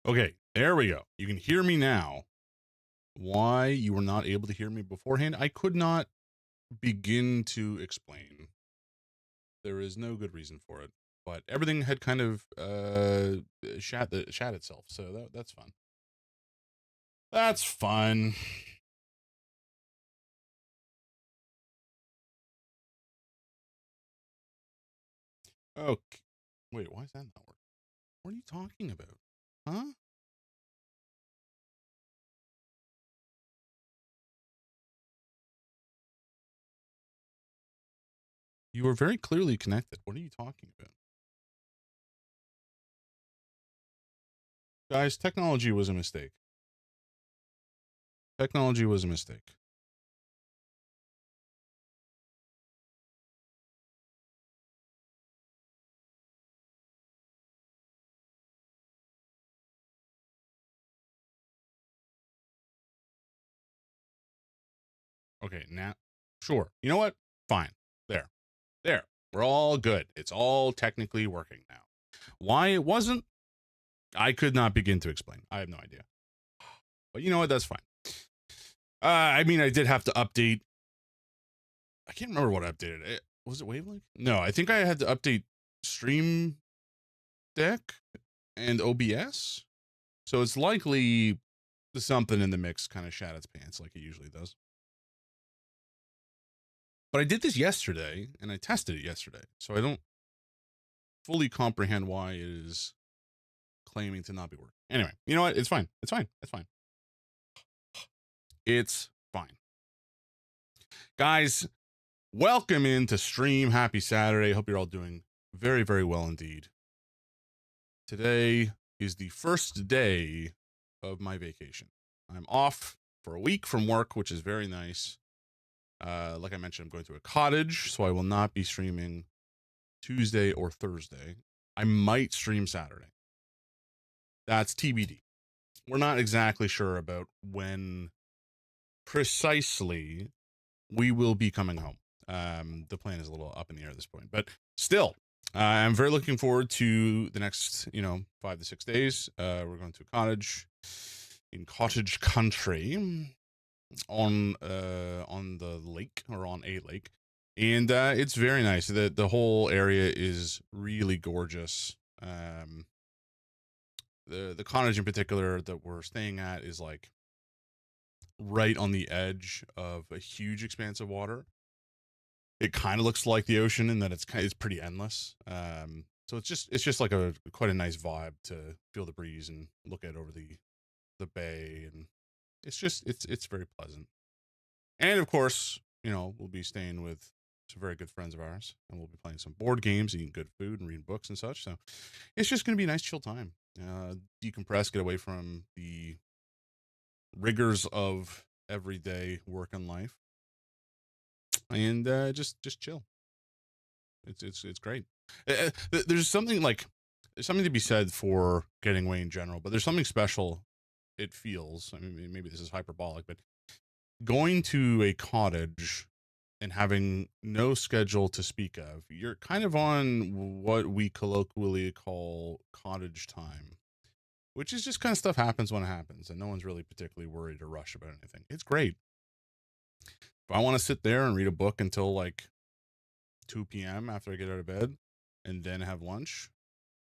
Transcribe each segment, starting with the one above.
Okay, there we go. You can hear me now. Why you were not able to hear me beforehand, I could not begin to explain. There is no good reason for it, but everything had kind of shat itself, so that's fun. That's fun. Okay. Wait, why is that not working? What are you talking about? Huh? You were very clearly connected. What are you talking about? Guys, technology was a mistake. Technology was a mistake. Okay, now, sure. You know what? Fine. There. We're all good. It's all technically working now. Why it wasn't, I could not begin to explain. I have no idea. But you know what? That's fine. I mean, I did have to update. I can't remember what I updated. Was it Wavelength? No, I think I had to update Stream Deck and OBS. So it's likely something in the mix kind of shat its pants like it usually does. But I did this yesterday and I tested it yesterday. So I don't fully comprehend why it is claiming to not be working. Anyway, you know what? It's fine. It's fine. It's fine. It's fine. Guys, welcome into stream. Happy Saturday. Hope you're all doing very, very well indeed. Today is the first day of my vacation. I'm off for a week from work, which is very nice. Like I mentioned, I'm going to a cottage, so I will not be streaming Tuesday or Thursday. I might stream Saturday. That's TBD. We're not exactly sure about when precisely we will be coming home. The plan is a little up in the air at this point, but still, I'm very looking forward to the next, 5 to 6 days. We're going to a cottage in cottage country on the lake, or on a lake, and it's very nice. The whole area is really gorgeous. The cottage in particular that we're staying at is like right on the edge of a huge expanse of water. It kind of looks like the ocean in that it's pretty endless. So it's just like a quite a nice vibe to feel the breeze and look out over the bay, and it's very pleasant. And of course, we'll be staying with some very good friends of ours, and we'll be playing some board games, eating good food, and reading books and such. So it's just going to be a nice chill time. Decompress, get away from the rigors of everyday work and life, and just chill. It's great. There's something to be said for getting away in general, but there's something special. It feels. I mean, maybe this is hyperbolic, but going to a cottage and having no schedule to speak of, you're kind of on what we colloquially call cottage time, which is just kind of stuff happens when it happens, and no one's really particularly worried or rushed about anything. It's great. If I want to sit there and read a book until like 2 p.m. after I get out of bed and then have lunch,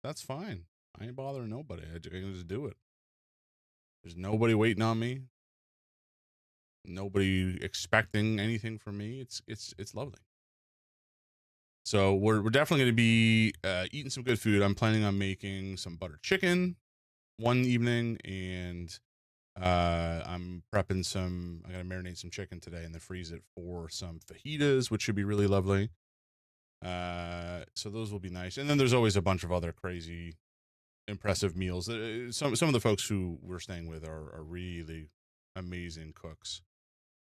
that's fine. I ain't bothering nobody. I can just do it. There's nobody waiting on me. Nobody expecting anything from me. It's lovely. So we're definitely going to be eating some good food. I'm planning on making some butter chicken one evening, and I'm prepping some. I got to marinate some chicken today and then freeze it for some fajitas, which should be really lovely. So those will be nice. And then there's always a bunch of other crazy, impressive meals. Some of the folks who we're staying with are really amazing cooks.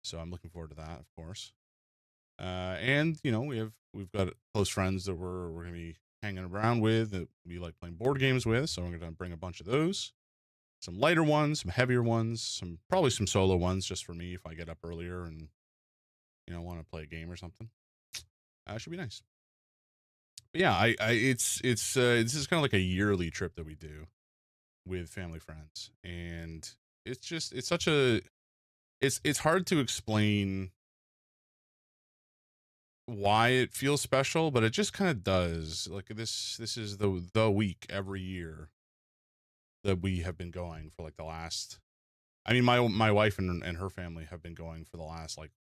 So I'm looking forward to that, of course. And we've got close friends that we're gonna be hanging around with that we like playing board games with. So I'm going to bring a bunch of those. Some lighter ones, some heavier ones, probably some solo ones just for me if I get up earlier and want to play a game or something. Should be nice. But yeah, it's this is kind of like a yearly trip that we do with family friends, and it's such a it's hard to explain why it feels special, but it just kind of does. Like this is the week every year that we have been going for like the last. I mean, my wife and her family have been going for the last like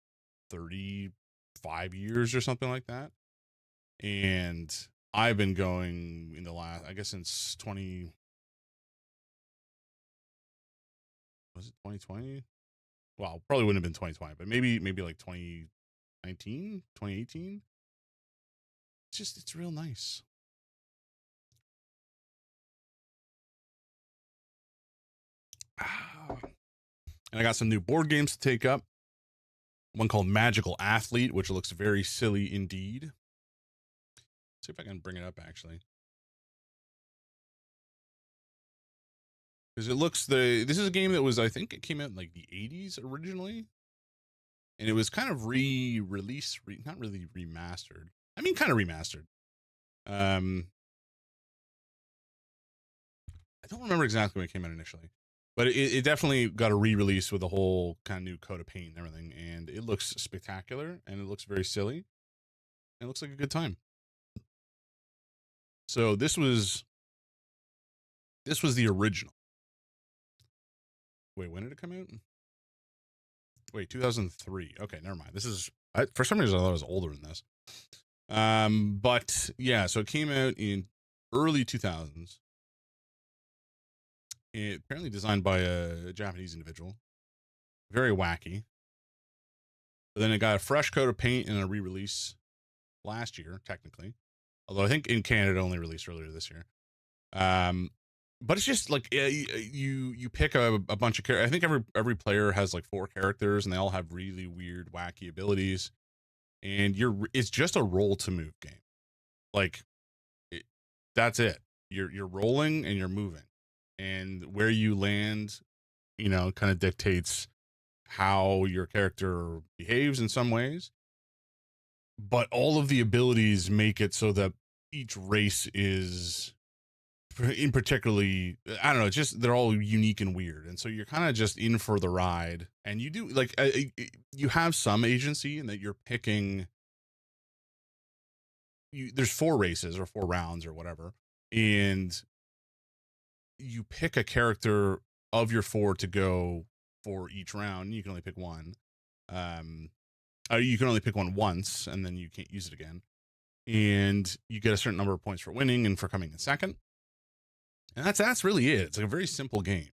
35 years or something like that, and I've been going in the last, I guess, since 20 was it 2020? Well, probably wouldn't have been 2020, but maybe like 2019, 2018. It's real nice. And I got some new board games to take up. One called Magical Athlete, which looks very silly indeed. Let's see if I can bring it up actually. Because this is a game that was, I think it came out in like the 80s originally. And it was kind of re-released, not really remastered. I mean, kind of remastered. I don't remember exactly when it came out initially, but it definitely got a re-release with a whole kind of new coat of paint and everything, and it looks spectacular, and it looks very silly, and it looks like a good time. So this was the original. Wait, when did it come out? Wait, 2003. Okay, never mind. This is for some reason I thought it was older than this. But yeah, so it came out in early 2000s. It apparently designed by a Japanese individual. Very wacky. But then it got a fresh coat of paint and a re-release last year, technically. Although I think in Canada it only released earlier this year. But it's just like you pick a bunch of characters. I think every player has like 4 characters, and they all have really weird, wacky abilities. And it's just a roll to move game. Like that's it. You're rolling and you're moving, and where you land, kind of dictates how your character behaves in some ways. But all of the abilities make it so that each race is in particularly, I don't know, just they're all unique and weird, and so you're kind of just in for the ride. And you do like you have some agency in that you're picking. There's 4 races or 4 rounds or whatever, and you pick a character of your 4 to go for each round. You can only pick one. You can only pick one once, and then you can't use it again. And you get a certain number of points for winning and for coming in second. And that's really it. It's like a very simple game,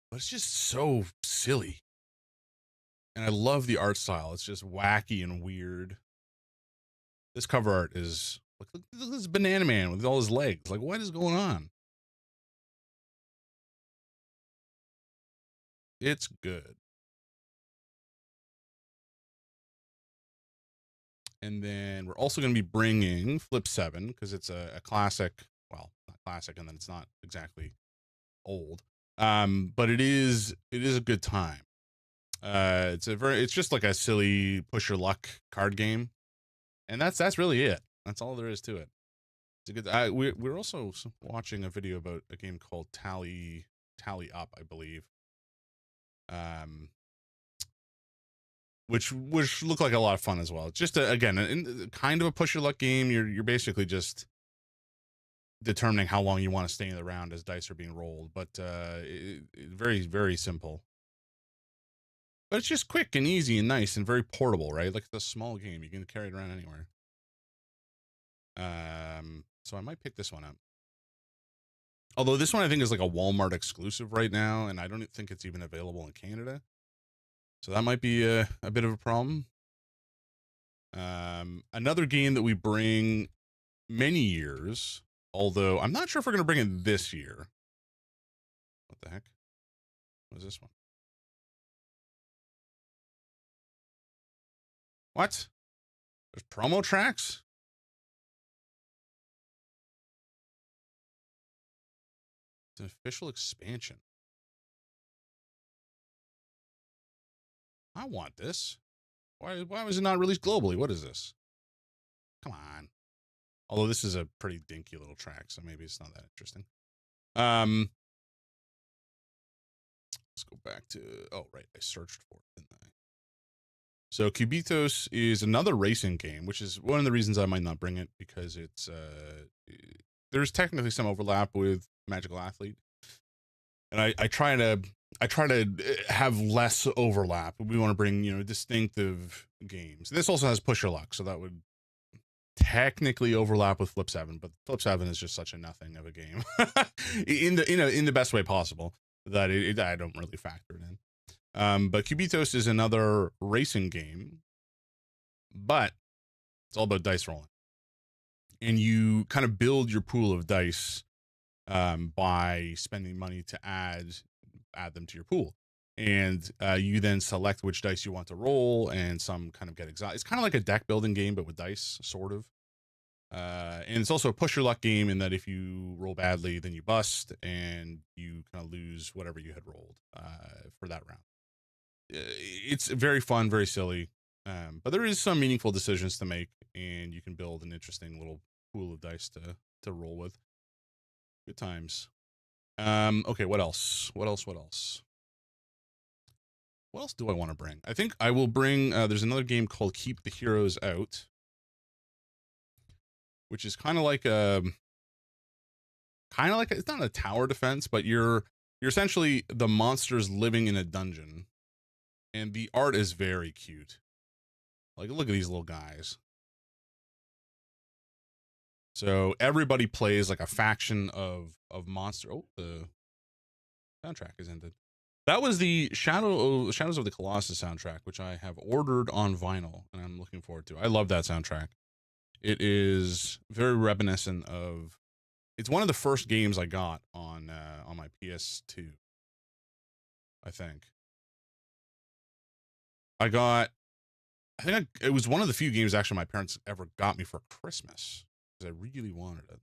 but it's just so silly. And I love the art style. It's just wacky and weird. This cover art is look at this banana man with all his legs. Like, what is going on? It's good. And then we're also going to be bringing Flip 7 because it's a classic. Well, not classic, and then it's not exactly old. But it is a good time. It's just like a silly push your luck card game, and that's really it. That's all there is to it. It's a good. We're also watching a video about a game called Tally Up, I believe. Which looked like a lot of fun as well. It's just again, kind of a push your luck game. You're basically just determining how long you want to stay in the round as dice are being rolled, but very, very simple. But it's just quick and easy and nice and very portable, right? Like it's a small game. You can carry it around anywhere. So I might pick this one up. Although this one I think is like a Walmart exclusive right now, and I don't think it's even available in Canada. So that might be a bit of a problem. Another game that we bring many years, although I'm not sure if we're going to bring it this year. What the heck? What is this one? What? There's promo tracks? It's an official expansion. I want this. Why was it not released globally? What is this? Come on. Although this is a pretty dinky little track, so maybe it's not that interesting. Let's go back to, oh, right, I searched for it, didn't I? So Cubitos is another racing game, which is one of the reasons I might not bring it, because it's there's technically some overlap with Magical Athlete, and I try to have less overlap. We want to bring, you know, distinctive games. This also has Push Your Luck, so that would technically overlap with Flip 7, but Flip 7 is just such a nothing of a game in the best way possible that I don't really factor it in. But Cubitos is another racing game, but it's all about dice rolling, and you kind of build your pool of dice by spending money to add them to your pool, and you then select which dice you want to roll, and some kind of get exotic. It's kind of like a deck building game, but with dice, sort of. And it's also a push your luck game, in that if you roll badly, then you bust, and you kind of lose whatever you had rolled for that round. It's very fun, very silly, but there is some meaningful decisions to make, and you can build an interesting little pool of dice to roll with. Good times. Okay, what else? What else do I want to bring? I think I will bring, there's another game called Keep the Heroes Out, which is kind of like it's not a tower defense, but you're essentially the monsters living in a dungeon, and the art is very cute. Like, look at these little guys. So everybody plays like a faction of monster. Oh, the soundtrack is ended. That was the Shadows of the Colossus soundtrack, which I have ordered on vinyl, and I'm looking forward to. I love that soundtrack. It is very reminiscent of. It's one of the first games I got on my PS2. I think. It was one of the few games actually my parents ever got me for Christmas, because I really wanted it.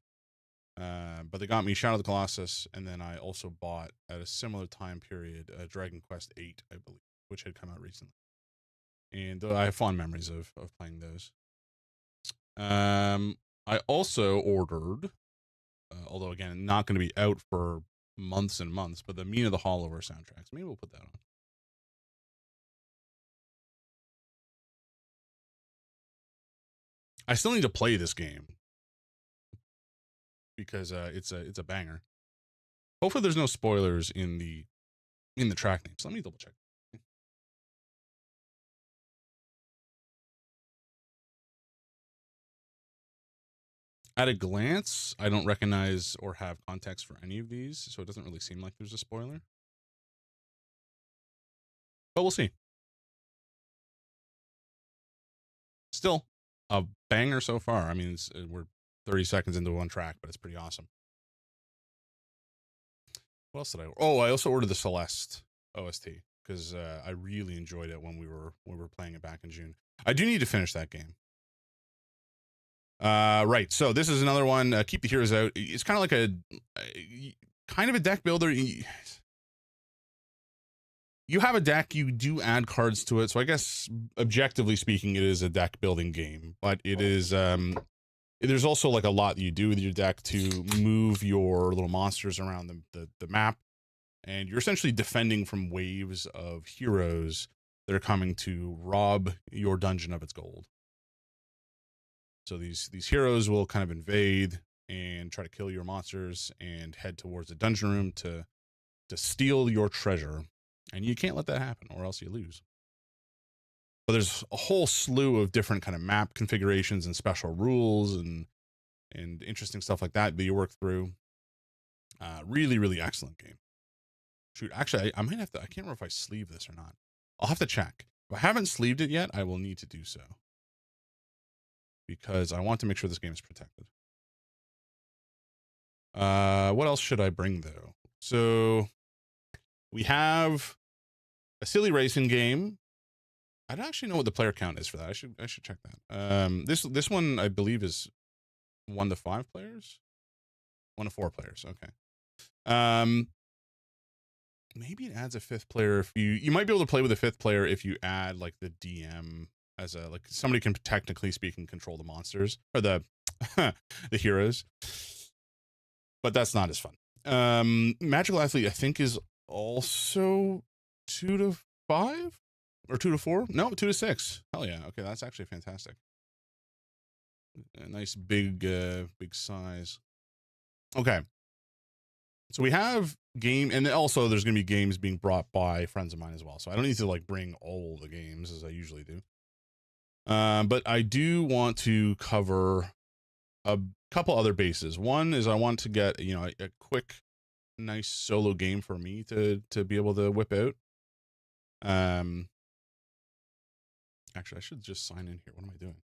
But they got me Shadow of the Colossus, and then I also bought at a similar time period Dragon Quest VIII, I believe, which had come out recently, and I have fond memories of playing those. I also ordered, although again not going to be out for months and months, but the Mina the Hollower soundtracks. Maybe we'll put that on. I still need to play this game, because it's a banger. Hopefully there's no spoilers in the track names. Let me double check. At a glance, I don't recognize or have context for any of these, so it doesn't really seem like there's a spoiler. But we'll see. Still, a banger so far. I mean, we're 30 seconds into one track, but it's pretty awesome. What else did I order? Oh, I also ordered the Celeste OST, because I really enjoyed it when we were playing it back in June. I do need to finish that game. Right. So this is another one. Keep the Heroes Out. It's kind of like a deck builder. You have a deck, you do add cards to it. So I guess objectively speaking, it is a deck building game, but it is, there's also like a lot you do with your deck to move your little monsters around the map. And you're essentially defending from waves of heroes that are coming to rob your dungeon of its gold. So these heroes will kind of invade and try to kill your monsters and head towards the dungeon room to steal your treasure. And you can't let that happen, or else you lose. But there's a whole slew of different kind of map configurations and special rules and interesting stuff like that you work through. Really, really excellent game. Shoot, actually, I might have to. I can't remember if I sleeve this or not. I'll have to check. If I haven't sleeved it yet, I will need to do so, because I want to make sure this game is protected. What else should I bring though? So we have a silly racing game. I don't actually know what the player count is for that. I should check that. This one I believe is 1 to 5 players, 1 to 4 players. Okay. Maybe it adds a fifth player if you might be able to play with a fifth player if you add like the DM as a like somebody can technically speaking control the monsters or the the heroes, but that's not as fun. Magical Athlete I think is also 2 to 5 or 2 to 4. No, 2 to 6. Hell yeah. Okay, that's actually fantastic. A nice big size. Okay. So we have game, and also there's going to be games being brought by friends of mine as well. So I don't need to like bring all the games as I usually do. But I do want to cover a couple other bases. One is I want to get, you know, a quick, nice solo game for me to be able to whip out. Actually, I should just sign in here. What am I doing?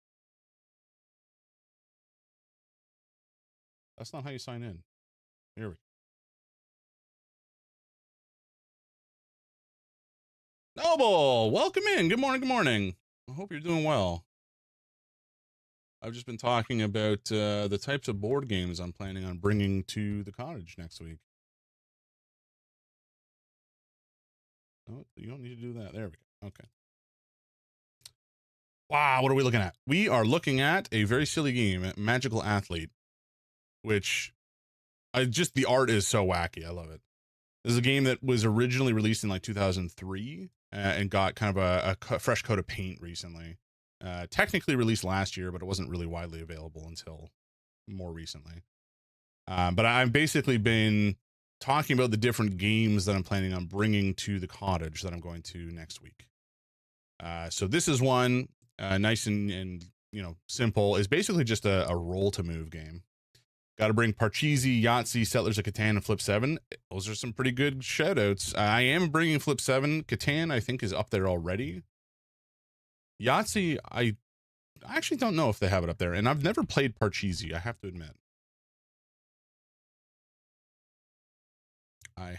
That's not how you sign in. Here we go. Noble, welcome in. Good morning. Good morning. I hope you're doing well. I've just been talking about the types of board games I'm planning on bringing to the cottage next week. Oh, you don't need to do that. There we go. Okay. Wow, what are we looking at? We are looking at a very silly game, Magical Athlete, which the art is so wacky. I love it. This is a game that was originally released in like 2003 and got kind of a fresh coat of paint recently. Technically released last year, but it wasn't really widely available until more recently. But I've basically been talking about the different games that I'm planning on bringing to the cottage that I'm going to next week. So this is one nice and you know simple. Is basically just a roll to move game. Got to bring Parcheesi, Yahtzee, Settlers of Catan, and Flip 7. Those are some pretty good shoutouts. I am bringing Flip 7. Catan, I think, is up there already. Yahtzee, I actually don't know if they have it up there, and I've never played Parcheesi, I have to admit. I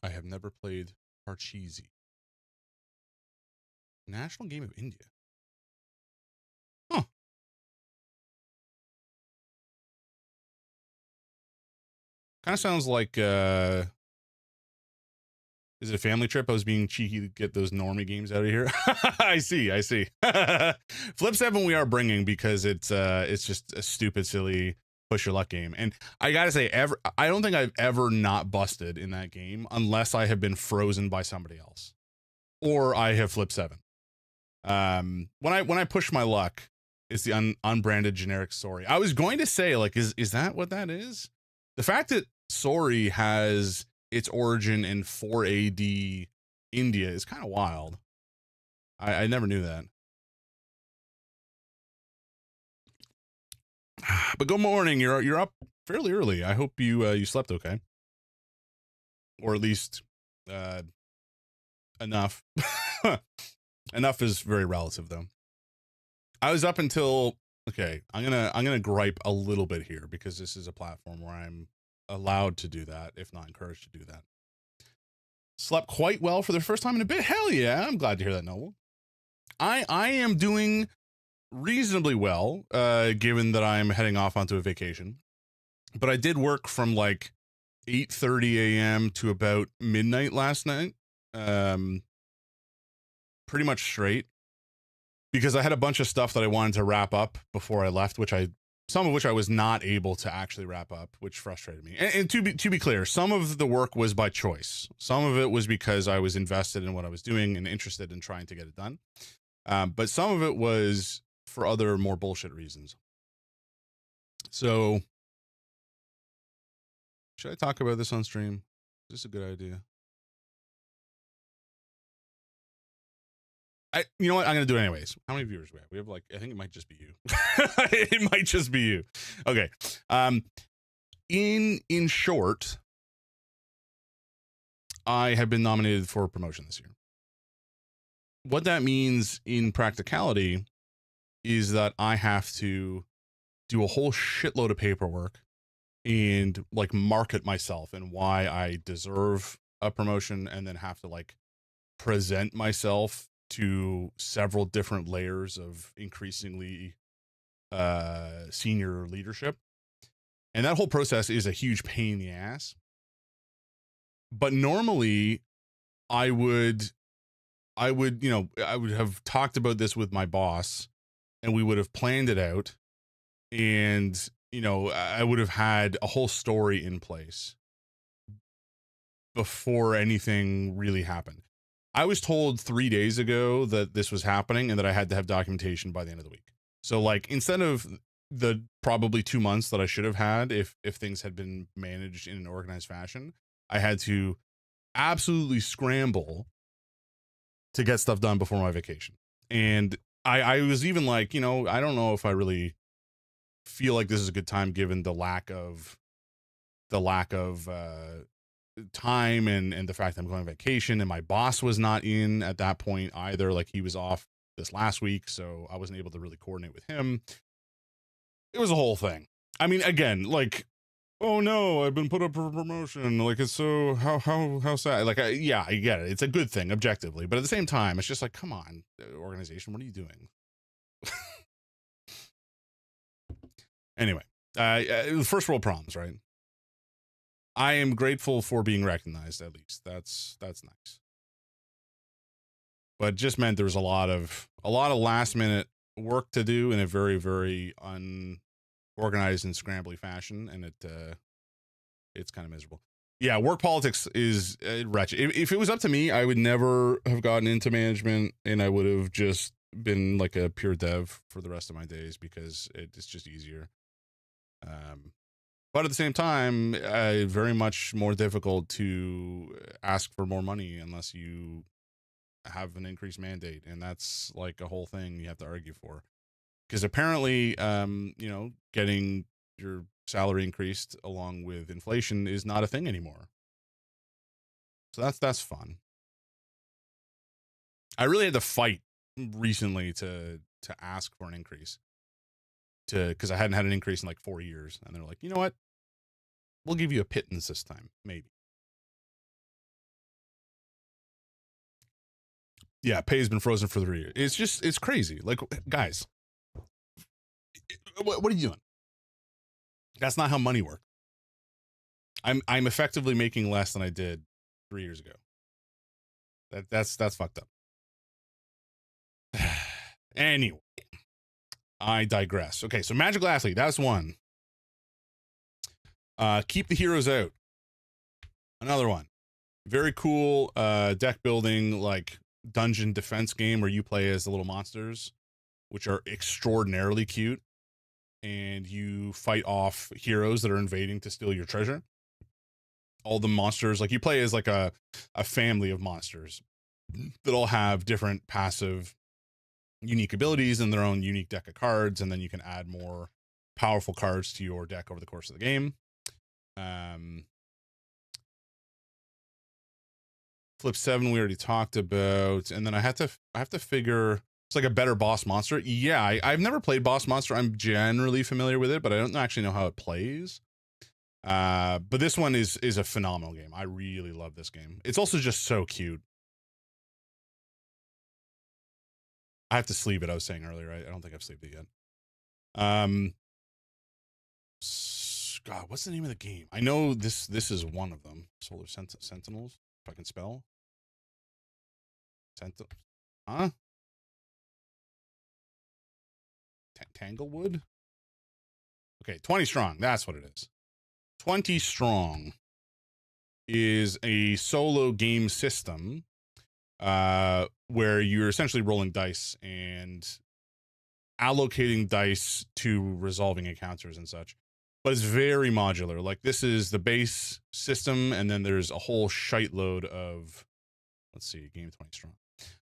have never played Parcheesi. National Game of India. Huh. Kind of sounds like, is it a family trip? I was being cheeky to get those normie games out of here. I see. Flip 7 we are bringing because it's just a stupid, silly push your luck game. And I gotta say, I don't think I've ever not busted in that game unless I have been frozen by somebody else. Or I have Flip 7. When I push my luck, it's the unbranded generic Sorry. I was going to say, like, is that what that is? The fact that Sorry has its origin in 4 AD India is kind of wild. I never knew that. But good morning. You're up fairly early. I hope you slept okay, or at least enough. Enough is very relative, though. I was up until okay. I'm gonna gripe a little bit here because this is a platform where I'm allowed to do that, if not encouraged to do that. Slept quite well for the first time in a bit. Hell yeah, I'm glad to hear that, Noble. I am doing reasonably well, given that I'm heading off onto a vacation. But I did work from like 8:30 a.m. to about midnight last night. Pretty much straight. Because I had a bunch of stuff that I wanted to wrap up before I left, some of which I was not able to actually wrap up, which frustrated me. And to be clear, some of the work was by choice. Some of it was because I was invested in what I was doing and interested in trying to get it done. But some of it was for other more bullshit reasons. So, should I talk about this on stream? Is this a good idea? You know what? I'm gonna do it anyways. How many viewers do we have? We have like, I think it might just be you. It might just be you. Okay. In short, I have been nominated for a promotion this year. What that means in practicality is that I have to do a whole shitload of paperwork and like market myself and why I deserve a promotion, and then have to like present myself to several different layers of increasingly senior leadership. And that whole process is a huge pain in the ass. But normally I would, I would have talked about this with my boss, and we would have planned it out, and I would have had a whole story in place before anything really happened. I was told 3 days ago that this was happening and that I had to have documentation by the end of the week. So like, instead of the probably 2 months that I should have had if things had been managed in an organized fashion, I had to absolutely scramble to get stuff done before my vacation. And I was even like, I don't know if I really feel like this is a good time given the lack of time and the fact that I'm going on vacation, and my boss was not in at that point either. Like, he was off this last week, so I wasn't able to really coordinate with him. It was a whole thing. I mean, again, like, oh no, I've been put up for promotion. Like, it's so how sad. Like, yeah, I get it. It's a good thing objectively, but at the same time, it's just like, come on, organization, what are you doing? Anyway, first world problems, right? I am grateful for being recognized. At least that's nice. But just meant there was a lot of last minute work to do in a very, very unorganized and scrambly fashion, and it's kind of miserable. Yeah, work politics is wretched. If it was up to me, I would never have gotten into management, and I would have just been like a pure dev for the rest of my days because it's just easier. But at the same time, very much more difficult to ask for more money unless you have an increased mandate, and that's like a whole thing you have to argue for. Because apparently, getting your salary increased along with inflation is not a thing anymore. So that's fun. I really had to fight recently to ask for an increase, because I hadn't had an increase in like 4 years, and they're like, you know what? We'll give you a pittance this time, maybe. Yeah, pay has been frozen for 3 years. It's crazy. Like, guys, what are you doing? That's not how money works. I'm effectively making less than I did 3 years ago. That's fucked up. Anyway, I digress. Okay, so Magical Athlete, that's one. Keep the Heroes Out, another one. Very cool deck building, like dungeon defense game where you play as the little monsters, which are extraordinarily cute, and you fight off heroes that are invading to steal your treasure. All the monsters, like, you play as like a family of monsters that all have different passive unique abilities and their own unique deck of cards, and then you can add more powerful cards to your deck over the course of the game. Flip 7 we already talked about, and then I have to figure, it's like a better boss monster. Yeah, I've never played boss monster. I'm generally familiar with it, but I don't actually know how it plays. But this one is a phenomenal game. I really love this game. It's also just so cute. I have to sleeve it. I was saying earlier, I don't think I've sleeved it yet. God, what's the name of the game? I know this is one of them. Solar Sentinels, if I can spell. Huh? Tanglewood? Okay, 20 Strong. That's what it is. 20 Strong is a solo game system where you're essentially rolling dice and allocating dice to resolving encounters and such. But it's very modular. Like, this is the base system, and then there's a whole shite load of, let's see, game 20 Strong.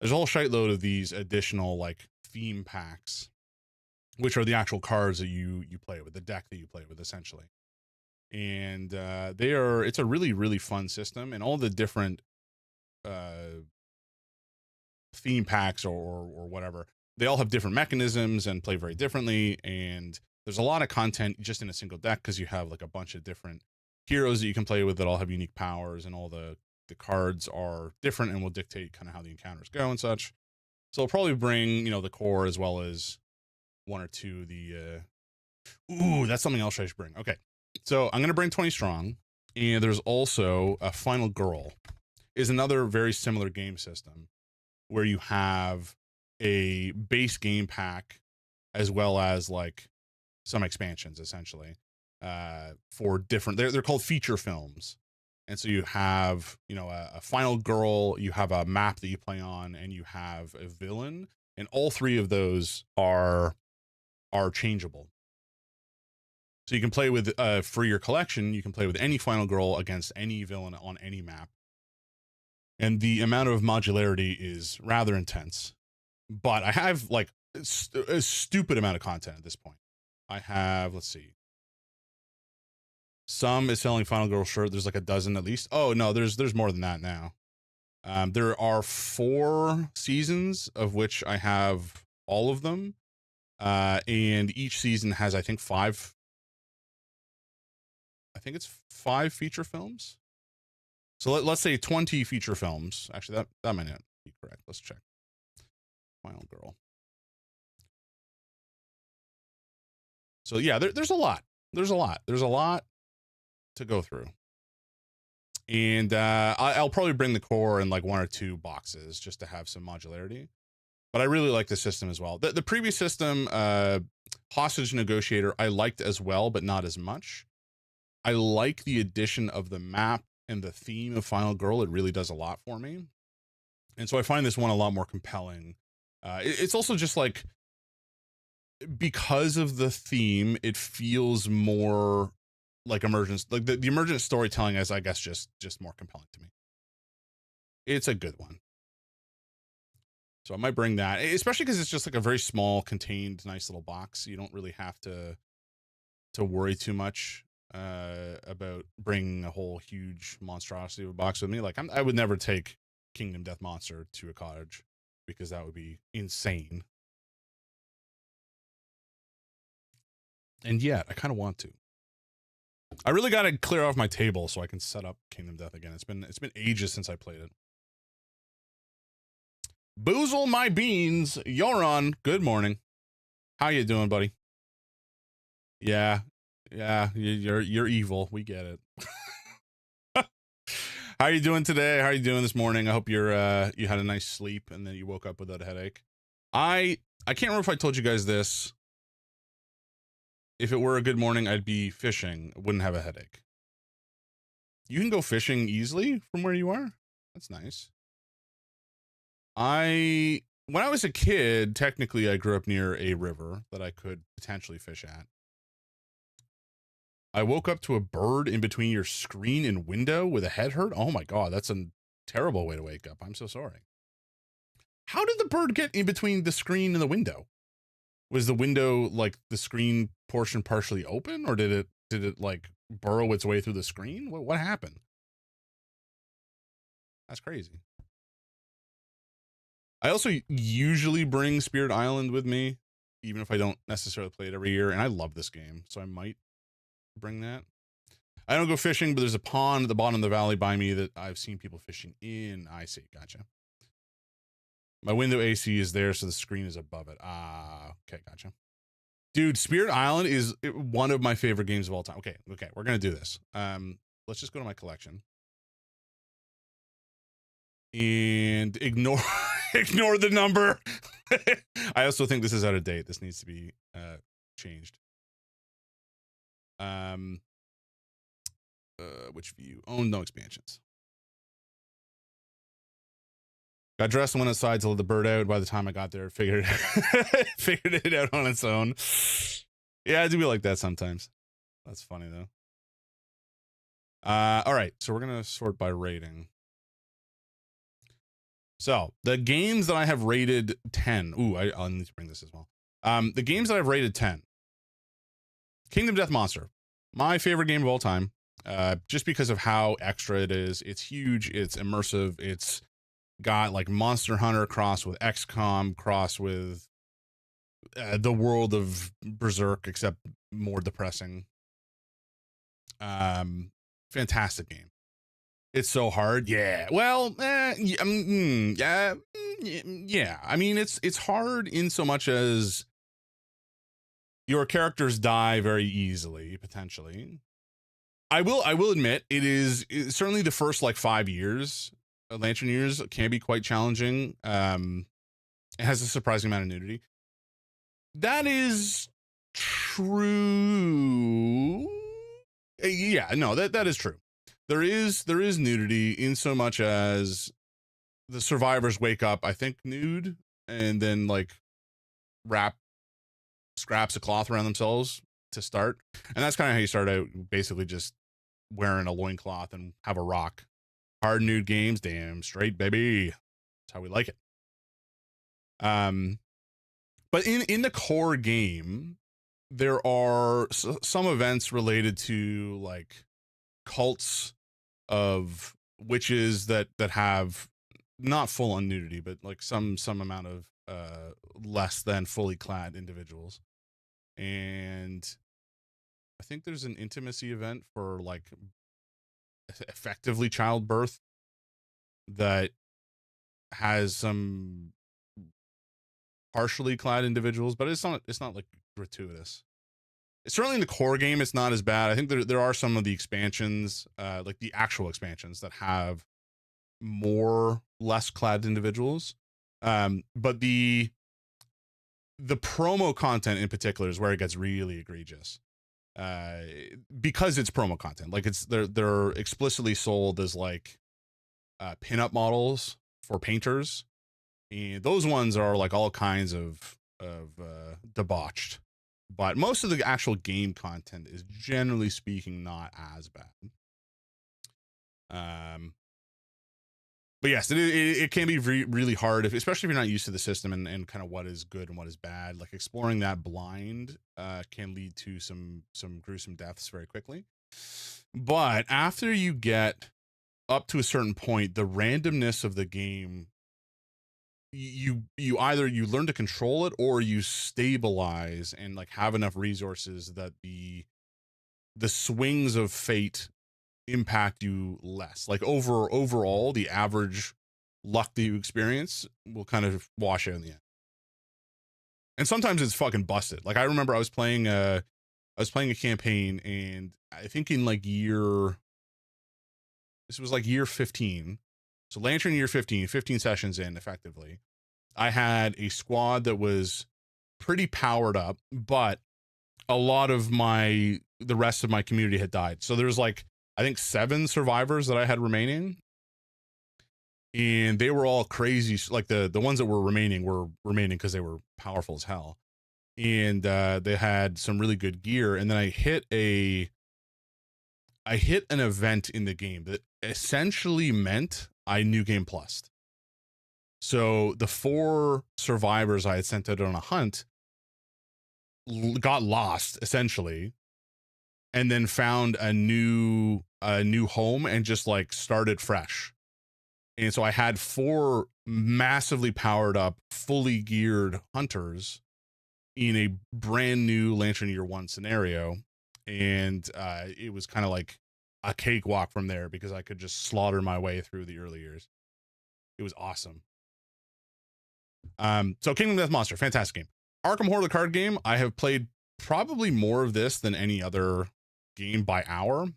There's a whole shite load of these additional, like, theme packs, which are the actual cards that you play with, the deck that you play with, essentially. And it's a really, really fun system, and all the different theme packs or whatever, they all have different mechanisms and play very differently, and there's a lot of content just in a single deck because you have like a bunch of different heroes that you can play with that all have unique powers, and all the cards are different and will dictate kind of how the encounters go and such. So I'll probably bring, the core as well as one or two, ooh, that's something else I should bring. Okay, so I'm going to bring 20 Strong. And there's also a Final Girl, is another very similar game system where you have a base game pack as well as like some expansions essentially for different, they're called feature films. And so you have, you know, a Final Girl, you have a map that you play on, and you have a villain, and all three of those are changeable. So you can play with, for your collection, you can play with any Final Girl against any villain on any map. And the amount of modularity is rather intense. But I have like a stupid amount of content at this point. I have, let's see. Some is selling Final Girl shirt. There's like a dozen at least. Oh no, there's more than that now. There are 4 seasons of which I have all of them. And each season has, I think, 5. I think it's 5 feature films. So let's say 20 feature films. Actually, that might not be correct. Let's check. Final Girl. So yeah, there's a lot. There's a lot to go through. And I'll probably bring the core in like 1 or 2 boxes just to have some modularity. But I really like the system as well. The previous system, Hostage Negotiator, I liked as well, but not as much. I like the addition of the map and the theme of Final Girl. It really does a lot for me. And so I find this one a lot more compelling. It's also just like, because of the theme, it feels more like emergence, like the emergent storytelling is, I guess, just more compelling to me. It's a good one. So I might bring that, especially because it's just like a very small, contained, nice little box. You don't really have to worry too much about bringing a whole huge monstrosity of a box with me. Like I would never take Kingdom Death Monster to a cottage because that would be insane. And yet I kind of want to. I really got to clear off my table so I can set up Kingdom Death again. It's been ages since I played it. Boozle my beans, you're on. Good morning. How you doing, buddy? Yeah, you're evil. We get it. How are you doing today? How are you doing this morning? I hope you had a nice sleep and then you woke up without a headache. I can't remember if I told you guys this. If it were a good morning, I'd be fishing. I wouldn't have a headache. You can go fishing easily from where you are. That's nice. When I was a kid, technically I grew up near a river that I could potentially fish at. I woke up to a bird in between your screen and window with a head hurt. Oh my God, that's a terrible way to wake up. I'm so sorry. How did the bird get in between the screen and the window? Was the window like the screen portion partially open, or did it like burrow its way through the screen? What happened? That's crazy. I also usually bring Spirit Island with me, even if I don't necessarily play it every year. And I love this game, so I might bring that. I don't go fishing, but there's a pond at the bottom of the valley by me that I've seen people fishing in. I see. Gotcha. My window AC is there, so the screen is above it. Ah, okay, gotcha. Dude, Spirit Island is one of my favorite games of all time. Okay, we're gonna do this. Let's just go to my collection and ignore ignore the number. I also think this is out of date. This needs to be changed. Which view? Oh, no expansions. Got dressed and went outside to let the bird out. By the time I got there, figured it out on its own. Yeah, I do be like that sometimes. That's funny though. All right, so we're gonna sort by rating. So the games that I have rated 10. Ooh, I'll need to bring this as well. The games that I've rated 10. Kingdom Death Monster, my favorite game of all time. Just because of how extra it is. It's huge. It's immersive. It's got like Monster Hunter cross with XCOM cross with the world of Berserk, except more depressing. Fantastic game. It's so hard. Yeah. Well, yeah. Yeah. I mean, it's hard in so much as your characters die very easily, potentially. I will admit it's certainly the first like 5 years. Lantern years can be quite challenging. It has a surprising amount of nudity. That is true. Yeah, no, that is true. There is nudity in so much as the survivors wake up, I think, nude, and then like wrap scraps of cloth around themselves to start. And that's kind of how you start out, basically just wearing a loincloth and have a rock. Hard nude games, damn straight, baby. That's how we like it. But in the core game, there are some events related to like cults of witches that have not full on nudity, but like some amount of less than fully clad individuals. And I think there's an intimacy event for like effectively childbirth that has some partially clad individuals, but it's not like gratuitous. Certainly in the core game, it's not as bad. I think there are some of the expansions, like the actual expansions, that have more less clad individuals. But the promo content in particular is where it gets really egregious. Because it's promo content. Like they're explicitly sold as like pinup models for painters. And those ones are like all kinds of debauched. But most of the actual game content is generally speaking not as bad. But yes, it can be really hard, especially if you're not used to the system and kind of what is good and what is bad. Like exploring that blind can lead to some gruesome deaths very quickly. But after you get up to a certain point, the randomness of the game, you either you learn to control it or you stabilize and like have enough resources that the swings of fate impact you less. Like overall, the average luck that you experience will kind of wash out in the end. And sometimes it's fucking busted. Like I remember I was playing a campaign, and I think in like this was like year 15. So Lantern year 15 sessions in effectively. I had a squad that was pretty powered up, but a lot of the rest of my community had died. So there's like, I think 7 survivors that I had remaining, and they were all crazy. Like the ones that were remaining because they were powerful as hell. And they had some really good gear. And then I hit an event in the game that essentially meant I New Game Plused. So the 4 survivors I had sent out on a hunt got lost essentially, and then found a new home and just like started fresh. And so I had 4 massively powered up, fully geared hunters in a brand new Lantern Year 1 scenario. And it was kind of like a cakewalk from there because I could just slaughter my way through the early years. It was awesome. So Kingdom Death Monster, fantastic game. Arkham Horror, the card game, I have played probably more of this than any other game by hour.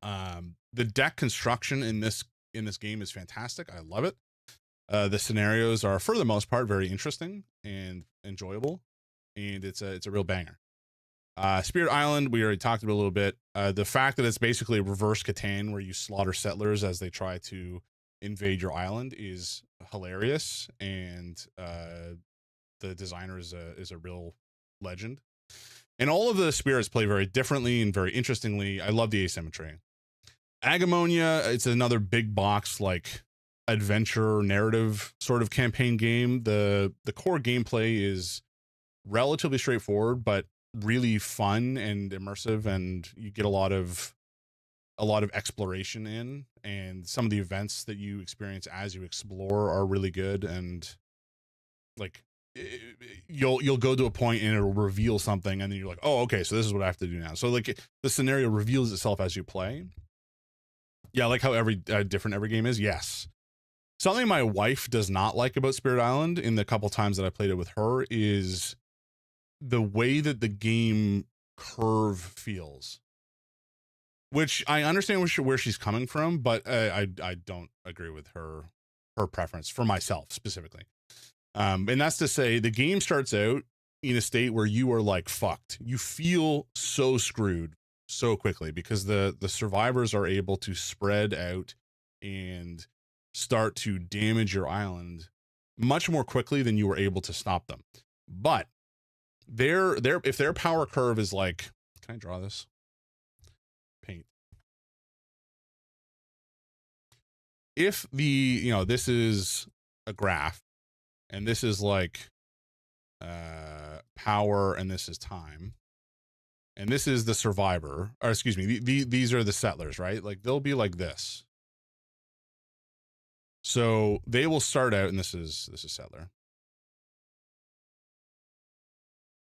The deck construction in this game is fantastic. I love it. The scenarios are, for the most part, very interesting and enjoyable, and it's a real banger. Spirit Island, we already talked about a little bit. The fact that it's basically a reverse Catan where you slaughter settlers as they try to invade your island is hilarious, and the designer is a real legend. And all of the spirits play very differently and very interestingly. I love the asymmetry. Agamonia, it's another big box like adventure narrative sort of campaign game. The core gameplay is relatively straightforward, but really fun and immersive, and you get a lot of exploration in, and some of the events that you experience as you explore are really good. And like you'll go to a point and it'll reveal something, and then you're like, oh, okay, so this is what I have to do now. So like the scenario reveals itself as you play. Yeah, like how every different every game is. Yes. Something my wife does not like about Spirit Island in the couple times that I played it with her is the way that the game curve feels. which I understand where she's coming from, but I don't agree with her preference for myself specifically. And that's to say, the game starts out in a state where you are like fucked. You feel so screwed so quickly because the survivors are able to spread out and start to damage your island much more quickly than you were able to stop them. But if their power curve is like, can I draw this? Paint. If this is a graph and this is like power and this is time and this is the survivor, or excuse me, these are the settlers, right? Like they'll be like this. So they will start out, and this is settler.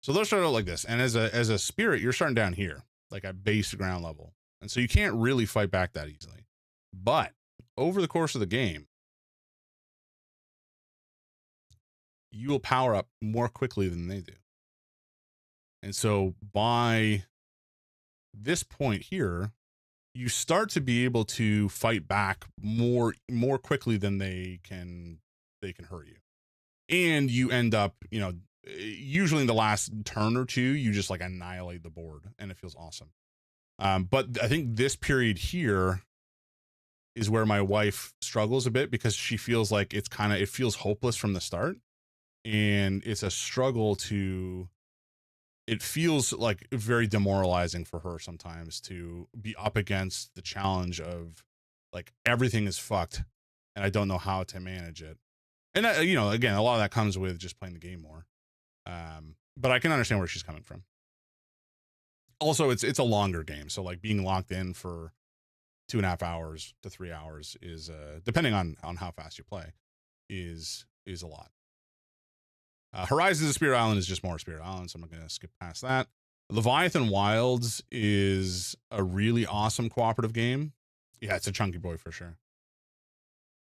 So they'll start out like this, and as a spirit, you're starting down here, like at base ground level, and so you can't really fight back that easily. But over the course of the game, you will power up more quickly than they do. And so by this point here, you start to be able to fight back more quickly than they can hurt you. And you end up, usually in the last turn or two, you just like annihilate the board and it feels awesome. But I think this period here is where my wife struggles a bit because she feels like it feels hopeless from the start. And it's a struggle it feels like very demoralizing for her sometimes to be up against the challenge of like everything is fucked and I don't know how to manage it. And that, again, a lot of that comes with just playing the game more. But I can understand where she's coming from. Also, it's a longer game, so like being locked in for 2.5 hours to 3 hours is depending on how fast you play is a lot. Horizons of Spirit Island is just more Spirit Island, so I'm not going to skip past that. Leviathan Wilds is a really awesome cooperative game. Yeah, it's a chunky boy for sure.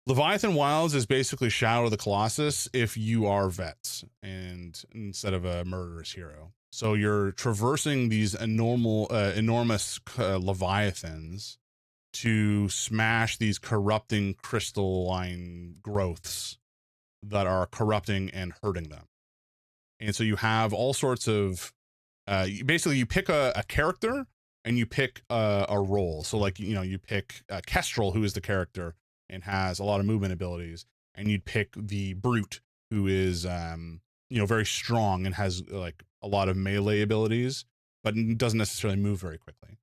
Leviathan Wilds is basically Shadow of the Colossus if you are vets and instead of a murderous hero. So you're traversing these enormous leviathans to smash these corrupting crystalline growths that are corrupting and hurting them. And so you have all sorts of basically you pick a character and you pick a role. So like you pick Kestrel, who is the character and has a lot of movement abilities, and you'd pick the brute, who is very strong and has like a lot of melee abilities but doesn't necessarily move very quickly.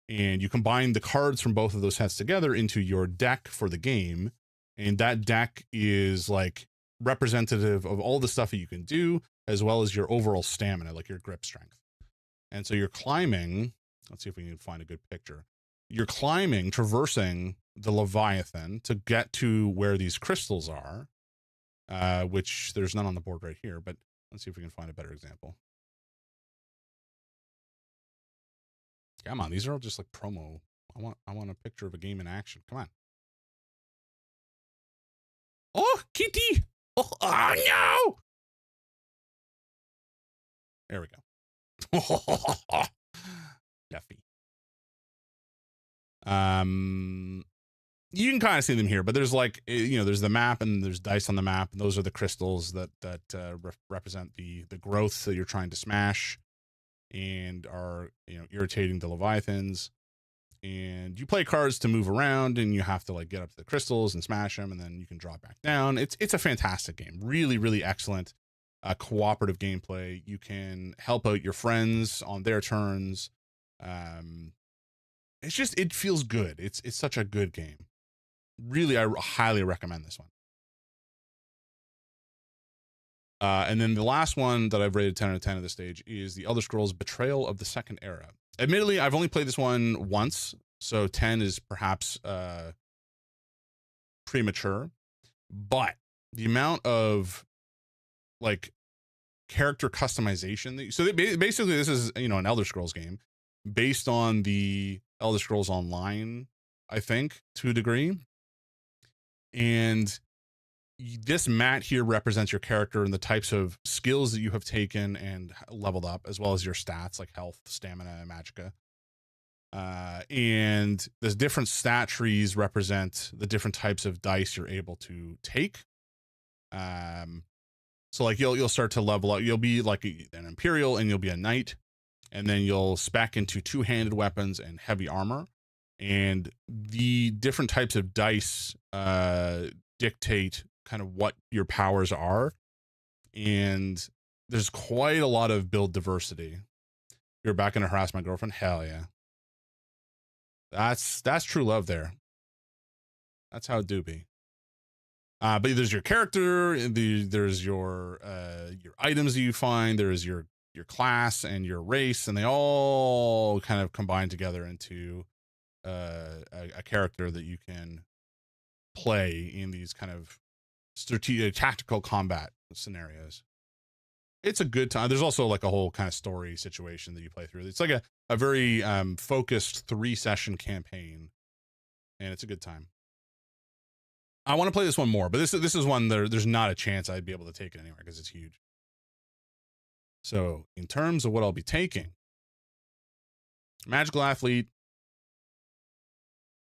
And you combine the cards from both of those sets together into your deck for the game, and that deck is like representative of all the stuff that you can do as well as your overall stamina, like your grip strength. And so you're climbing, let's see if we can find a good picture. You're climbing, traversing the Leviathan to get to where these crystals are, which there's none on the board right here, but let's see if we can find a better example. Come on, these are all just like promo. I want a picture of a game in action. Come on. Oh, kitty! Oh no! There we go. Duffy. You can kind of see them here, but there's like, there's the map and there's dice on the map, and those are the crystals that represent the growths that you're trying to smash and are irritating the leviathans. And you play cards to move around, and you have to like get up to the crystals and smash them, and then you can drop back down. It's a fantastic game, really, really excellent. Cooperative gameplay. You can help out your friends on their turns. It feels good. It's such a good game. Really, I highly recommend this one. And then the last one that I've rated 10 out of 10 at this stage is the Elder Scrolls Betrayal of the Second Era. Admittedly, I've only played this one once, so 10 is perhaps premature, but the amount of like character customization basically this is an Elder Scrolls game based on the Elder Scrolls Online, I think, to a degree. And this mat here represents your character and the types of skills that you have taken and leveled up, as well as your stats like health, stamina, and magicka. And there's different stat trees represent the different types of dice you're able to take. So like you'll start to level up. You'll be like an Imperial, and you'll be a Knight, and then you'll spec into two-handed weapons and heavy armor. And the different types of dice dictate kind of what your powers are. And there's quite a lot of build diversity. You're back gonna harass my girlfriend? Hell yeah. That's true love there. That's how it do be. But there's your character, there's your items that you find, there's your class and your race, and they all kind of combine together into a character that you can play in these kind of strategic tactical combat scenarios. It's a good time. There's also like a whole kind of story situation that you play through. It's like a very focused 3-session campaign, and it's a good time. I want to play this one more, but this is one there's not a chance I'd be able to take it anywhere because it's huge. So in terms of what I'll be taking, Magical Athlete.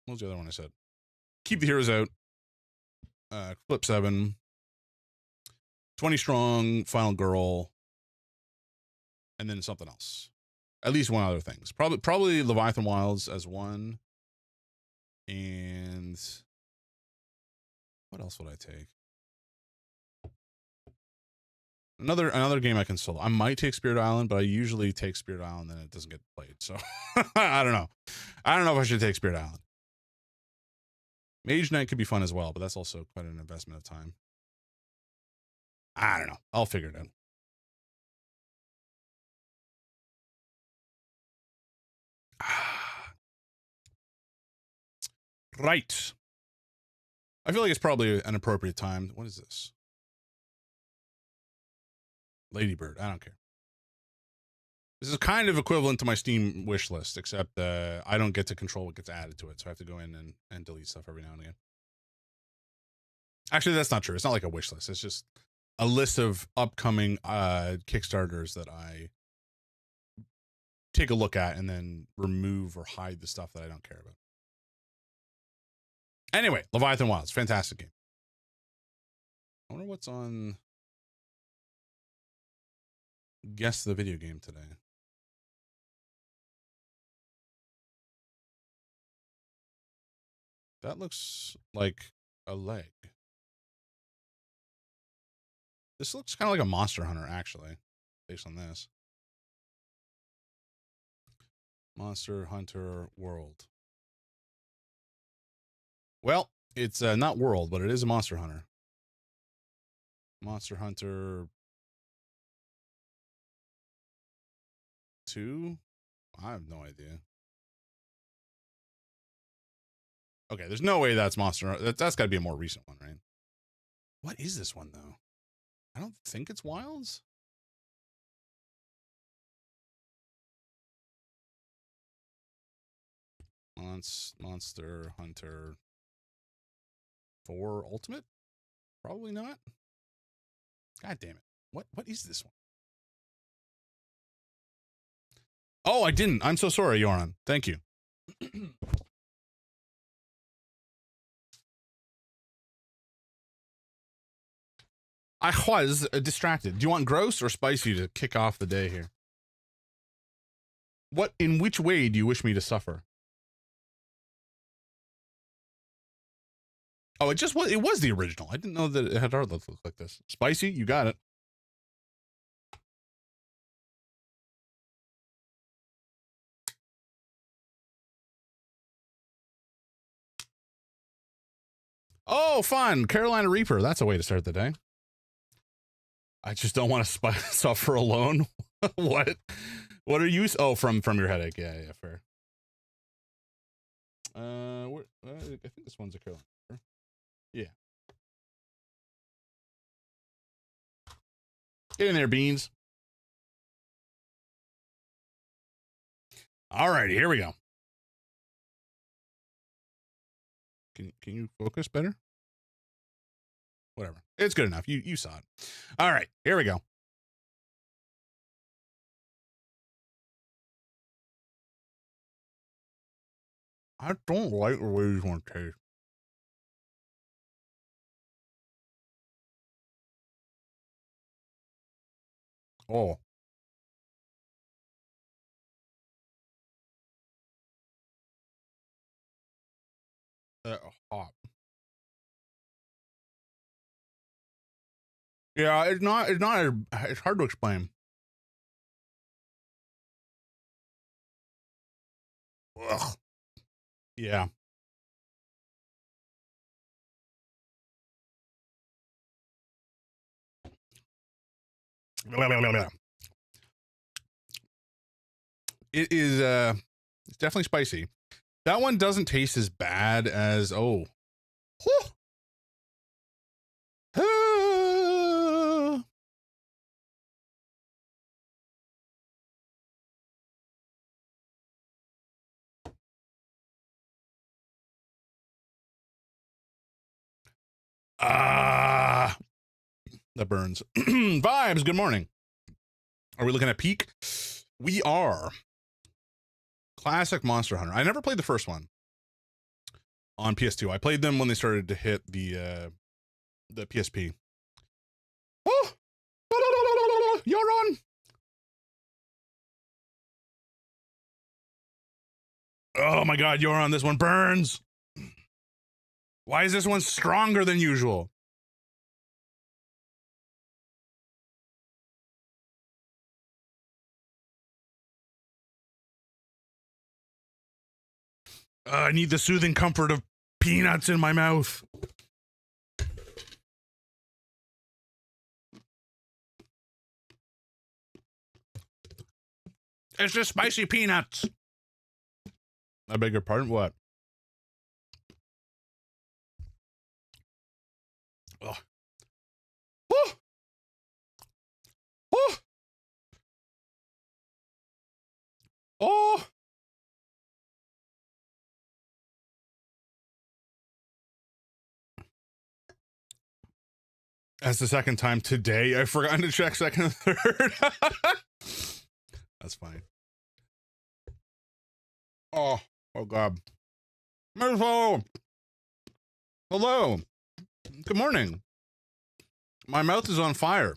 What was the other one I said? Keep the Heroes Out. Flip 7. 20 Strong, Final Girl, and then something else. At least one other things. Probably Leviathan Wilds as one. And what else would I take? Another game I can solo. I might take Spirit Island, but I usually take Spirit Island and it doesn't get played. So I don't know. I don't know if I should take Spirit Island. Mage Knight could be fun as well, but that's also quite an investment of time. I don't know. I'll figure it out. Right. I feel like it's probably an appropriate time. What is this? Ladybird. I don't care. This is kind of equivalent to my Steam wish list, except I don't get to control what gets added to it, so I have to go in and delete stuff every now and again. Actually, that's not true. It's not like a wish list. It's just a list of upcoming Kickstarters that I take a look at and then remove or hide the stuff that I don't care about. Anyway, Leviathan Wilds, fantastic game. I wonder what's on Guess the Video Game today. That looks like a leg. This looks kind of like a Monster Hunter, actually, based on this. Monster Hunter World. Well, it's not World, but it is a Monster Hunter. Monster Hunter 2? I have no idea. Okay, there's no way that's Monster Hunter. That's got to be a more recent one, right? What is this one, though? I don't think it's Wilds. Monster Hunter 4 Ultimate? Probably not. God damn it. What is this one? Oh, I didn't. I'm so sorry, Yoran. Thank you. I was distracted. Do you want gross or spicy to kick off the day here? In which way do you wish me to suffer? Oh, it was the original. I didn't know that it had art that looked like this. Spicy, you got it. Oh, fun. Carolina Reaper. That's a way to start the day. I just don't want to suffer alone. What are you? Oh, from your headache. Yeah, fair. I think this one's a Carolina Reaper. Yeah. Get in there, Beans. All righty, here we go. Can you focus better? Whatever. It's good enough. You saw it. All right, here we go. I don't like the way these ones taste. Oh. Hot. Yeah, it's hard to explain. Ugh. Yeah. It is, it's definitely spicy. That one doesn't taste as bad as, oh. Ah, that burns. Vibes, good morning. Are we looking at peak? We are. Classic Monster Hunter. I never played the first one on PS2. I played them when they started to hit the PSP. Oh! You're on! Oh my god, you're on. This one burns! Why is this one stronger than usual? I need the soothing comfort of peanuts in my mouth. It's just spicy peanuts. I beg your pardon? What? Oh. Oh. Oh. Oh. That's the second time today I've forgotten to check second and third. That's funny. Oh god. Hello. Hello. Good morning. My mouth is on fire.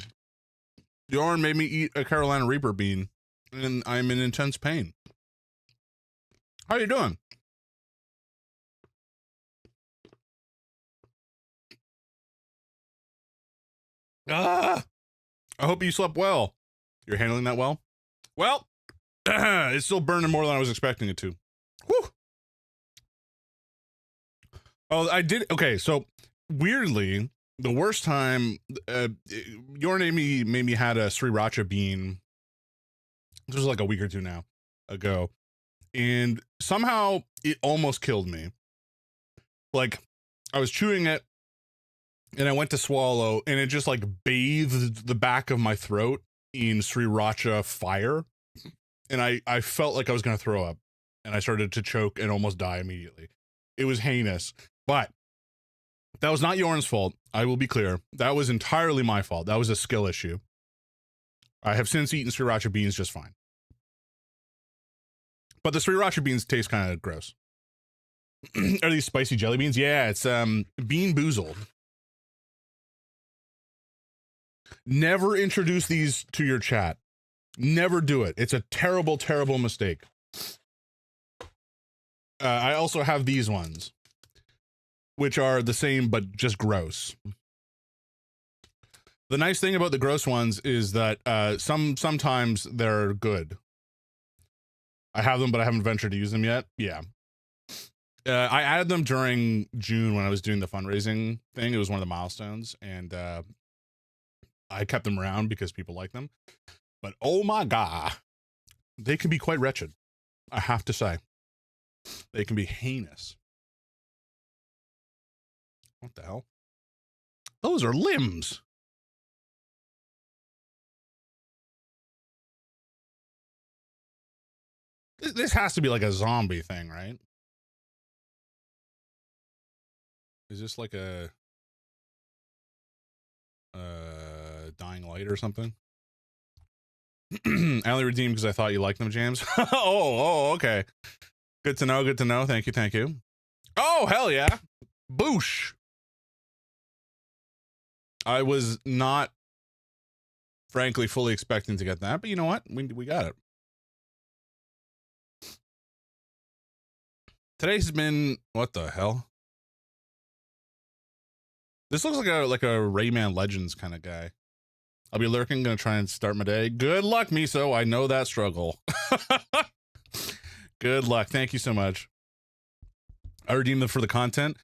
Bjorn made me eat a Carolina Reaper bean, and I'm in intense pain. How you doing? Ah! I hope you slept well. You're handling that well? Well, it's still burning more than I was expecting it to. Whew. Oh, I did. Okay, so weirdly, the worst time, your name made me had a sriracha bean. This was like a week or two now ago, and somehow it almost killed me. Like, I was chewing it, and I went to swallow, and it just like bathed the back of my throat in sriracha fire, and I felt like I was gonna throw up, and I started to choke and almost die immediately. It was heinous, but that was not Jorn's fault. I will be clear. That was entirely my fault. That was a skill issue. I have since eaten sriracha beans just fine. But the sriracha beans taste kind of gross. Are these spicy jelly beans? Yeah, it's Bean Boozled. Never introduce these to your chat. Never do it. It's a terrible, terrible mistake. I also have these ones, which are the same but just gross. The nice thing about the gross ones is that sometimes they're good. I have them, but I haven't ventured to use them yet. Yeah. I added them during June when I was doing the fundraising thing. It was one of the milestones, and I kept them around because people like them. But oh my god, they can be quite wretched. I have to say, they can be heinous. What the hell? Those are limbs. This has to be like a zombie thing, right? Is this like a dying light or something? I only redeemed because I thought you liked them, James. Oh, okay. Good to know. Good to know. Thank you. Thank you. Oh, hell yeah. Boosh. I was not, frankly, fully expecting to get that, but you know what? We got it. Today's been, what the hell? This looks like a Rayman Legends kind of guy. I'll be lurking, gonna try and start my day. Good luck, Miso. I know that struggle. Good luck. Thank you so much. I redeemed them for the content.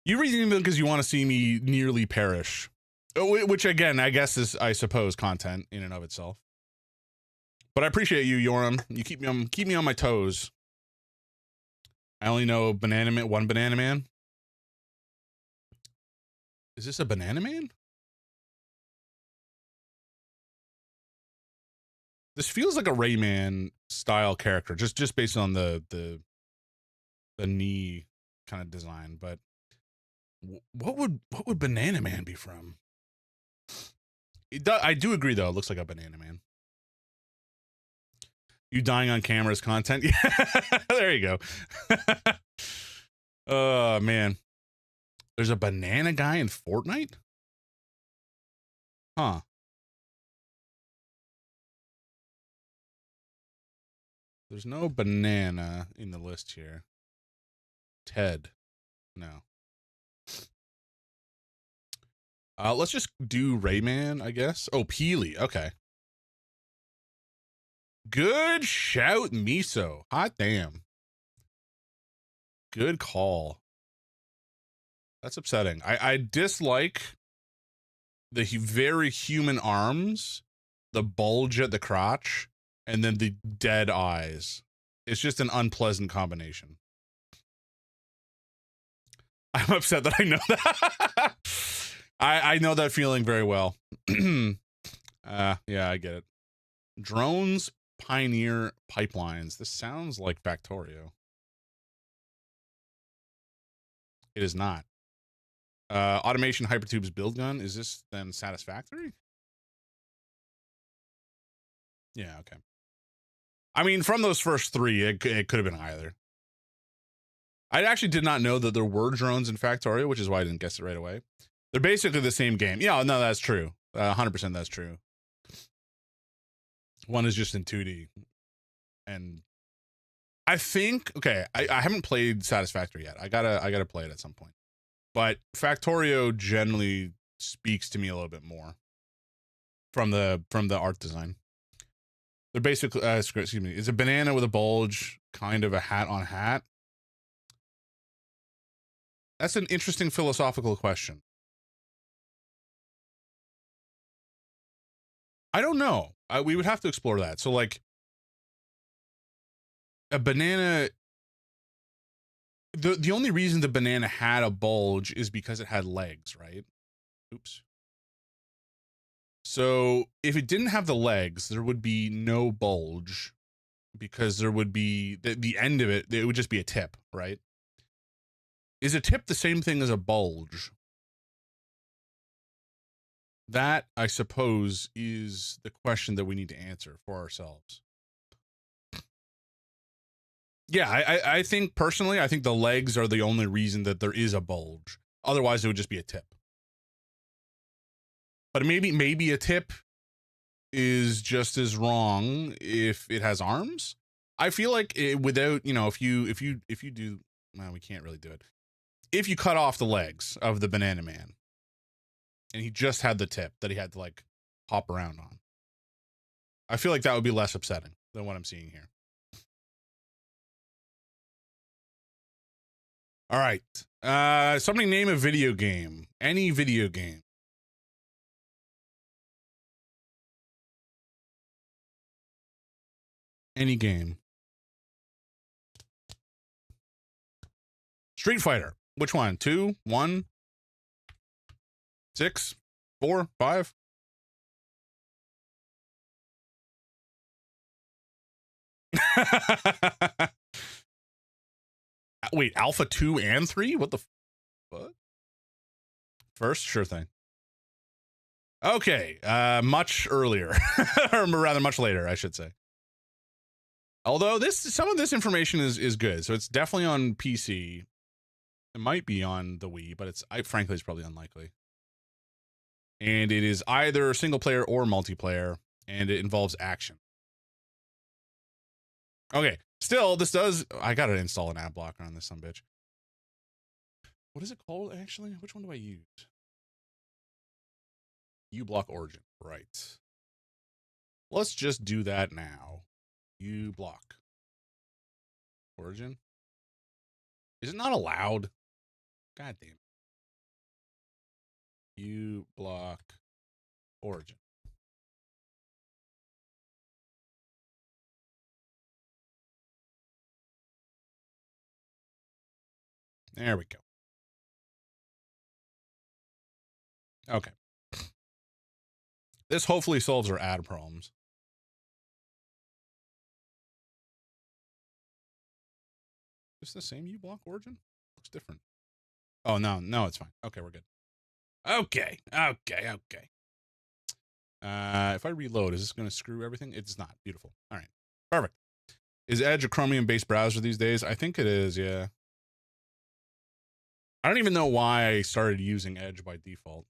You redeemed them because you want to see me nearly perish. Which, again, I guess is, I suppose, content in and of itself. But I appreciate you, Yoram. You keep me on my toes. I only know one Banana Man. Is this a Banana Man? This feels like a Rayman style character, just based on the knee kind of design. But what would Banana Man be from? I do agree though. It looks like a Banana Man. You dying on camera's content? Yeah, there you go. Oh man, there's a banana guy in Fortnite? Huh. There's no banana in the list here. Ted. No. Let's just do Rayman, I guess. Oh, Peely. Okay. Good shout, Miso. Hot damn. Good call. That's upsetting. I dislike the very human arms, the bulge at the crotch, and then the dead eyes. It's just an unpleasant combination. I'm upset that I know that. I know that feeling very well. Yeah, I get it. Drones Pioneer Pipelines. This sounds like Factorio. It is not. Automation Hypertube's build gun. Is this then Satisfactory? Yeah, okay. I mean, from those first three, it could have been either. I actually did not know that there were drones in Factorio, which is why I didn't guess it right away. They're basically the same game. Yeah, no, that's true. 100% that's true. One is just in 2D. And I think, okay, I haven't played Satisfactory yet. I gotta play it at some point. But Factorio generally speaks to me a little bit more from the art design. They're basically, excuse me, is a banana with a bulge kind of a hat on hat? That's an interesting philosophical question. I don't know. We would have to explore that. So, like, a banana. The only reason the banana had a bulge is because it had legs, right? Oops. So if it didn't have the legs, there would be no bulge, because there would be the end of it. It would just be a tip, right? Is a tip the same thing as a bulge? That, I suppose, is the question that we need to answer for ourselves. Yeah, I think personally, I think the legs are the only reason that there is a bulge. Otherwise, it would just be a tip. But maybe a tip is just as wrong if it has arms. I feel like without, if you do, well, we can't really do it. If you cut off the legs of the Banana Man and he just had the tip that he had to like hop around on, I feel like that would be less upsetting than what I'm seeing here. All right. Somebody name a video game. Any video game. Any game. Street Fighter. Which one? 2, 1, 6, 4, 5? Wait, Alpha 2 and 3? What the fuck? First? Sure thing. Okay, much earlier. Or rather, much later, I should say. Although some of this information is good. So it's definitely on PC. It might be on the Wii, but frankly, it's probably unlikely. And it is either single player or multiplayer, and it involves action. Okay, still, I gotta install an ad blocker on this sumbitch. What is it called, actually? Which one do I use? uBlock Origin, right. Let's just do that now. uBlock Origin. Is it not allowed? God damn it. uBlock Origin. There we go. Okay. This hopefully solves our ad problems. Is this the same uBlock Origin? Looks different. Oh, no, it's fine. Okay, we're good. Okay. If I reload, is this going to screw everything? It's not. Beautiful. All right. Perfect. Is Edge a Chromium-based browser these days? I think it is, yeah. I don't even know why I started using Edge by default.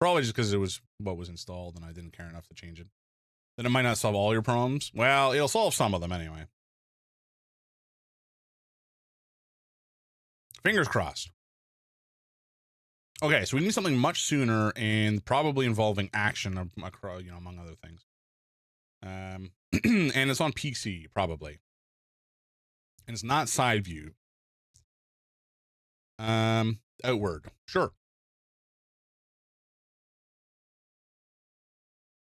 Probably just because it was what was installed and I didn't care enough to change it. Then it might not solve all your problems. Well, it'll solve some of them anyway. Fingers crossed. Okay, so we need something much sooner and probably involving action, among other things. And it's on PC, probably. And it's not side view. Outward. Sure.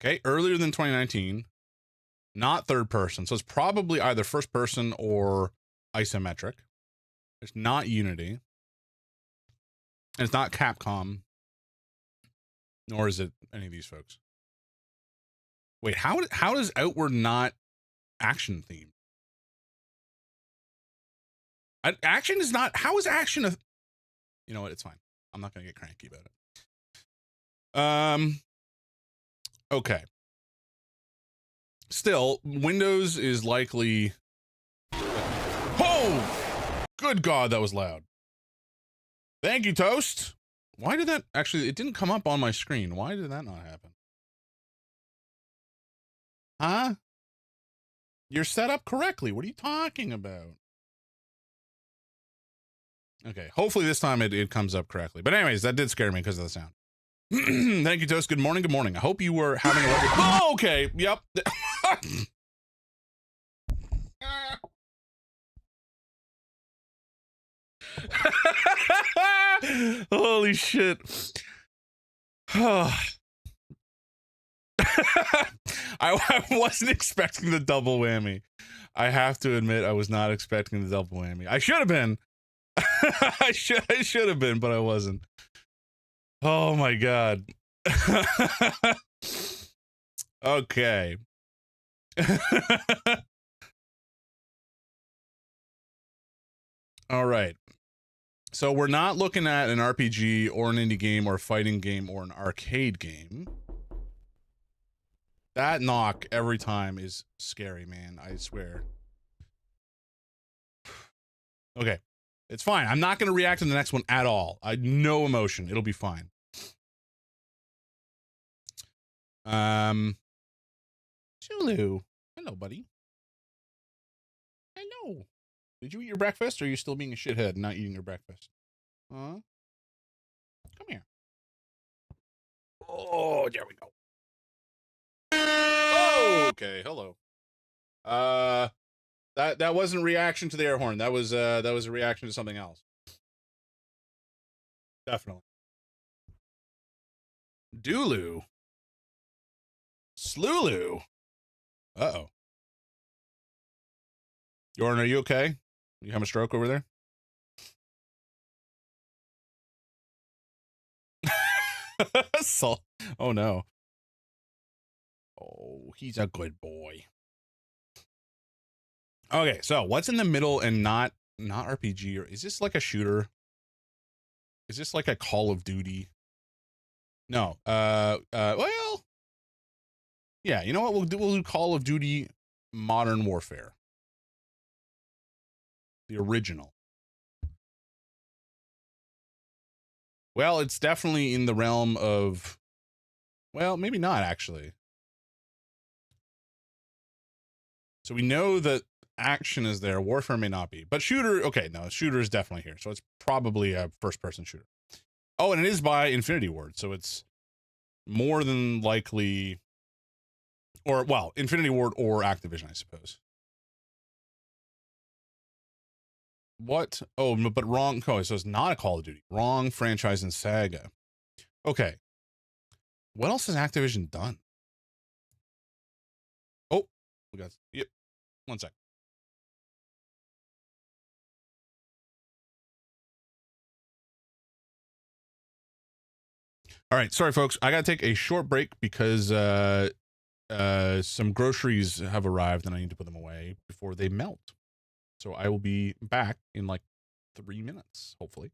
Okay, earlier than 2019. Not third person. So it's probably either first person or isometric. It's not Unity. And it's not Capcom. Nor is it any of these folks. Wait, how does Outward not action theme? Action is not. How is action a? You know what? It's fine. I'm not gonna get cranky about it. Okay. Still, Windows is likely. Oh, good God, that was loud. Thank you, Toast. Why did that actually? It didn't come up on my screen. Why did that not happen? Huh? You're set up correctly. What are you talking about? Okay, hopefully this time it comes up correctly. But anyways, that did scare me because of the sound. Thank you, Toast. Good morning. Good morning. I hope you were having a lovely. Oh, okay. Yep. Holy shit. I wasn't expecting the double whammy. I have to admit, I was not expecting the double whammy. I should have been. I should have been, but I wasn't. Oh my God. Okay. All right. So we're not looking at an RPG or an indie game or a fighting game or an arcade game. That knock every time is scary, man. I swear. Okay. It's fine. I'm not going to react to the next one at all. No emotion. It'll be fine. Zulu. Hello, buddy. Hello. Did you eat your breakfast, or are you still being a shithead and not eating your breakfast? Huh? Come here. Oh, there we go. Oh, okay. Hello. That wasn't reaction to the air horn. That was a reaction to something else. Definitely. Dulu. Slulu. Uh-oh. Jordan, are you okay? You having a stroke over there? Oh no. Oh, he's a good boy. Okay, so what's in the middle and not RPG, or is this like a shooter? Is this like a Call of Duty? No. Well, Yeah, you know what? We'll do Call of Duty Modern Warfare, the original. Well, it's definitely in the realm of, well, maybe not actually. So we know that action is there. Warfare may not be, but shooter. Okay, no, shooter is definitely here. So it's probably a first-person shooter. Oh, and it is by Infinity Ward, so it's more than likely, or well, Infinity Ward or Activision, I suppose. What? Oh, but wrong. Oh, so it's not a Call of Duty. Wrong franchise and saga. Okay. What else has Activision done? Oh, we got. Yep. One sec. All right, sorry folks. I got to take a short break because some groceries have arrived and I need to put them away before they melt. So I will be back in like 3 minutes, hopefully.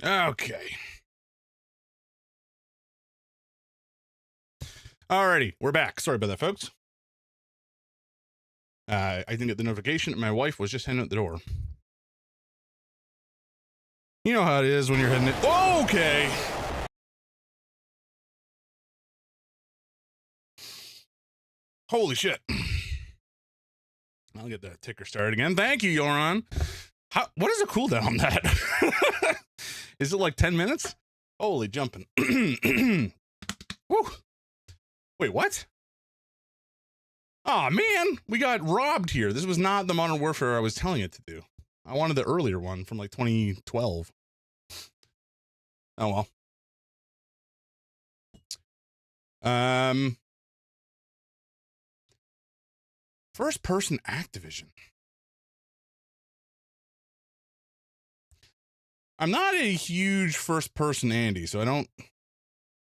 Okay. Alrighty, we're back. Sorry about that, folks. I didn't get the notification. My wife was just heading out the door. You know how it is when you're heading. Okay. Holy shit. I'll get the ticker started again. Thank you, Yoron. What is a cooldown on that? Is it like 10 minutes? Holy jumping. Woo. Wait, what? Oh man, we got robbed here. This was not the Modern Warfare I was telling it to do. I wanted the earlier one from like 2012. Oh well. First person Activision. I'm not a huge first person Andy, so I don't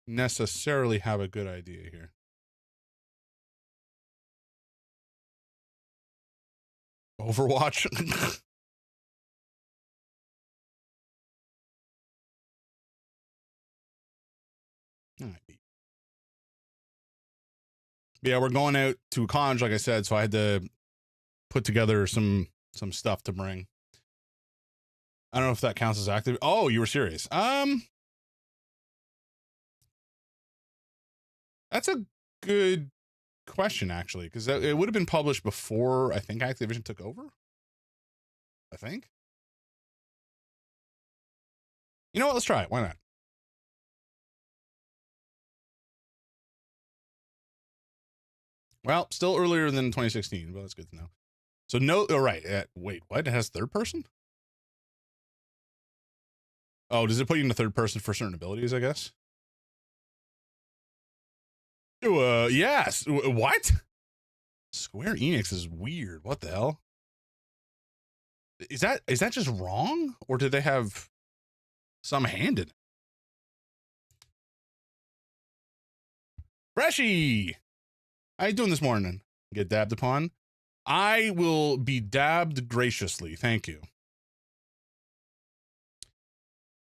necessarily have a good idea here. Overwatch. Yeah, we're going out to Conj, like I said, so I had to put together some stuff to bring. I don't know if that counts as active. Oh, you were serious. That's a good question, actually, because it would have been published before I think Activision took over. I think. You know what? Let's try it. Why not? Well, still earlier than 2016, but that's good to know. So no, oh, right. Wait, what? It has third person? Oh, does it put you in the third person for certain abilities, I guess? Yes. What? Square Enix is weird. What the hell? Is that just wrong? Or did they have some hand in it? Freshy! How you doing this morning? Get dabbed upon? I will be dabbed graciously. Thank you.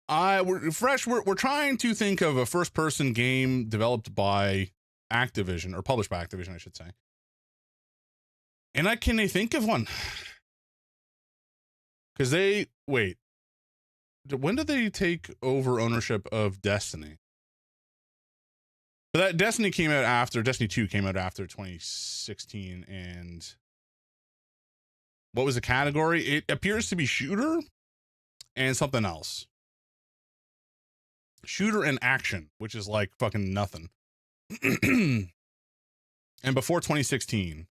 We're trying to think of a first person game developed by Activision, or published by Activision, I should say. And can they think of one? Because when did they take over ownership of Destiny? But that Destiny 2 came out after 2016, and what was the category? It appears to be shooter and something else. Shooter and action, which is like fucking nothing. And before 2016,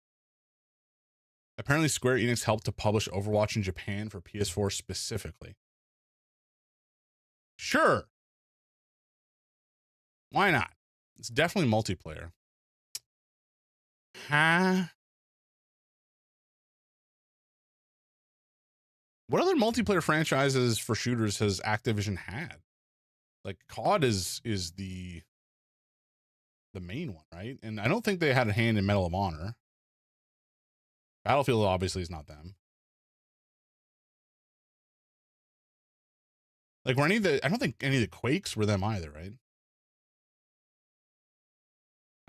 apparently Square Enix helped to publish Overwatch in Japan for PS4 specifically. Sure. Why not? It's definitely multiplayer. Huh? What other multiplayer franchises for shooters has Activision had? Like COD is the main one, right? And I don't think they had a hand in Medal of Honor. Battlefield obviously is not them. Like I don't think any of the Quakes were them either, right?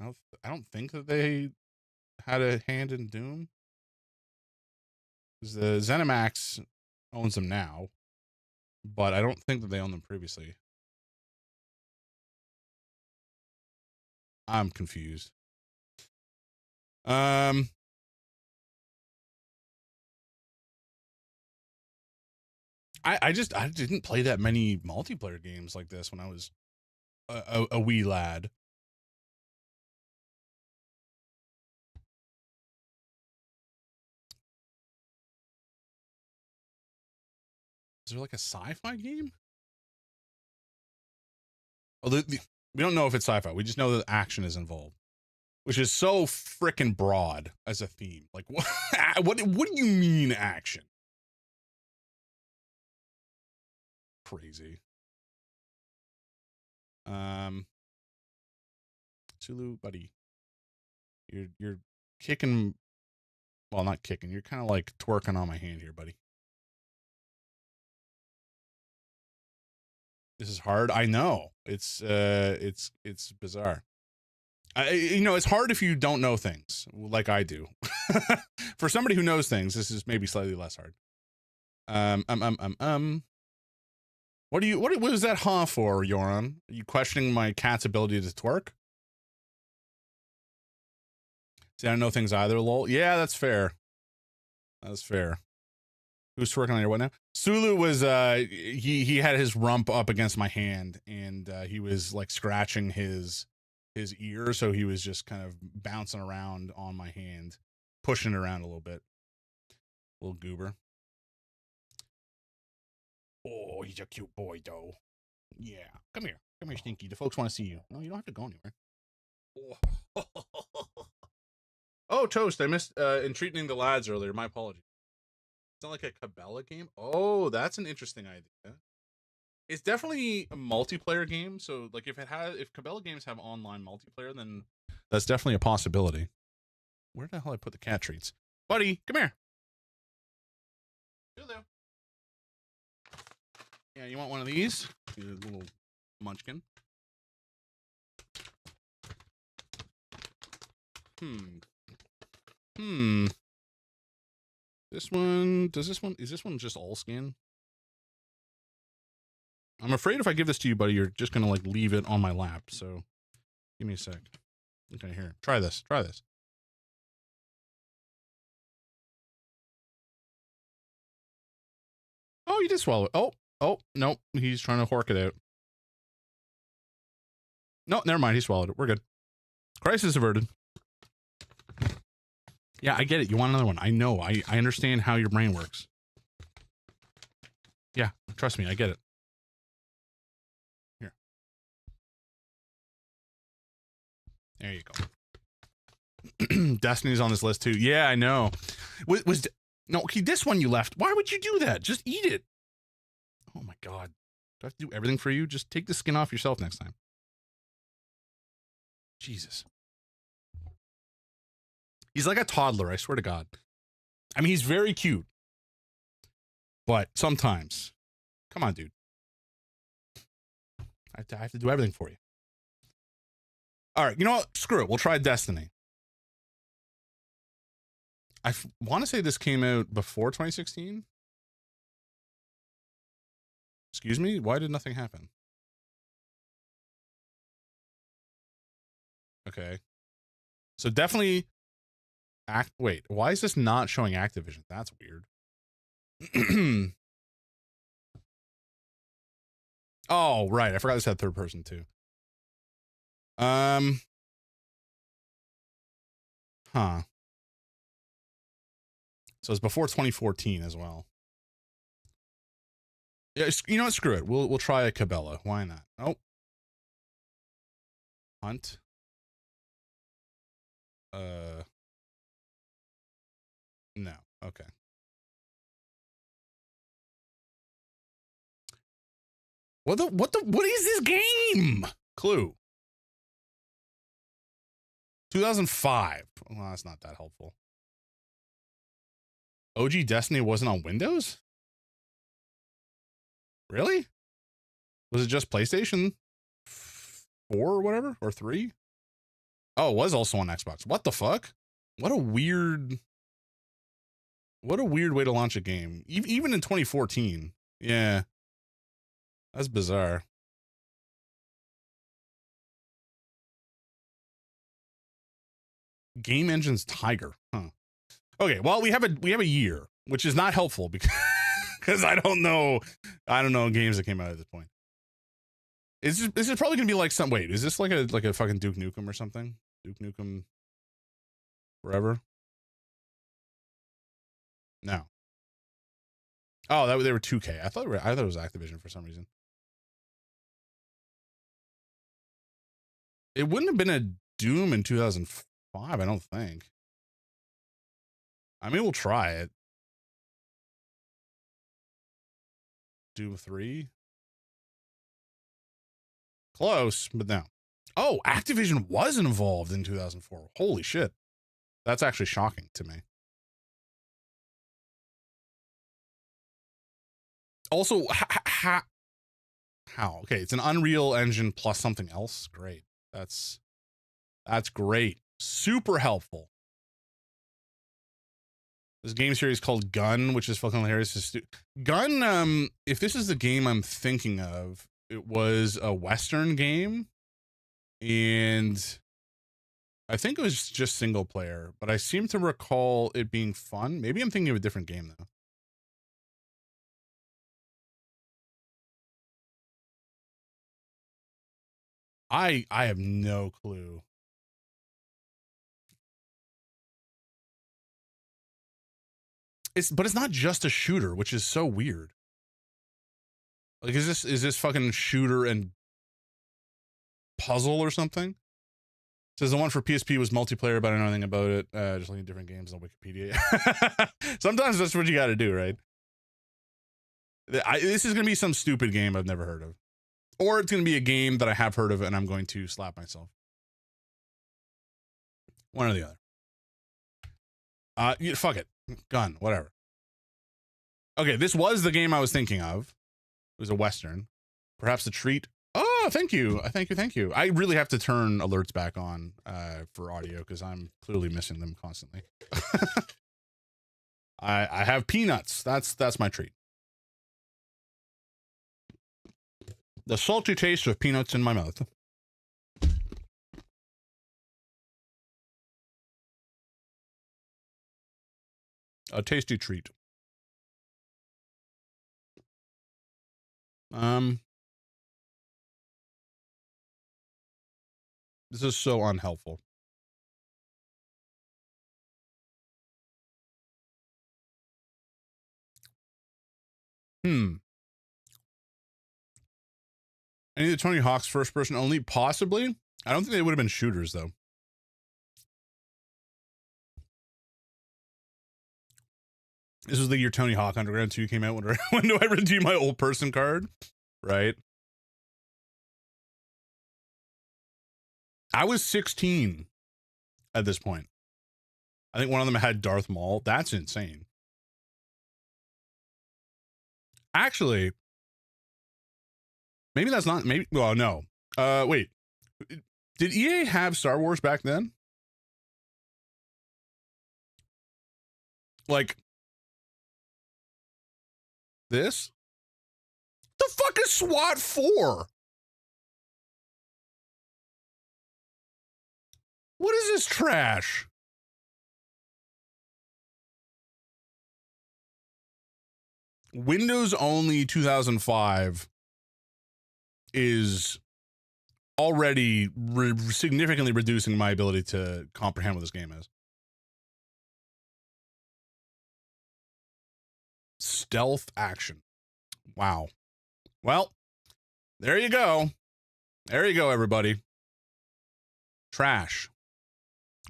I don't think that they had a hand in Doom. Because the ZeniMax owns them now, but I don't think that they owned them previously. I'm confused. I didn't play that many multiplayer games like this when I was a wee lad. Is there like a sci-fi game? Oh, we don't know if it's sci-fi. We just know that action is involved, which is so freaking broad as a theme. Like, what do you mean action? Crazy. Sulu, buddy, you're kicking. Well, not kicking. You're kind of like twerking on my hand here, buddy. This is hard. I know. It's bizarre. It's hard if you don't know things like I do. For somebody who knows things, this is maybe slightly less hard. What was that huh for, Yoran? Are you questioning my cat's ability to twerk? See, I don't know things either, lol. Yeah, that's fair. That's fair. Who's twerking on your what now? Sulu was he had his rump up against my hand, and he was like scratching his ear, so he was just kind of bouncing around on my hand, pushing it around a little bit. Little goober. Oh, he's a cute boy, though. Yeah. Come here, Stinky. The folks want to see you. No, you don't have to go anywhere. Oh, Toast, I missed entreating the lads earlier. My apologies. It's not like a Cabela game. Oh, that's an interesting idea. It's definitely a multiplayer game. So, like, if Cabela games have online multiplayer, then that's definitely a possibility. Where the hell I put the cat treats, buddy? Come here. Hello. Yeah, you want one of these? You little munchkin. Is this one just all skin? I'm afraid if I give this to you, buddy, you're just gonna like leave it on my lap. So give me a sec. Okay, here. Try this. Oh, you did swallow it. Oh, no. He's trying to hork it out. No, never mind. He swallowed it. We're good. Crisis averted. Yeah, I get it. You want another one. I know. I understand how your brain works. Yeah, trust me. I get it. Here. There you go. Destiny's on this list too. Yeah, I know. No, okay, this one you left. Why would you do that? Just eat it. Oh my God. Do I have to do everything for you? Just take the skin off yourself next time. Jesus. He's like a toddler, I swear to God. I mean, he's very cute. But sometimes. Come on, dude. I have to do everything for you. All right, you know what? Screw it. We'll try Destiny. I want to say this came out before 2016. Excuse me? Why did nothing happen? Okay. So definitely... Wait, why is this not showing Activision? That's weird. Oh, right. I forgot this had third person too. Huh. So it's before 2014 as well. Yeah, you know what? Screw it. We'll try a Cabela. Why not? Oh. Hunt. No. Okay. What is this game? Clue. 2005. Well, that's not that helpful. OG Destiny wasn't on Windows? Really? Was it just PlayStation 4 or whatever? Or 3? Oh, it was also on Xbox. What the fuck? What a weird way to launch a game. Even in 2014. Yeah. That's bizarre. Game Engine's Tiger. Huh. Okay, well, we have a year, which is not helpful because I don't know games that came out at this point. This is probably gonna be like some. Wait, is this like a fucking Duke Nukem or something? Duke Nukem Forever? No. Oh, they were 2K. I thought it was Activision for some reason. It wouldn't have been a Doom in 2005, I don't think. I mean, we'll try it. Doom 3? Close, but no. Oh, Activision was involved in 2004. Holy shit. That's actually shocking to me. Also, How? Okay, it's an Unreal Engine plus something else. Great. That's great. Super helpful. This game series called Gun, which is fucking hilarious. Gun, if this is the game I'm thinking of, it was a Western game, and I think it was just single player, but I seem to recall it being fun. Maybe I'm thinking of a different game though. I have no clue. But it's not just a shooter, which is so weird. Like, is this fucking shooter and puzzle or something? It says the one for PSP was multiplayer, but I don't know anything about it. Just looking at different games on Wikipedia. Sometimes that's what you got to do, right? This is gonna be some stupid game I've never heard of, or it's gonna be a game that I have heard of and I'm going to slap myself. One or the other. Fuck it. Gun, whatever. Okay, this was the game I was thinking of. It was a Western. Perhaps a treat. Oh, thank you. Thank you. I really have to turn alerts back on for audio because I'm clearly missing them constantly. I have peanuts. That's my treat. The salty taste of peanuts in my mouth. A tasty treat. This is so unhelpful. Any of the Tony Hawk's first person only? Possibly. I don't think they would have been shooters though. This was the year Tony Hawk Underground 2 came out. When do I redeem my old person card? Right. I was 16 at this point. I think one of them had Darth Maul. That's insane. Actually, maybe that's not. Maybe. Well, no. Wait. Did EA have Star Wars back then? Like this? The fuck is SWAT 4? What is this trash? Windows only 2005 is already significantly reducing my ability to comprehend what this game is. Stealth action. Wow. Well, there you go. There you go, everybody. Trash.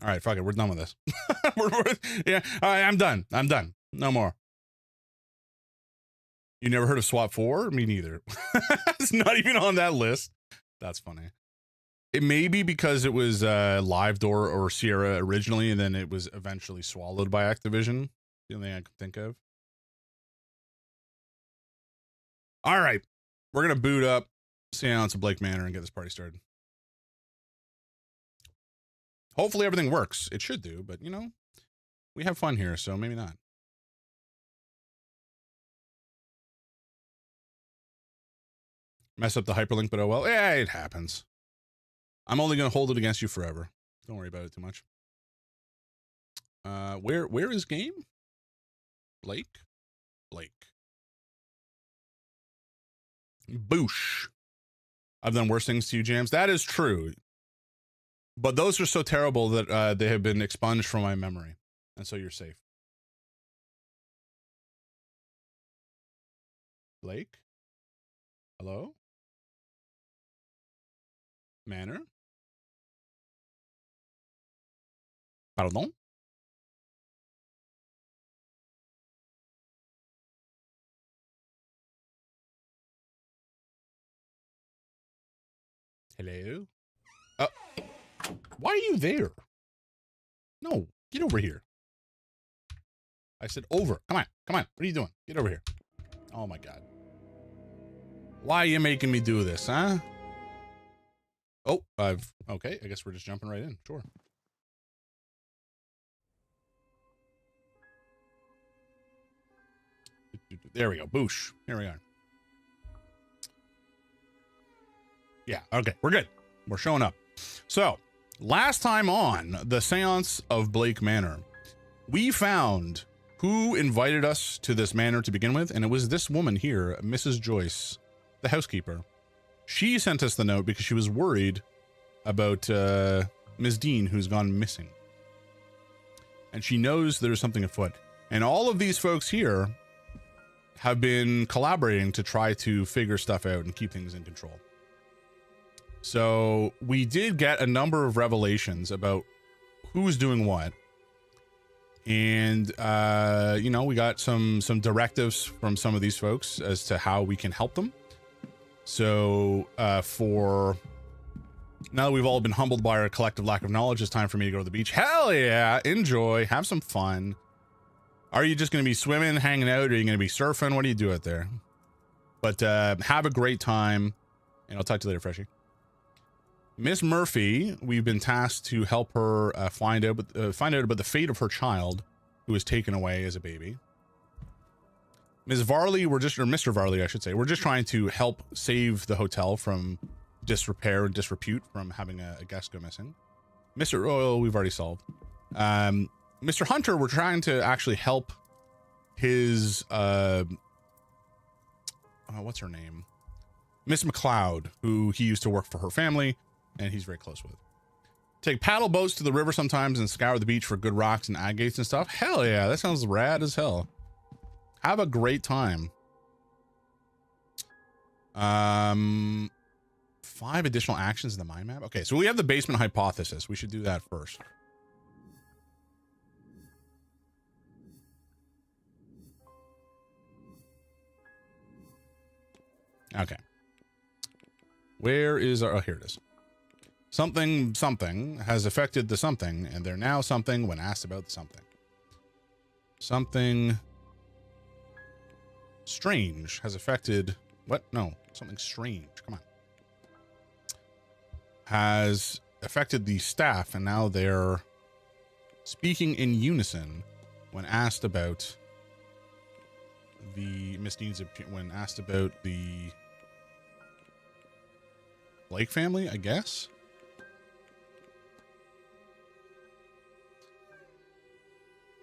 All right, fuck it. We're done with this. Yeah, all right, I'm done. No more. You never heard of SWAT 4? Me neither. It's not even on that list. That's funny. It may be because it was Live Door or Sierra originally, and then it was eventually swallowed by Activision. The only thing I can think of. All right. We're going to boot up Seance of Blake Manor and get this party started. Hopefully everything works. It should do, but you know, we have fun here, so maybe not. Mess up the hyperlink, but oh well. Yeah, it happens. I'm only going to hold it against you forever. Don't worry about it too much. Where is game? Blake? Boosh. I've done worse things to you, Jams. That is true. But those are so terrible that they have been expunged from my memory. And so you're safe. Blake? Hello? Manor? Pardon? Hello? Why are you there? No, get over here. I said over. Come on. What are you doing? Get over here. Oh my God. Why are you making me do this, huh? Oh, okay, I guess we're just jumping right in. Sure. There we go. Boosh. Here we are. Yeah, okay, we're good. We're showing up. So, last time on the Seance of Blake Manor, we found who invited us to this manor to begin with, and it was this woman here, Mrs. Joyce, the housekeeper. She sent us the note because she was worried about Ms. Dean, who's gone missing. And she knows there's something afoot. And all of these folks here have been collaborating to try to figure stuff out and keep things in control. So we did get a number of revelations about who's doing what. And, you know, we got some directives from some of these folks as to how we can help them. So for now that we've all been humbled by our collective lack of knowledge, it's time for me to go to the beach. Hell yeah, enjoy, have some fun. Are you just going to be swimming, hanging out, or are you going to be surfing? What do you do out there? But have a great time, and I'll talk to you later, Freshie. Miss Murphy, we've been tasked to help her find out about the fate of her child, who was taken away as a baby. Ms. Varley, or Mr. Varley, I should say, we're just trying to help save the hotel from disrepair and disrepute from having a guest go missing. Mr. Oil, we've already solved. Mr. Hunter, we're trying to actually help his, what's her name? Miss McLeod, who he used to work for her family, and he's very close with. Take paddle boats to the river sometimes and scour the beach for good rocks and agates and stuff. Hell yeah, that sounds rad as hell. Have a great time. 5 additional actions in the mind map. Okay, so we have the basement hypothesis. We should do that first. Okay. Where is our... Oh, here it is. Something has affected the something, and they're now something when asked about the something. Something strange has affected... What? No. Something strange. Come on. Has affected the staff, and now they're speaking in unison when asked about the Miss Dean's... When asked about the Blake family, I guess?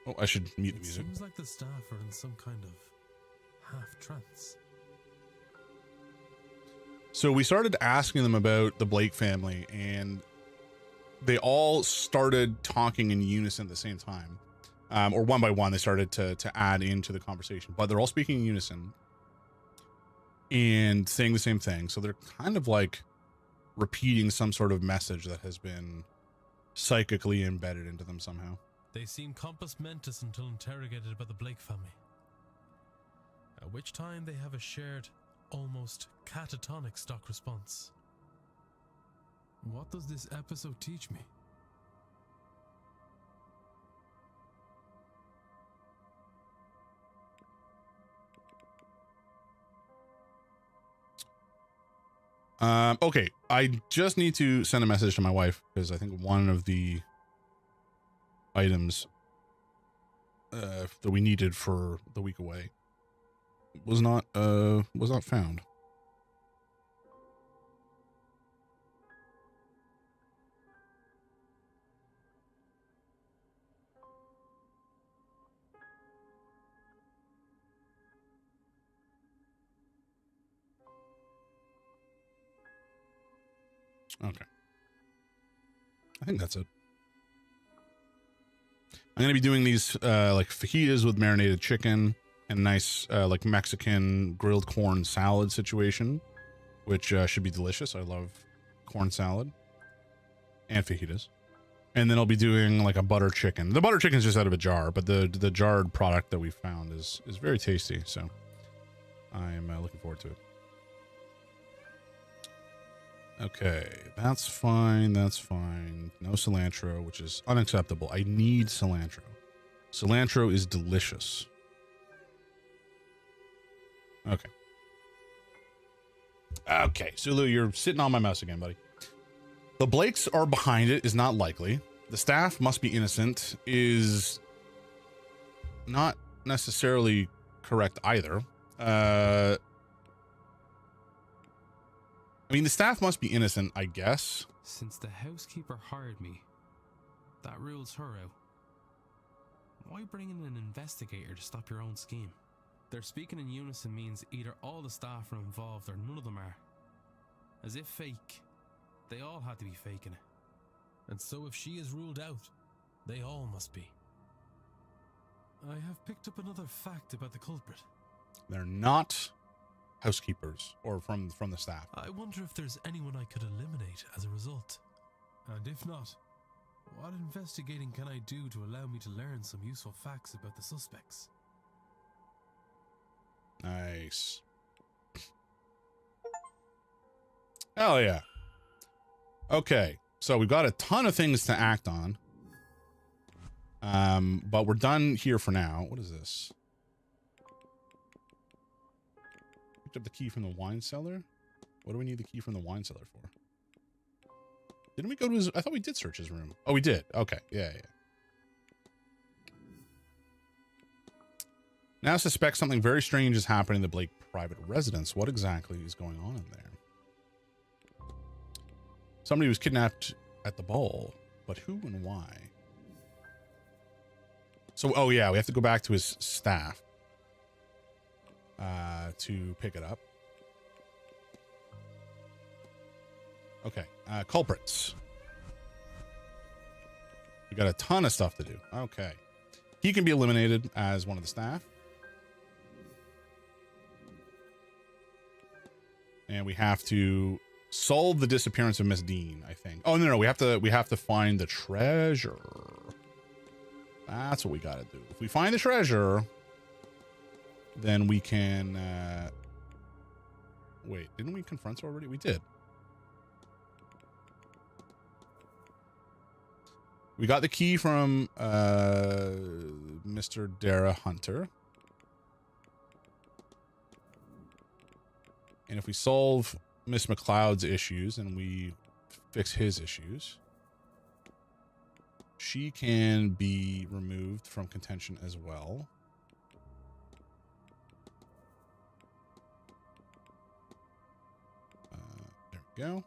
Oh, I should mute the music. Seems like the staff are in some kind of half trance. So we started asking them about the Blake family, and they all started talking in unison at the same time. Or one by one, they started to add into the conversation. But they're all speaking in unison and saying the same thing. So they're kind of like repeating some sort of message that has been psychically embedded into them somehow. They seem compos mentis until interrogated by the Blake family. At which time they have a shared, almost catatonic stock response. What does this episode teach me? Okay, I just need to send a message to my wife because I think one of the items that we needed for the week away was not found. Okay. I think that's it. I'm going to be doing these like fajitas with marinated chicken and a nice like Mexican grilled corn salad situation, which should be delicious. I love corn salad and fajitas. And then I'll be doing like a butter chicken. The butter chicken is just out of a jar, but the jarred product that we found is very tasty. So I'm looking forward to it. Okay, that's fine. That's fine. No cilantro, which is unacceptable. I need cilantro. Cilantro is delicious. Okay. Okay, Sulu, you're sitting on my mouse again, buddy. The Blakes are behind it is not likely. The staff must be innocent is not necessarily correct either. I mean, the staff must be innocent, I guess. Since the housekeeper hired me, that rules her out. Why bring in an investigator to stop your own scheme? Their speaking in unison means either all the staff are involved or none of them are. As if fake, they all had to be faking it. And so if she is ruled out, they all must be. I have picked up another fact about the culprit. They're not housekeepers or from the staff. I wonder if there's anyone I could eliminate as a result. And if not, what investigating can I do to allow me to learn some useful facts about the suspects? Nice. Hell yeah. Okay, so we've got a ton of things to act on. But we're done here for now. What is this? Picked up the key from the wine cellar. What do we need the key from the wine cellar for? Didn't we go to his... I thought we did search his room. Oh, we did. Okay. Yeah. Now suspect something very strange is happening in the Blake private residence. What exactly is going on in there? Somebody was kidnapped at the ball, but who and why? So, oh yeah, we have to go back to his staff to pick it up. Okay, culprits. We got a ton of stuff to do. Okay. He can be eliminated as one of the staff. And we have to solve the disappearance of Miss Dean, I think. Oh no, we have to find the treasure. That's what we got to do. If we find the treasure, then we can wait, didn't we confront her already? We did. We got the key from Mr. Dara Hunter. And if we solve Miss McLeod's issues and we fix his issues, she can be removed from contention as well. There we go.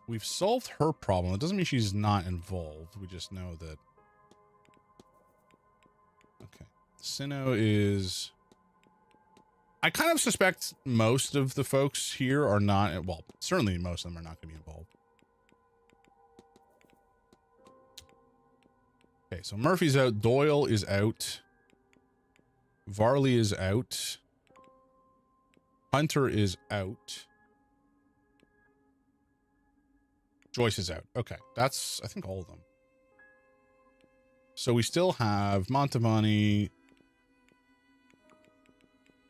We've solved her problem. It doesn't mean she's not involved. We just know that. Okay. Sino is... I kind of suspect most of the folks here are not, well, certainly most of them are not going to be involved. Okay, so Murphy's out. Doyle is out. Varley is out. Hunter is out. Joyce is out. Okay, that's, I think, all of them. So we still have Montavani,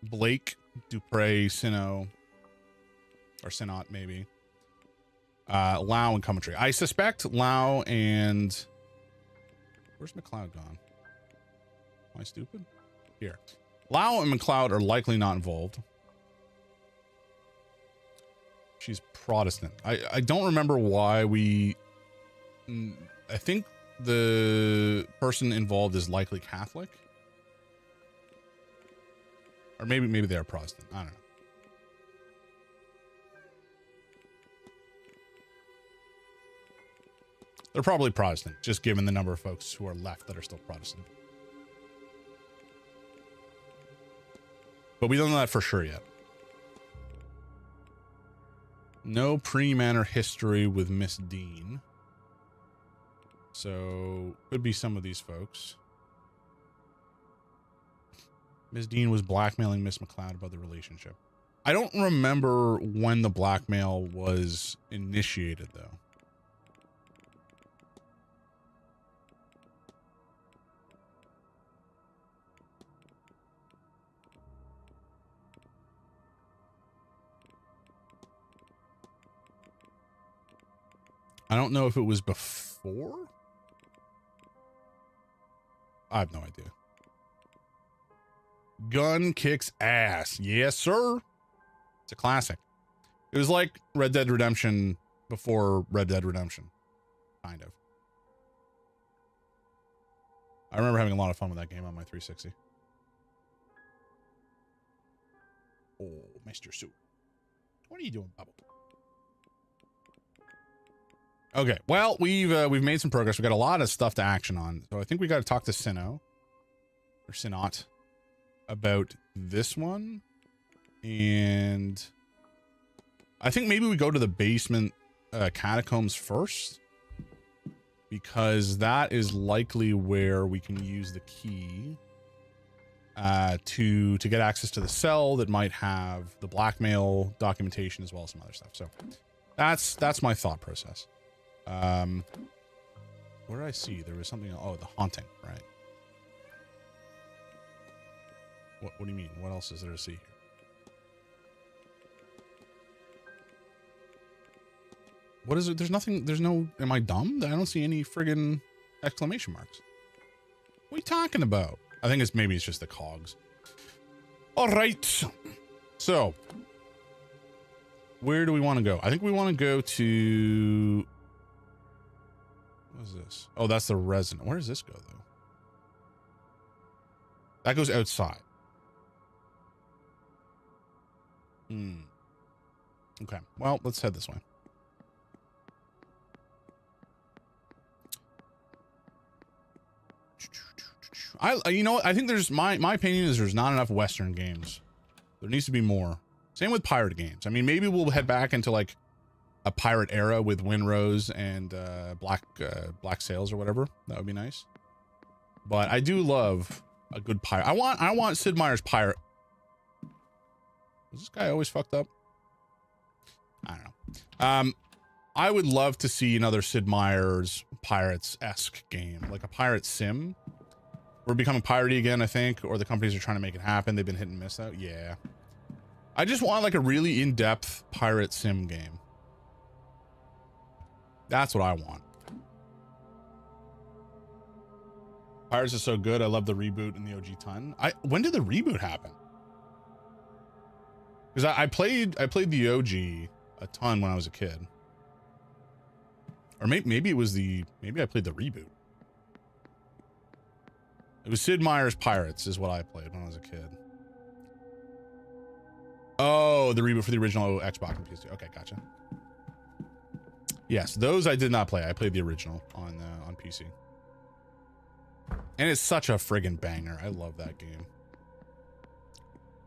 Blake, Dupre, Sino, or Sinot, maybe. Lau and Coventry. I suspect Lau and... Where's McLeod gone? Am I stupid? Here. Lau and McLeod are likely not involved. She's Protestant. I don't remember why we... I think the person involved is likely Catholic. Or maybe they're Protestant. I don't know. They're probably Protestant, just given the number of folks who are left that are still Protestant. But we don't know that for sure yet. No pre-Manor history with Miss Dean. So, could be some of these folks. Miss Dean was blackmailing Miss McLeod about the relationship. I don't remember when the blackmail was initiated, though. I don't know if it was before. I have no idea. Gun kicks ass. Yes, sir. It's a classic. It was like Red Dead Redemption before Red Dead Redemption. Kind of. I remember having a lot of fun with that game on my 360. Oh, Mr. Sue. What are you doing, Bubble? Okay, well, we've made some progress. We got a lot of stuff to action on. So I think we got to talk to Sinnoh or Sinnot about this one. And I think maybe we go to the basement catacombs first, because that is likely where we can use the key to get access to the cell that might have the blackmail documentation as well as some other stuff. So that's my thought process. What did I see? There was something. Oh, the haunting, right? What do you mean? What else is there to see here? What is it? There's nothing. There's no. Am I dumb? I don't see any friggin' exclamation marks. What are you talking about? I think maybe it's just the cogs. All right. So, where do we want to go? I think we want to go to. What is this? Oh, that's the resident. Where does this go, though? That goes outside. Okay. Well, let's head this way. You know what? I think there's my opinion is there's not enough Western games. There needs to be more. Same with pirate games. I mean, maybe we'll head back into like a pirate era with Windrose and Black Sails or whatever. That would be nice. But I do love a good pirate. I want Sid Meier's pirate. Was this guy always fucked up? I don't know. I would love to see another Sid Meier's Pirates-esque game, like a pirate sim. We're becoming piratey again, I think, or the companies are trying to make it happen. They've been hit and miss out. Yeah. I just want like a really in-depth pirate sim game. That's what I want. Pirates is so good. I love the reboot and the OG ton. When did the reboot happen? Because I played the OG a ton when I was a kid. Or maybe it was maybe I played the reboot. It was Sid Meier's Pirates is what I played when I was a kid. Oh, the reboot for the original Xbox and PC. Okay, gotcha. Yes, those I did not play. I played the original on PC. And it's such a friggin' banger. I love that game.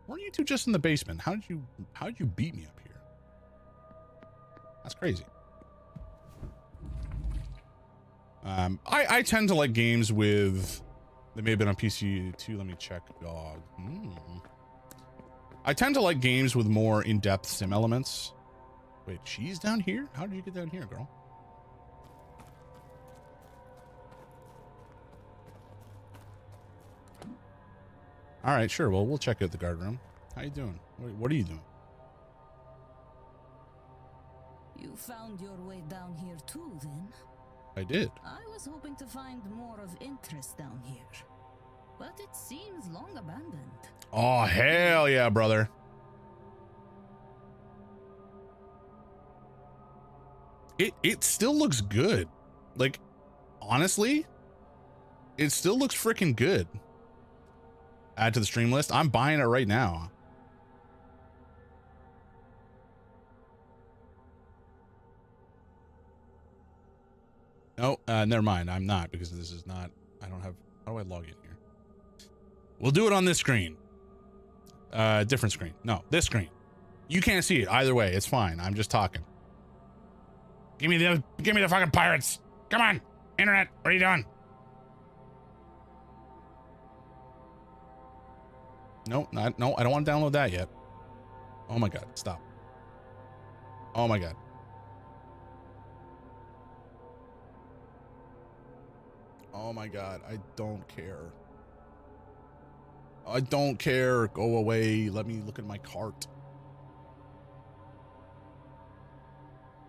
Weren't you two just in the basement? How did you beat me up here? That's crazy. I tend to like games with. They may have been on PC too. Let me check. Dog. I tend to like games with more in-depth sim elements. Wait, she's down here? How did you get down here, girl? All right, sure. Well, we'll check out the guard room. How you doing? What are you doing? You found your way down here too, then? I did. I was hoping to find more of interest down here, but it seems long abandoned. Oh, hell yeah, brother. It still looks good. Like, honestly, it still looks freaking good. Add to the stream list. I'm buying it right now. No, never mind. I'm not, because this is not, I don't have, how do I log in here? We'll do it on this screen. Different screen. No, this screen. You can't see it either way. It's fine. I'm just talking. Give me the fucking pirates. Come on, internet. What are you doing? No, I don't want to download that yet. Oh my God, stop. Oh my God. Oh my God, I don't care. I don't care. Go away. Let me look at my cart.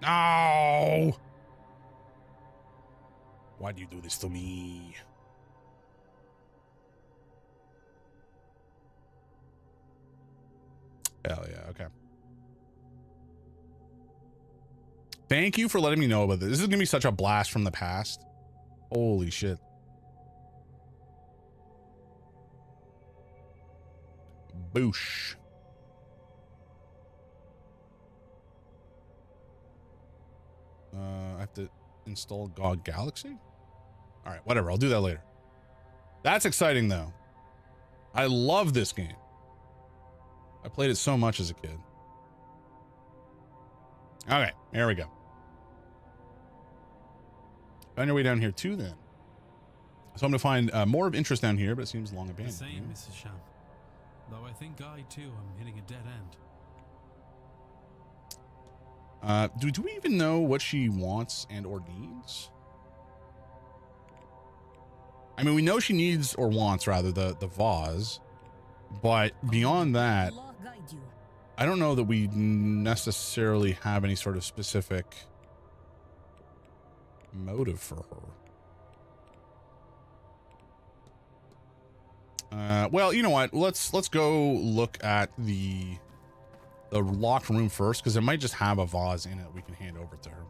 No! Why do you do this to me? Thank you for letting me know about this. This is gonna be such a blast from the past. Holy shit. Boosh. I have to install GOG Galaxy? All right, whatever. I'll do that later. That's exciting, though. I love this game. I played it so much as a kid. Okay, here we go. Find your way down here, too, then. So I'm going to find more of interest down here, but it seems long The abandoned. same, Mrs. Sham. Though I think I too am hitting a dead end. Do we even know what she wants and or needs? I mean, we know she needs or wants rather the vase, but beyond that, Law guide you. I don't know that we necessarily have any sort of specific motive for her. Well, you know what? Let's go look at the locked room first, because it might just have a vase in it we can hand over to her.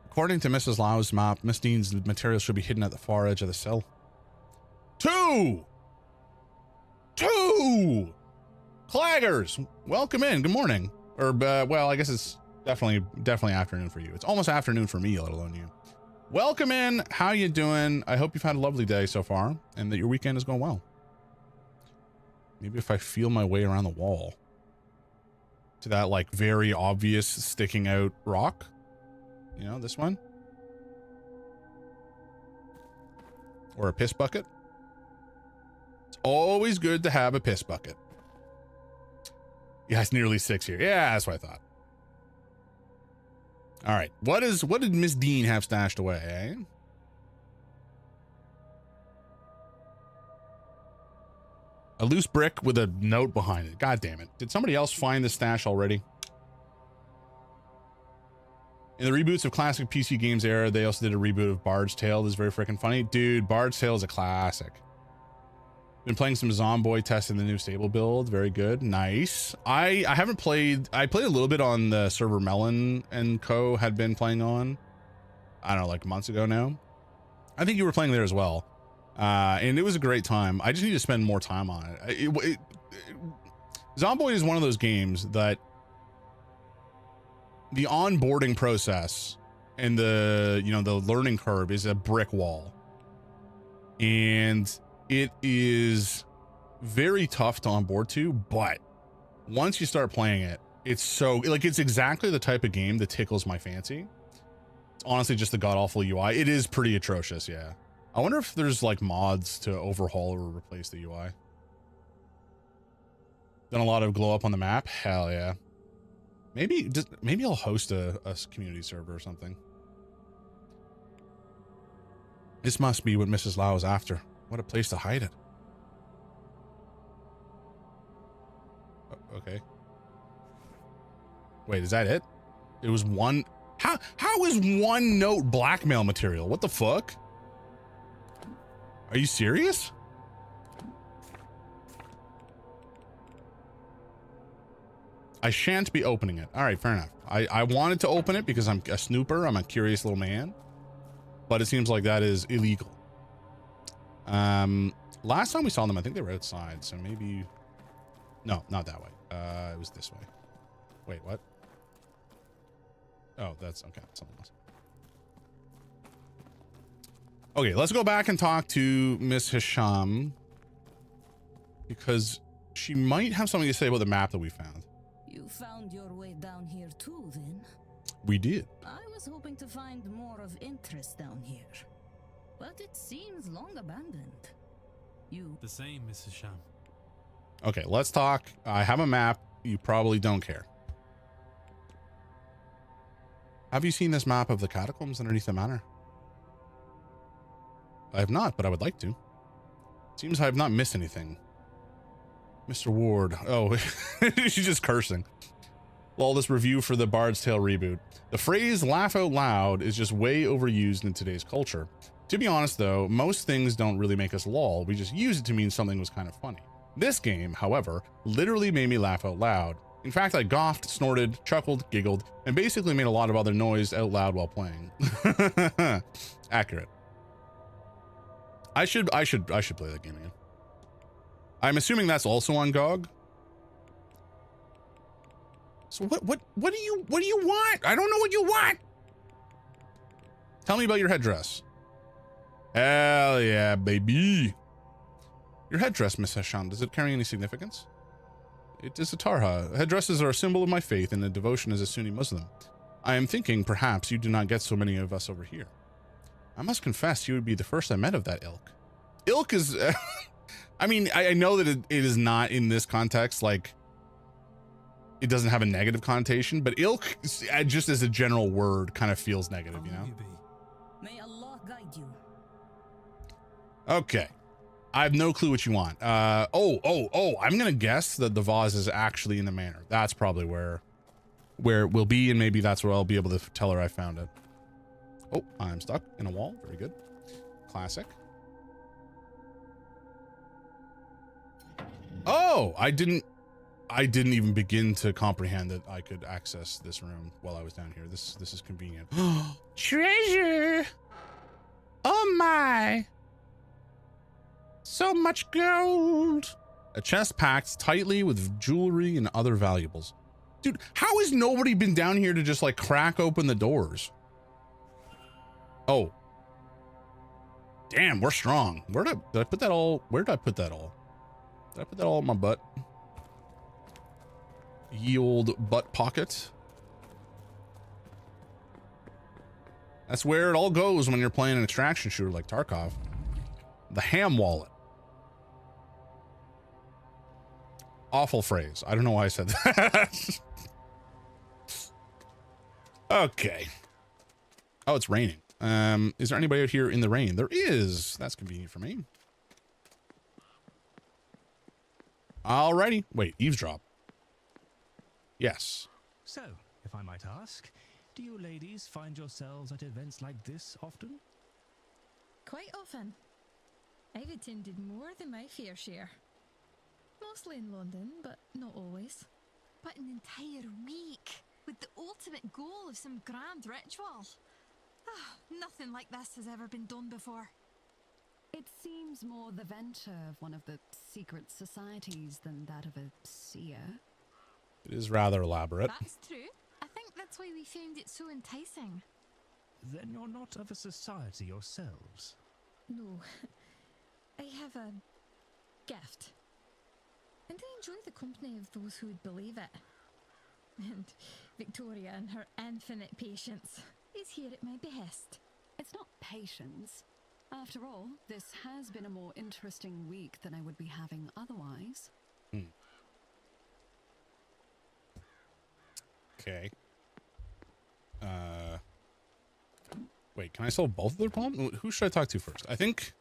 According to Mrs. Lau's map, Miss Dean's materials should be hidden at the far edge of the cell. Two Claggers, welcome in. Good morning. Or, well, I guess it's definitely afternoon for you. It's almost afternoon for me, let alone you. Welcome in. How you doing? I hope you've had a lovely day so far and that your weekend is going well. Maybe if I feel my way around the wall to that, like, very obvious sticking out rock. You know, this one. Or a piss bucket. It's always good to have a piss bucket. Yeah, it's nearly 6 here. Yeah, that's what I thought. All right. What did Miss Dean have stashed away, eh? A loose brick with a note behind it. God damn it. Did somebody else find this stash already? In the reboots of classic PC games era, they also did a reboot of Bard's Tale. This is very freaking funny. Dude, Bard's Tale is a classic. Been playing some Zomboid, testing the new stable build. Very good. Nice. I haven't played. I played a little bit on the server Melon and Co. had been playing on. I don't know, like months ago now. I think you were playing there as well. And it was a great time. I just need to spend more time on it. Zomboid is one of those games that the onboarding process and the learning curve is a brick wall. And it is very tough to onboard to, but once you start playing it, it's so, like, it's exactly the type of game that tickles my fancy. It's honestly just the god-awful UI. It is pretty atrocious, yeah. I wonder if there's, like, mods to overhaul or replace the UI. Done a lot of glow up on the map? Hell yeah. Maybe I'll host a community server or something. This must be what Mrs. Lau is after. What a place to hide it. Okay. Wait, is that it? It was one. How is one note blackmail material? What the fuck? Are you serious? I shan't be opening it. All right, fair enough. I wanted to open it because I'm a snooper. I'm a curious little man. But it seems like that is illegal. Last time we saw them, I think they were outside. So maybe... No, not that way. It was this way. Wait, what? Oh, that's... Okay, something else. Okay, let's go back and talk to Miss Hisham. Because she might have something to say about the map that we found. You found your way down here too, then? We did. I was hoping to find more of interest down here. But it seems long abandoned. You... The same, Mrs. Sham. Okay, let's talk. I have a map. You probably don't care. Have you seen this map of the catacombs underneath the manor? I have not, but I would like to. Seems I have not missed anything. Mr. Ward. Oh, she's just cursing. Lawless review for the Bard's Tale reboot. The phrase laugh out loud is just way overused in today's culture. To be honest, though, most things don't really make us lol. We just use it to mean something was kind of funny. This game, however, literally made me laugh out loud. In fact, I gawked, snorted, chuckled, giggled, and basically made a lot of other noise out loud while playing. Accurate. I should play that game again. I'm assuming that's also on GOG. So what do you want? I don't know what you want. Tell me about your headdress. Hell yeah, baby. Your headdress, Miss Hashan, does it carry any significance? It is a tarha. Headdresses are a symbol of my faith and a devotion as a Sunni Muslim. I am thinking perhaps you do not get so many of us over here. I must confess you would be the first I met of that ilk. Ilk is, I mean, I know that it is not in this context, like, it doesn't have a negative connotation, but ilk, just as a general word, kind of feels negative, you know? May Allah guide you. Okay. I have no clue what you want. I'm gonna guess that the vase is actually in the manor. That's probably where it will be, and maybe that's where I'll be able to tell her I found it. Oh, I'm stuck in a wall. Very good. Classic. Oh, I didn't even begin to comprehend that I could access this room while I was down here. This is convenient. Treasure! Oh my! So much gold! A chest packed tightly with jewelry and other valuables. Dude, how has nobody been down here to just like crack open the doors? Oh. Damn, we're strong. Did I put that all? Where did I put that all? Did I put that all in my butt? Ye old butt pocket. That's where it all goes when you're playing an extraction shooter like Tarkov. The ham wallet. Awful phrase. I don't know why I said that. Okay. Oh, it's raining. Is there anybody out here in the rain? There is. That's convenient for me. Alrighty. Wait, eavesdrop. Yes. So, if I might ask, do you ladies find yourselves at events like this often? Quite often. I've attended more than my fair share. Mostly in London, but not always. But an entire week, with the ultimate goal of some grand ritual. Nothing like this has ever been done before. It seems more the venture of one of the secret societies than that of a seer. It is rather elaborate. That's true. I think that's why we found it so enticing. Then you're not of a society yourselves? No. I have a gift. And I enjoy the company of those who would believe it. And Victoria and her infinite patience is here at my behest. It's not patience. After all, this has been a more interesting week than I would be having otherwise. Okay. Wait, can I solve both of their problems? Who should I talk to first? I think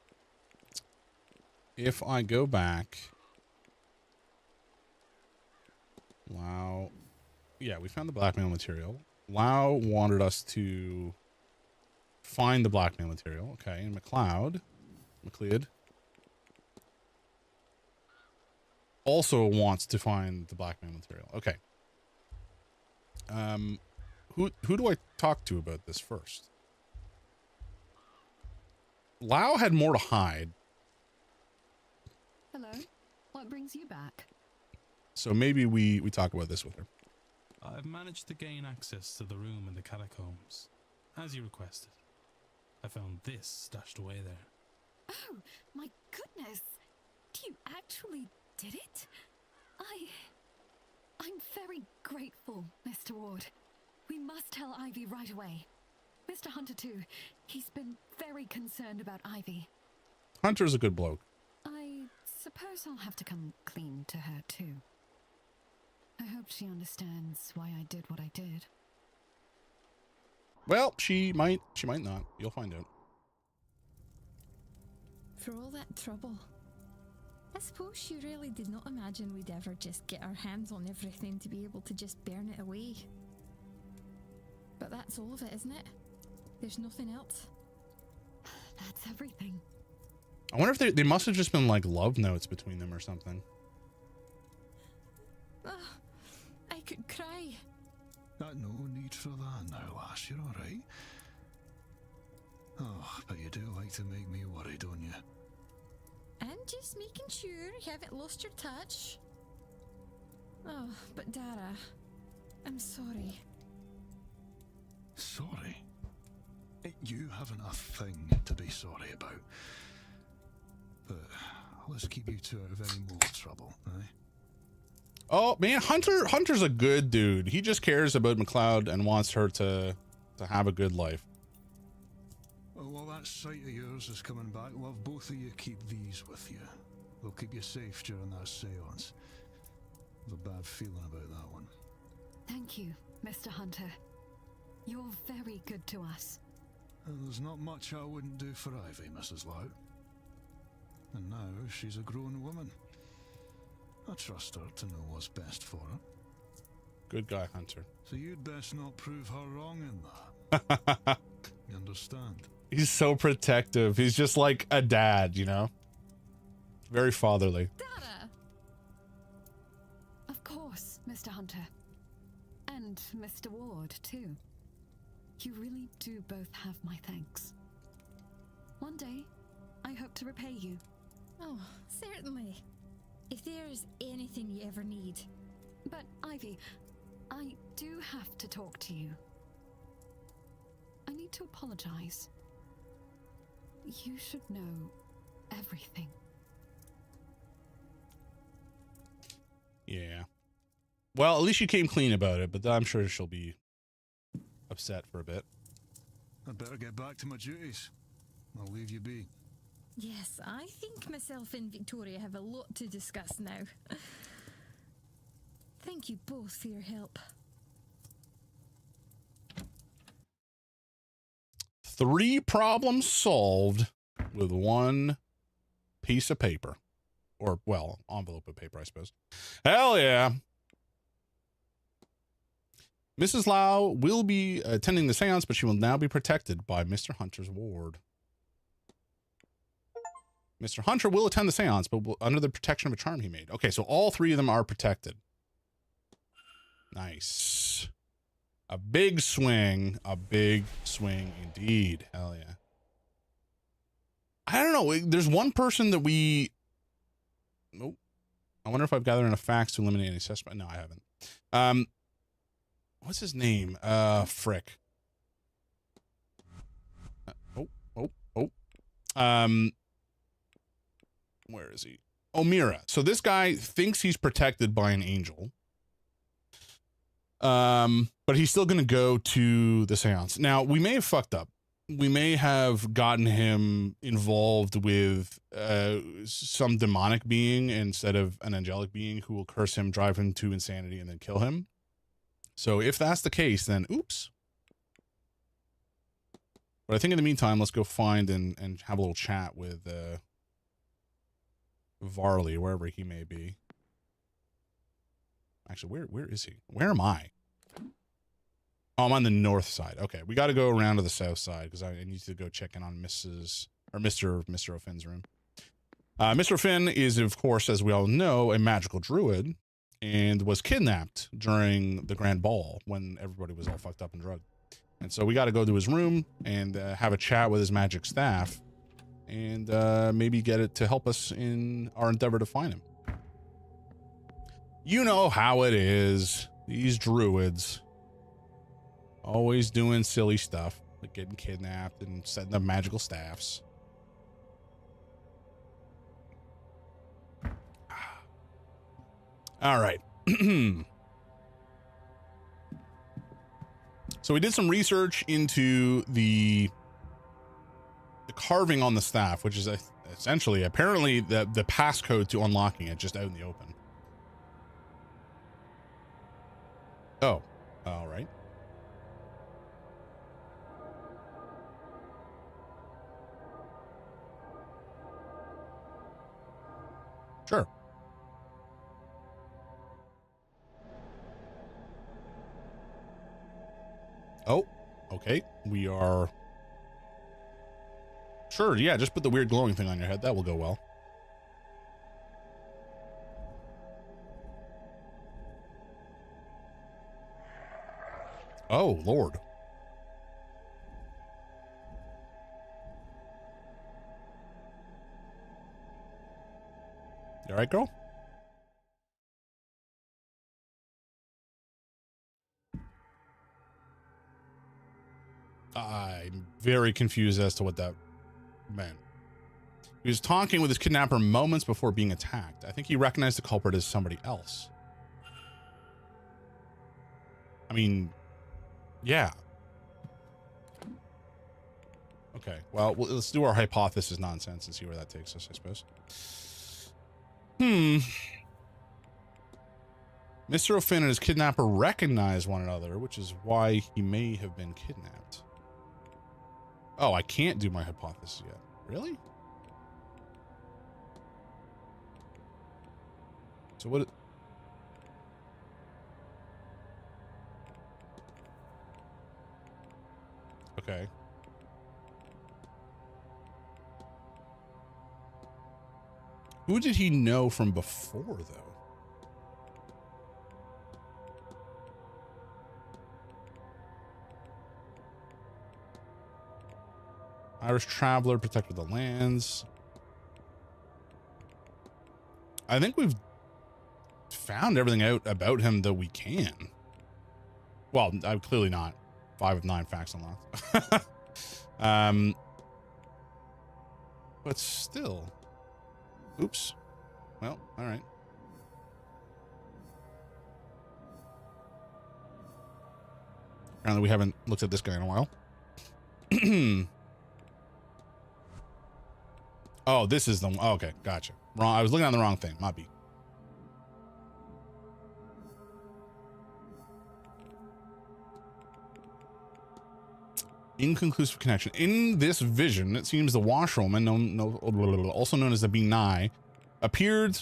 if I go back. Wow. Yeah, we found the blackmail material. Lau wanted us to find the blackmail material. Okay, and MacLeod also wants to find the blackmail material. Okay. Who do I talk to about this first? Lau had more to hide. Hello. What brings you back? So maybe we talk about this with her. I've managed to gain access to the room in the catacombs, as you requested. I found this stashed away there. Oh, my goodness. You actually did it? I'm very grateful, Mr. Ward. We must tell Ivy right away. Mr. Hunter too. He's been very concerned about Ivy. Hunter's a good bloke. I suppose I'll have to come clean to her too. I hope she understands why I did what I did. Well, she might not. You'll find out. For all that trouble. I suppose she really did not imagine we'd ever just get our hands on everything to be able to just burn it away. But that's all of it, isn't it? There's nothing else. That's everything. I wonder if they must have just been like love notes between them or something. Oh, I could cry. No need for that now, lass. You're all right. Oh, but you do like to make me worry, don't you? I'm just making sure you haven't lost your touch. Oh, but Dara, I'm sorry. Sorry? You haven't a thing to be sorry about. But let's keep you two out of any more trouble, eh? Oh man, Hunter's a good dude. He just cares about McLeod and wants her to have a good life. Oh, well, that sight of yours is coming back. Well, both of you keep these with you. They'll keep you safe during that seance. I have a bad feeling about that one. Thank you, Mr. Hunter. You're very good to us. And there's not much I wouldn't do for Ivy, Mrs. Lau. And now she's a grown woman. I trust her to know what's best for her. Good guy, Hunter. So you'd best not prove her wrong in that. You understand? He's so protective. He's just like a dad, you know? Very fatherly. Dara! Of course, Mr. Hunter. And Mr. Ward, too. You really do both have my thanks. One day, I hope to repay you. Oh, certainly. If there's anything you ever need. But, Ivy, I do have to talk to you. I need to apologize. You should know everything. Yeah. Well, at least you came clean about it, but I'm sure she'll be upset for a bit. I'd better get back to my duties. I'll leave you be. Yes, I think myself and Victoria have a lot to discuss now. Thank you both for your help. 3 problems solved with 1 piece of paper. Or, well, envelope of paper, I suppose. Hell yeah. Mrs. Lau will be attending the seance, but she will now be protected by Mr. Hunter's ward. Mr. Hunter will attend the seance, but under the protection of a charm he made. Okay, so all 3 of them are protected. Nice. A big swing. A big swing indeed. Hell yeah. I don't know. There's one person that we... Nope. I wonder if I've gathered enough facts to eliminate any suspect. No, I haven't. What's his name? Frick. Where is he? Omira. So this guy thinks he's protected by an angel. But he's still going to go to the seance. Now, we may have fucked up. We may have gotten him involved with some demonic being instead of an angelic being who will curse him, drive him to insanity, and then kill him. So if that's the case, then oops. But I think in the meantime, let's go find and have a little chat with Varley, wherever he may be. Actually, where is he? Where am I? Oh, I'm on the north side. Okay, we got to go around to the south side because I need to go check in on Mr. O'Finn's room. Mr. O'Finn is, of course, as we all know, a magical druid and was kidnapped during the grand ball when everybody was all fucked up and drugged. And so we got to go to his room and have a chat with his magic staff and maybe get it to help us in our endeavor to find him. You know how it is. These druids always doing silly stuff, like getting kidnapped and setting up magical staffs. All right. So we did some research into the carving on the staff, which is essentially apparently the passcode to unlocking it, just out in the open. Oh, all right. Sure. Oh, okay. We are Sure, yeah, just put the weird glowing thing on your head. That will go well. Oh, Lord. You all right, girl? I'm very confused as to what that meant. He was talking with his kidnapper moments before being attacked. I think he recognized the culprit as somebody else. I mean, yeah. Okay, well, let's do our hypothesis nonsense and see where that takes us, I suppose. Mr. O'Finn and his kidnapper recognize one another, which is why he may have been kidnapped. Oh, I can't do my hypothesis yet. Really? So what? Okay. Who did he know from before, though? Irish traveler, protected the lands. I think we've found everything out about him that we can. Well, I'm clearly not. 5 of 9 facts unlocked. But still. Oops. Well, all right. Apparently we haven't looked at this guy in a while. Oh, this is the one. Oh, okay, gotcha. Wrong. I was looking at the wrong thing. Might be. Inconclusive connection. In this vision, it seems the washerwoman, also known as the Benai, appeared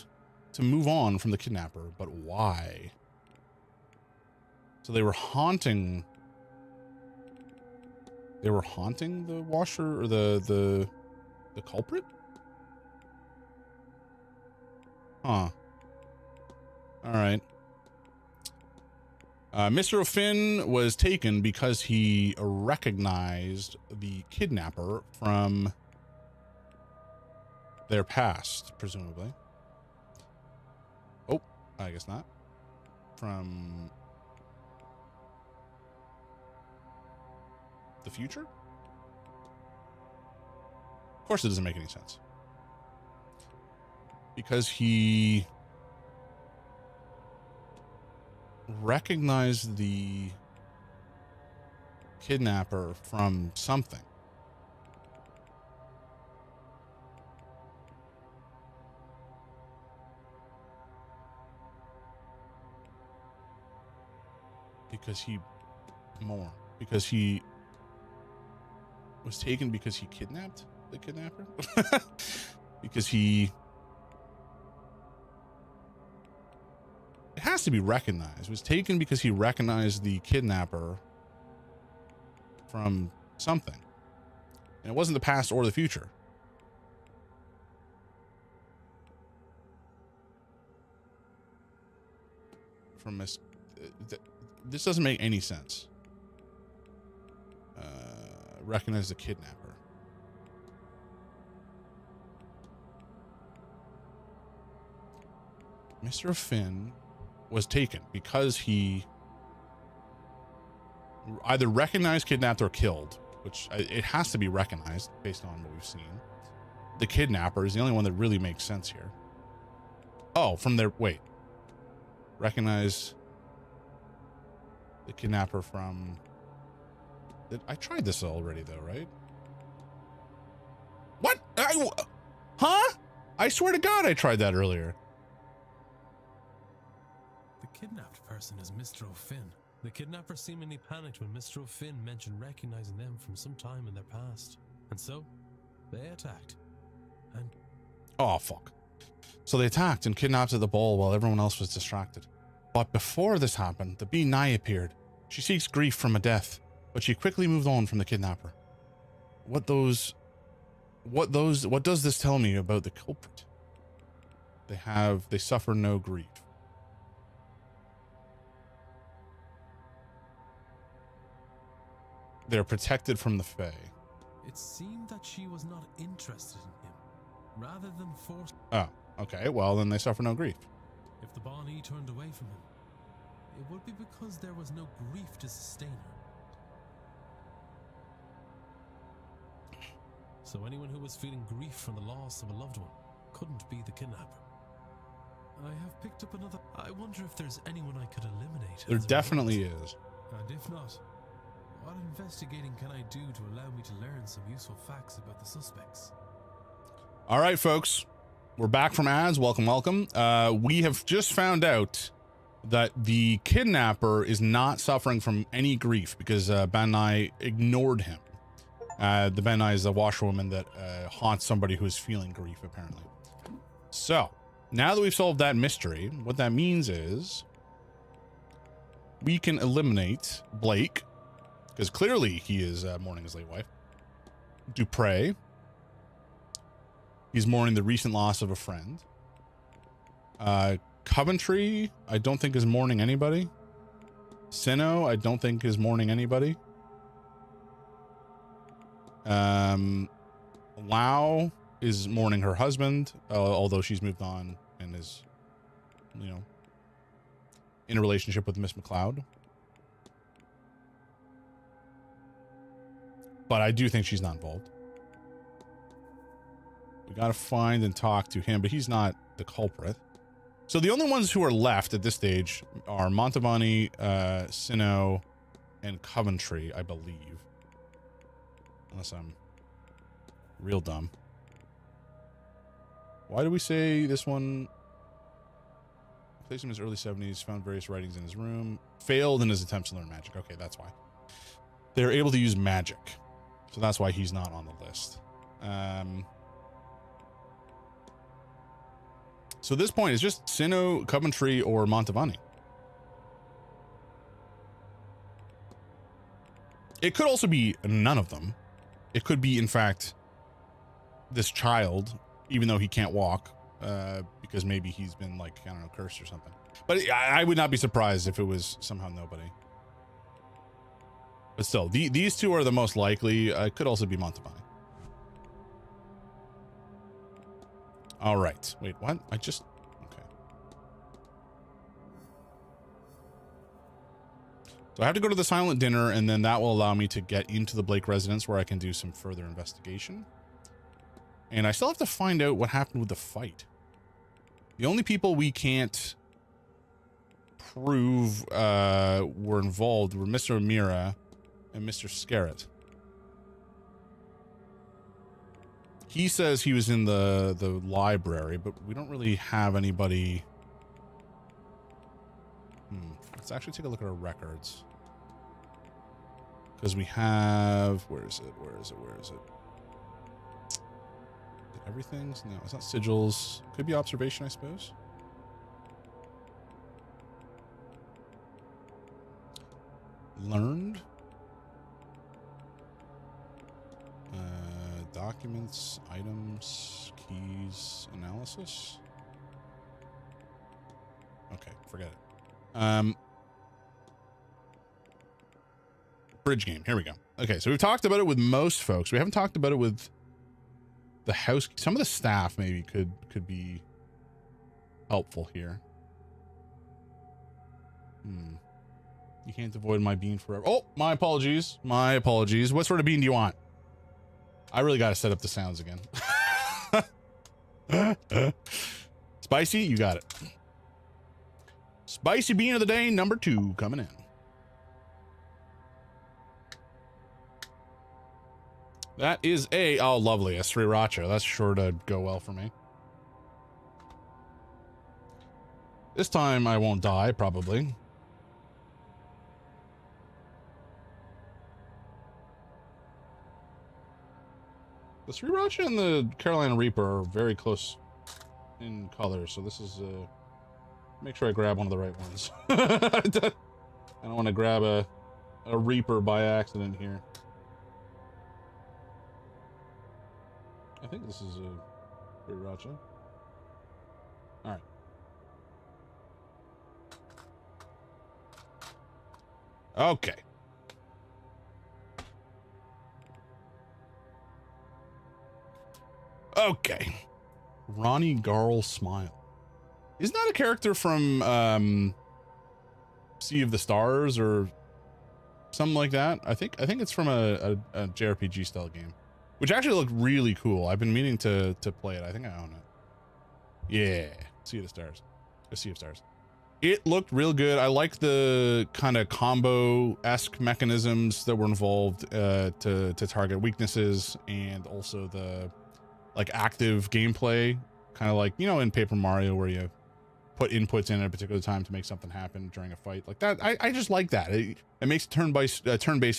to move on from the kidnapper. But why? So they were haunting. They were haunting the washer or the culprit? Huh. All right. Mr. O'Finn was taken because he recognized the kidnapper from their past, presumably. Oh, I guess not. From the future? Of course it doesn't make any sense. Because he recognized the kidnapper from something. Because he was taken because he kidnapped the kidnapper. Because it has to be recognized. It was taken because he recognized the kidnapper from something. And it wasn't the past or the future. From this doesn't make any sense. Recognize the kidnapper. Mr. Finn was taken because he either recognized, kidnapped, or killed, which it has to be recognized based on what we've seen. The kidnapper is the only one that really makes sense here. Oh, from their, wait. Recognize the kidnapper from, I tried this already though, right? What? Huh? I swear to God I tried that earlier. The kidnapped person is Mr. O'Finn. The kidnapper seemingly panicked when Mr. O'Finn mentioned recognizing them from some time in their past. And so, they attacked. And... oh, fuck. So they attacked and kidnapped at the ball while everyone else was distracted. But before this happened, the Bee Nye appeared. She seeks grief from a death, but she quickly moved on from the kidnapper. What what does this tell me about the culprit? They suffer no grief. They're protected from the Fae. It seemed that she was not interested in him, rather than forced. Oh, okay. Well, then they suffer no grief. If the Bonnie turned away from him, it would be because there was no grief to sustain her. So anyone who was feeling grief from the loss of a loved one couldn't be the kidnapper. I have picked up another. I wonder if there's anyone I could eliminate. There definitely is. And if not, what investigating can I do to allow me to learn some useful facts about the suspects? All right, folks. We're back from ads. Welcome, welcome. We have just found out that the kidnapper is not suffering from any grief because Banai ignored him. The Banai is a washerwoman that haunts somebody who is feeling grief, apparently. So, now that we've solved that mystery, what that means is we can eliminate Blake, because clearly he is mourning his late wife. Dupre. He's mourning the recent loss of a friend. Coventry, I don't think is mourning anybody. Sino, I don't think is mourning anybody. Lau is mourning her husband, although she's moved on and is, you know, in a relationship with Miss McLeod. But I do think she's not involved. We gotta find and talk to him, but he's not the culprit. So the only ones who are left at this stage are Montavani, Sino, and Coventry, I believe. Unless I'm real dumb. Why do we say this one? Placed him in his early 70s, found various writings in his room, failed in his attempts to learn magic. Okay, that's why. They're able to use magic. So that's why he's not on the list. So at this point, it's just Sino, Coventry, or Montavani. It could also be none of them. It could be, in fact, this child, even though he can't walk, because maybe he's been, like, I don't know, cursed or something. But I would not be surprised if it was somehow nobody. But still, these two are the most likely. It could also be Montavani. All right. Wait, what? Okay. So I have to go to the silent dinner, and then that will allow me to get into the Blake residence where I can do some further investigation. And I still have to find out what happened with the fight. The only people we can't prove were involved were Mr. Amira and Mr. Scarrett. He says he was in the library, but we don't really have anybody. Let's actually take a look at our records. Because we have... Where is it? Everything? No, it's not sigils. Could be observation, I suppose. Learned. Documents, items, keys, analysis. Okay, forget it. Bridge game. Here we go. Okay, so we've talked about it with most folks. We haven't talked about it with the house. Some of the staff maybe could be helpful here. You can't avoid my bean forever. Oh, my apologies. My apologies. What sort of bean do you want? I really got to set up the sounds again. Spicy, you got it. Spicy bean of the day, number 2, coming in. That is oh, lovely, a sriracha. That's sure to go well for me. This time I won't die, probably. The Sriracha and the Carolina Reaper are very close in color, so this is make sure I grab one of the right ones. I don't want to grab a Reaper by accident here. I think this is a sriracha. All right. Okay. Okay. Ronnie Garl Smile. Isn't that a character from Sea of the Stars or something like that? I think it's from a JRPG style game, which actually looked really cool. I've been meaning to play it. I think I own it. Yeah, Sea of the Stars. A Sea of Stars. It looked real good. I like the kind of combo-esque mechanisms that were involved to target weaknesses, and also the like active gameplay, kind of like, you know, in Paper Mario where you put inputs in at a particular time to make something happen during a fight like that. I just like that. It makes turn-based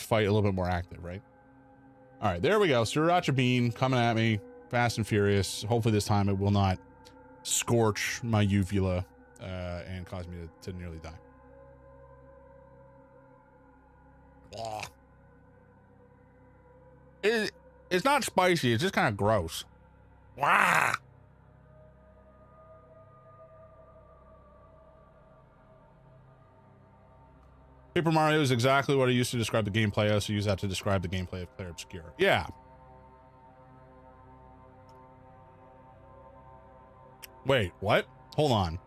fight a little bit more active, right? All right, there we go. Sriracha bean coming at me, fast and furious. Hopefully this time it will not scorch my uvula and cause me to nearly die. It's not spicy. It's just kind of gross. Wah! Paper Mario is exactly what I used to describe the gameplay. I also use that to describe the gameplay of Clair Obscur. Yeah. Wait, what? Hold on.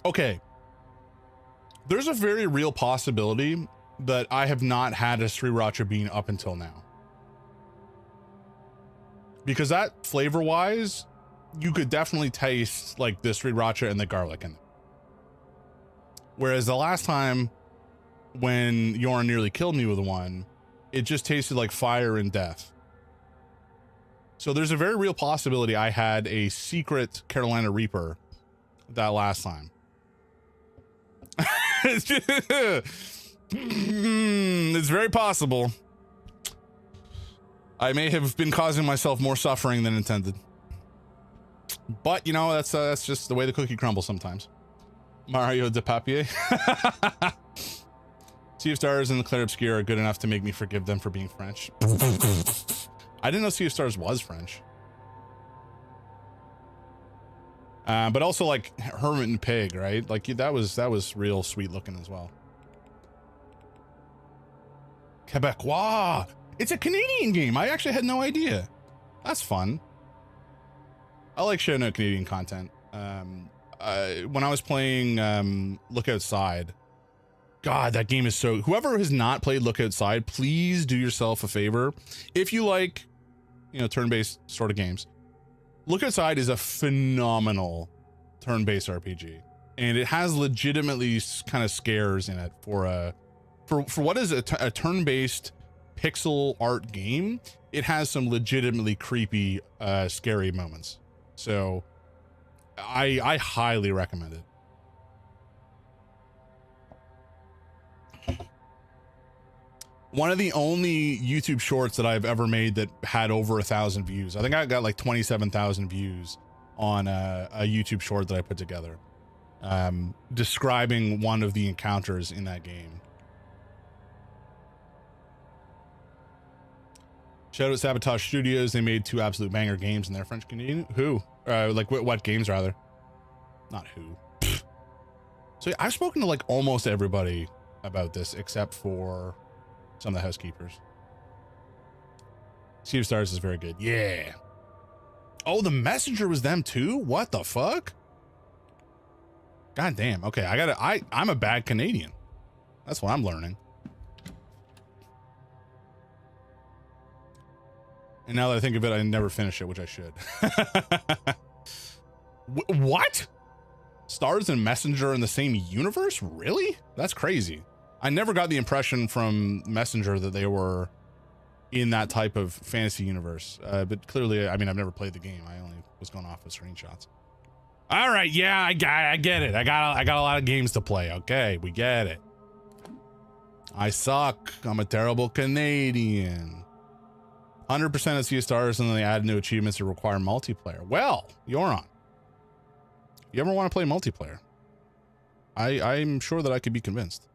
Okay. There's a very real possibility that I have not had a sriracha bean up until now. Because that flavor-wise, you could definitely taste like the sriracha and the garlic in it. Whereas the last time when Yoren nearly killed me with one, it just tasted like fire and death. So there's a very real possibility I had a secret Carolina Reaper that last time. It's very possible. I may have been causing myself more suffering than intended. But, you know, that's just the way the cookie crumbles sometimes. Mario de Papier. Sea of Stars and the Clair Obscur are good enough to make me forgive them for being French. I didn't know Sea of Stars was French. But also like Hermit and Pig, right? Like that was real sweet looking as well. Quebecois. It's a Canadian game. I actually had no idea. That's fun. I like sharing out Canadian content. When I was playing Look Outside, God, that game is so... Whoever has not played Look Outside, please do yourself a favor. If you like, you know, turn-based sort of games, Look Outside is a phenomenal turn-based RPG, and it has legitimately kind of scares in it for what is a turn-based pixel art game. It has some legitimately creepy, scary moments. So I highly recommend it. One of the only YouTube shorts that I've ever made that had over 1,000 views. I think I got like 27,000 views on a YouTube short that I put together, describing one of the encounters in that game. Shout out Sabotage Studios. They made 2 absolute banger games, and they're French Canadian. Who? Like what games rather? Not who. So yeah, I've spoken to like almost everybody about this except for some of the housekeepers. Sea of Stars is very good. Yeah. Oh, the Messenger was them too? What the fuck? God damn. Okay, I'm a bad Canadian. That's what I'm learning. And now that I think of it, I never finish it, which I should. What? Stars and Messenger in the same universe? Really? That's crazy. I never got the impression from Messenger that they were in that type of fantasy universe. But clearly, I mean, I've never played the game. I only was going off of screenshots. All right, yeah, I get it. I got a lot of games to play. Okay, we get it. I suck. I'm a terrible Canadian. 100% of sea stars, and then they add new achievements that require multiplayer. Well, Yoron, you ever want to play multiplayer? I'm sure that I could be convinced.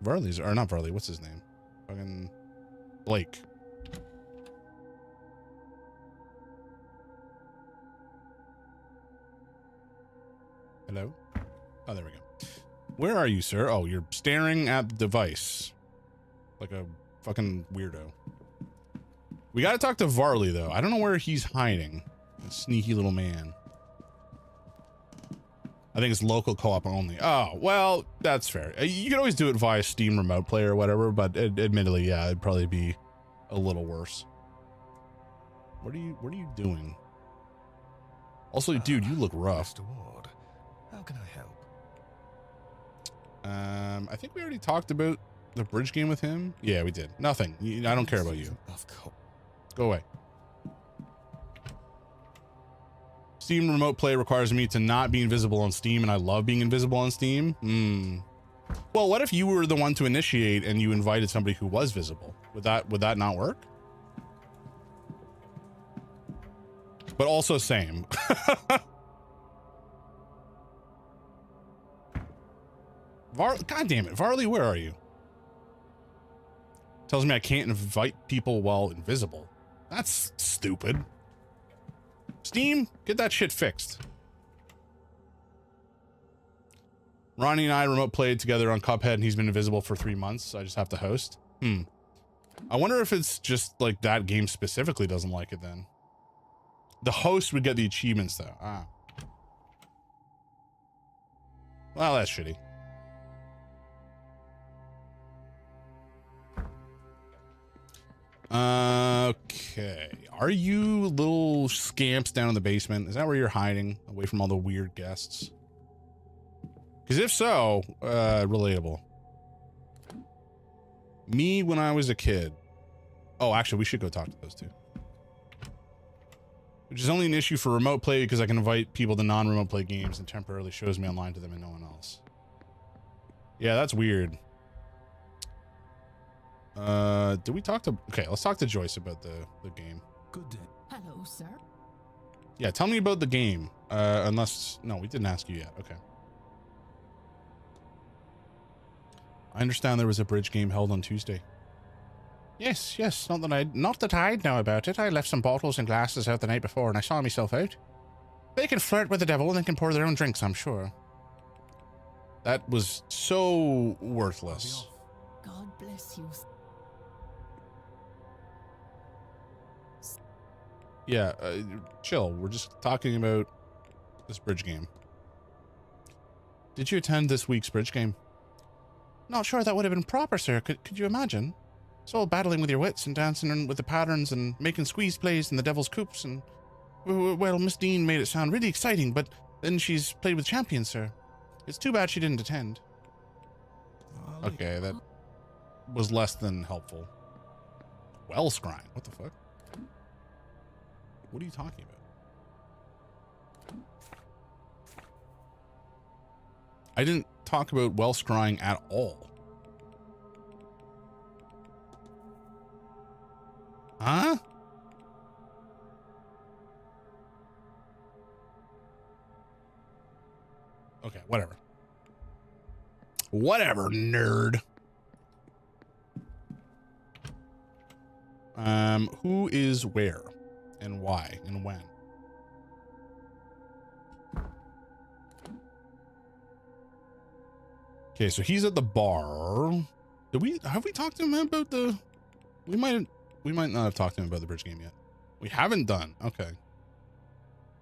Varley's, or not Varley, what's his name? Fucking Blake. Hello? Oh, there we go. Where are you, sir? Oh, you're staring at the device. Like a fucking weirdo. We gotta talk to Varley, though. I don't know where he's hiding. A sneaky little man. I think it's local co-op only. Oh, well, that's fair. You can always do it via Steam Remote Play or whatever, but admittedly, yeah, it'd probably be a little worse. What are you doing? Also, dude, you look rough. Mr. Ward, how can I help? I think we already talked about the bridge game with him. Yeah, we did. Nothing. I don't care about you. Go away. Steam Remote Play requires me to not be invisible on Steam, and I love being invisible on Steam. Well, what if you were the one to initiate and you invited somebody who was visible? Would that not work? But also same. God damn it, Varley, where are you? Tells me I can't invite people while invisible. That's stupid. Steam, get that shit fixed. Ronnie and I remote played together on Cuphead, and he's been invisible for 3 months. So I just have to host. I wonder if it's just like that game specifically doesn't like it then. The host would get the achievements though. Ah. Well, that's shitty. Okay. Are you little scamps down in the basement? Is that where you're hiding away from all the weird guests? Because if so, relatable. Me when I was a kid. Oh, actually, we should go talk to those two. Which is only an issue for remote play because I can invite people to non-remote play games and temporarily shows me online to them and no one else. Yeah, that's weird. Did we talk to... Okay, let's talk to Joyce about the game. Good day. Hello, sir. Yeah, tell me about the game. Unless... No, we didn't ask you yet. Okay. I understand there was a bridge game held on Tuesday. Yes, not that I'd know about it. I left some bottles and glasses out the night before and I saw myself out. They can flirt with the devil and they can pour their own drinks, I'm sure. That was so worthless. God bless you. Yeah, chill. We're just talking about this bridge game. Did you attend this week's bridge game? Not sure that would have been proper, sir. Could you imagine? It's all battling with your wits and dancing with the patterns and making squeeze plays in the devil's coops and... Well, Miss Dean made it sound really exciting, but then she's played with champions, sir. It's too bad she didn't attend. Okay, that was less than helpful. Well, scrying. What the fuck? What are you talking about? I didn't talk about well scrying at all. Huh? Okay, whatever. Whatever, nerd. Who is where and why and when? Okay, so he's at the bar. Have we talked to him about the... We might not have talked to him about the bridge game yet. We haven't done. Okay.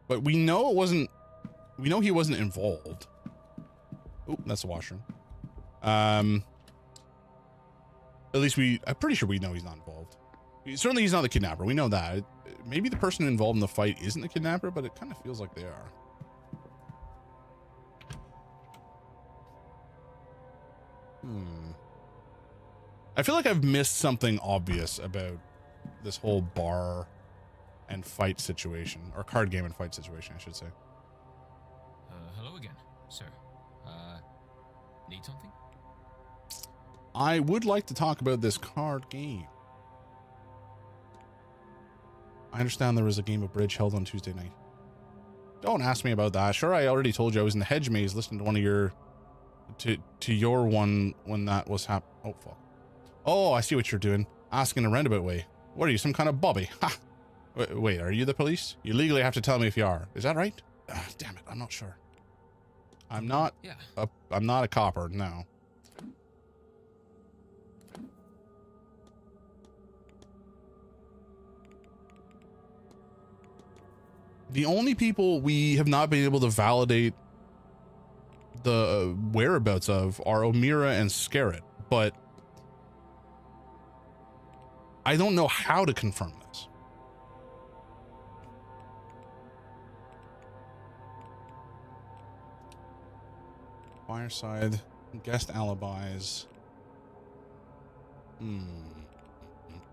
But we know it wasn't... We know he wasn't involved. Oh, that's the washroom. At least I'm pretty sure we know he's not involved. Certainly he's not the kidnapper. We know that. Maybe the person involved in the fight isn't the kidnapper, but it kind of feels like they are. I feel like I've missed something obvious about this whole bar and fight situation, or card game and fight situation, I should say. Hello again, sir. Need something? I would like to talk about this card game. I understand there was a game of bridge held on Tuesday night. Don't ask me about that. Sure, I already told you I was in the hedge maze listening to one of your... To your one when that was Oh, fuck. Oh, I see what you're doing. Asking a roundabout way. What are you, some kind of bobby? Ha! Wait, are you the police? You legally have to tell me if you are. Is that right? Damn it, I'm not sure. I'm not... Yeah. I'm not a copper, no. The only people we have not been able to validate the whereabouts of are O'Meara and Scarrett, but I don't know how to confirm this. Fireside, guest alibis.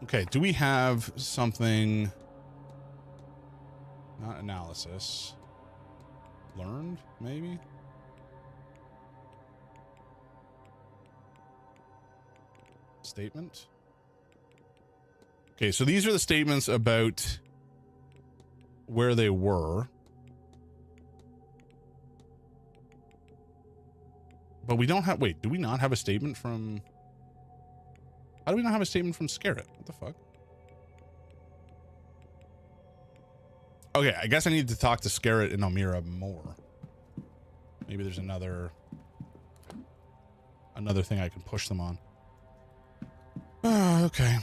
Okay, do we have something... Not analysis. Learned, maybe? Statement? Okay, so these are the statements about where they were. But we don't have... Wait, do we not have a statement from... How do we not have a statement from Scarrett? What the fuck? Okay, I guess I need to talk to Scarrett and O'Meara more. Maybe there's another thing I can push them on. Okay.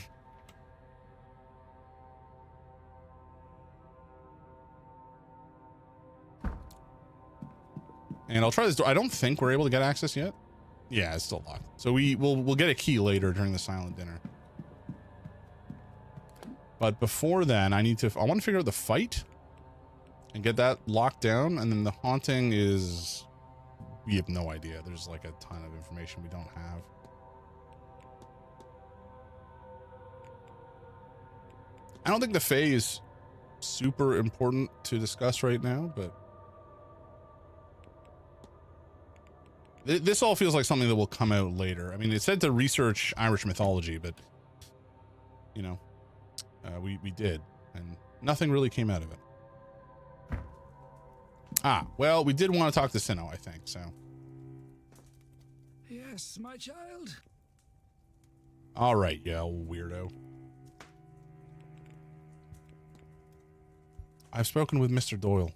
And I'll try this door. I don't think we're able to get access yet. Yeah, it's still locked. So we'll get a key later during the silent dinner. But before then, I want to figure out the fight and get that locked down, and then the haunting is... We have no idea. There's like a ton of information we don't have. I don't think the Fae is super important to discuss right now, but... This all feels like something that will come out later. I mean, it said to research Irish mythology, but... You know, we did, and nothing really came out of it. Ah, well, we did want to talk to Sinnoh, I think, so. Yes, my child. All right, you old weirdo. I've spoken with Mr. Doyle.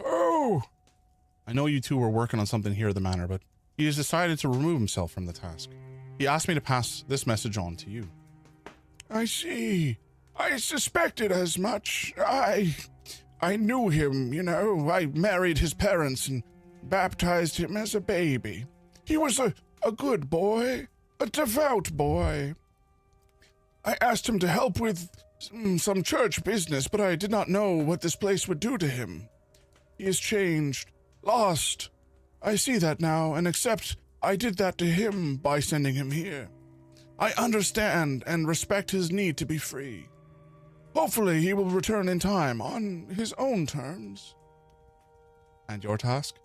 Oh! I know you two were working on something here at the manor, but he has decided to remove himself from the task. He asked me to pass this message on to you. I see. I suspected as much. I knew him, you know. I married his parents and baptized him as a baby. He was a good boy, a devout boy. I asked him to help with some church business, but I did not know what this place would do to him. He has changed, lost. I see that now and accept I did that to him by sending him here. I understand and respect his need to be free. Hopefully he will return in time on his own terms. And your task?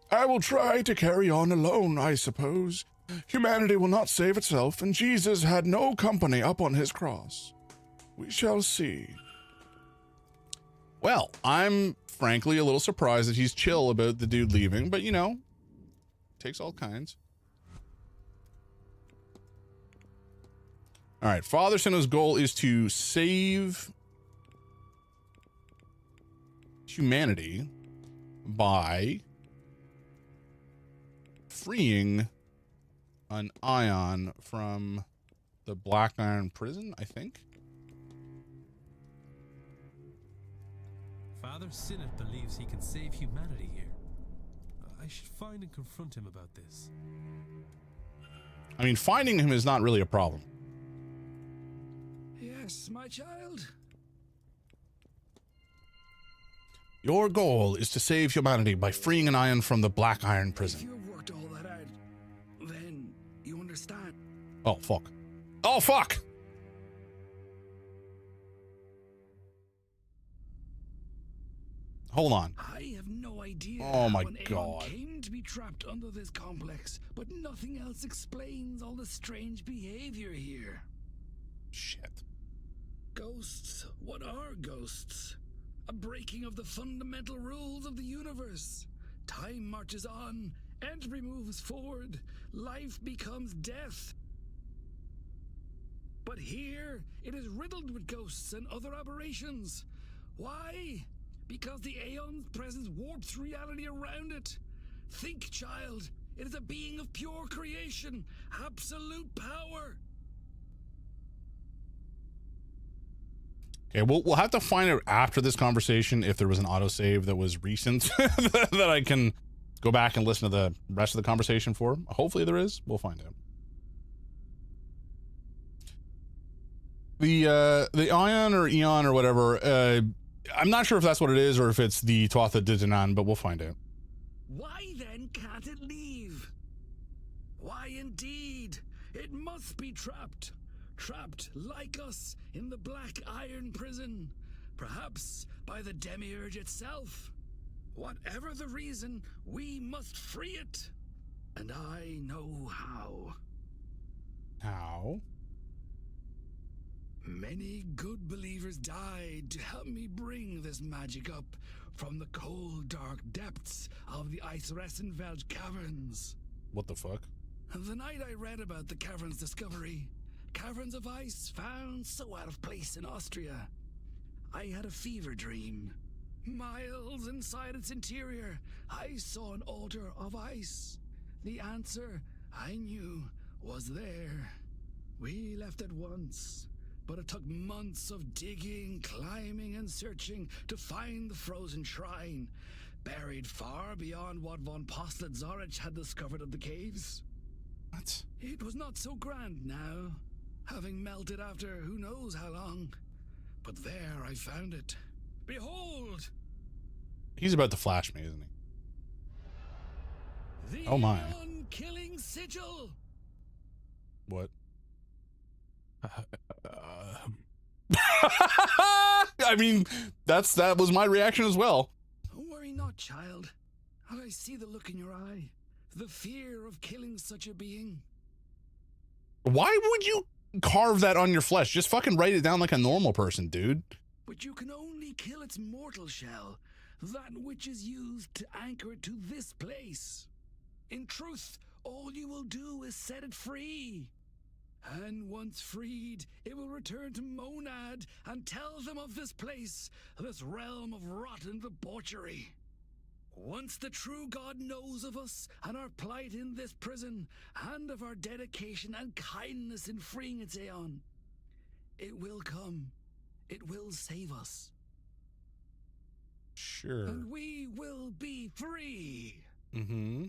I will try to carry on alone, I suppose. Humanity will not save itself, and Jesus had no company up on his cross. We shall see. Well, I'm frankly a little surprised that he's chill about the dude leaving, but you know, takes all kinds. All right, Father Sinnoh's goal is to save humanity by freeing an ion from the Black Iron prison, I think. Father Sinnoh believes he can save humanity here. I should find and confront him about this. I mean, finding him is not really a problem. Yes, my child. Your goal is to save humanity by freeing an ion from the Black Iron prison. If you've worked all that out, then you understand. Oh, fuck. Oh, fuck! Hold on. I have no idea Oh my how anyone God. came to be trapped under this complex, but nothing else explains all the strange behavior here. Shit. Ghosts? What are ghosts? A breaking of the fundamental rules of the universe. Time marches on, entropy moves forward, life becomes death. But here, it is riddled with ghosts and other aberrations. Why? Because the Aeon's presence warps reality around it. Think, child. It is a being of pure creation, absolute power. Okay, we'll have to find out after this conversation if there was an autosave that was recent that I can go back and listen to the rest of the conversation for. Hopefully there is. We'll find out. The Ion or Eon or whatever, I'm not sure if that's what it is or if it's the Tuatha De Danann, but we'll find out. Why then can't it leave? Why indeed? It must be trapped. Trapped like us in the black iron prison. Perhaps by the Demiurge itself. Whatever the reason, we must free it. And I know how. How? Many good believers died to help me bring this magic up from the cold, dark depths of the Eisressenwelt caverns. What the fuck? The night I read about the caverns' discovery, caverns of ice found so out of place in Austria, I had a fever dream. Miles inside its interior, I saw an altar of ice. The answer, I knew, was there. We left at once. But it took months of digging, climbing, and searching to find the frozen shrine, buried far beyond what von Postlet-Zorich had discovered of the caves. What? It was not so grand now, having melted after who knows how long. But there I found it. Behold! He's about to flash me, isn't he? The Oh my. Killing sigil! What? I mean, that was my reaction as well. Worry not, child. I see the look in your eye. The fear of killing such a being. Why would you carve that on your flesh? Just fucking write it down like a normal person, dude. But you can only kill its mortal shell, that which is used to anchor it to this place. In truth, all you will do is set it free. And once freed, it will return to Monad and tell them of this place, this realm of rotten debauchery. Once the true God knows of us and our plight in this prison, and of our dedication and kindness in freeing its Aeon, it will come. It will save us. Sure. And we will be free. Mm-hmm.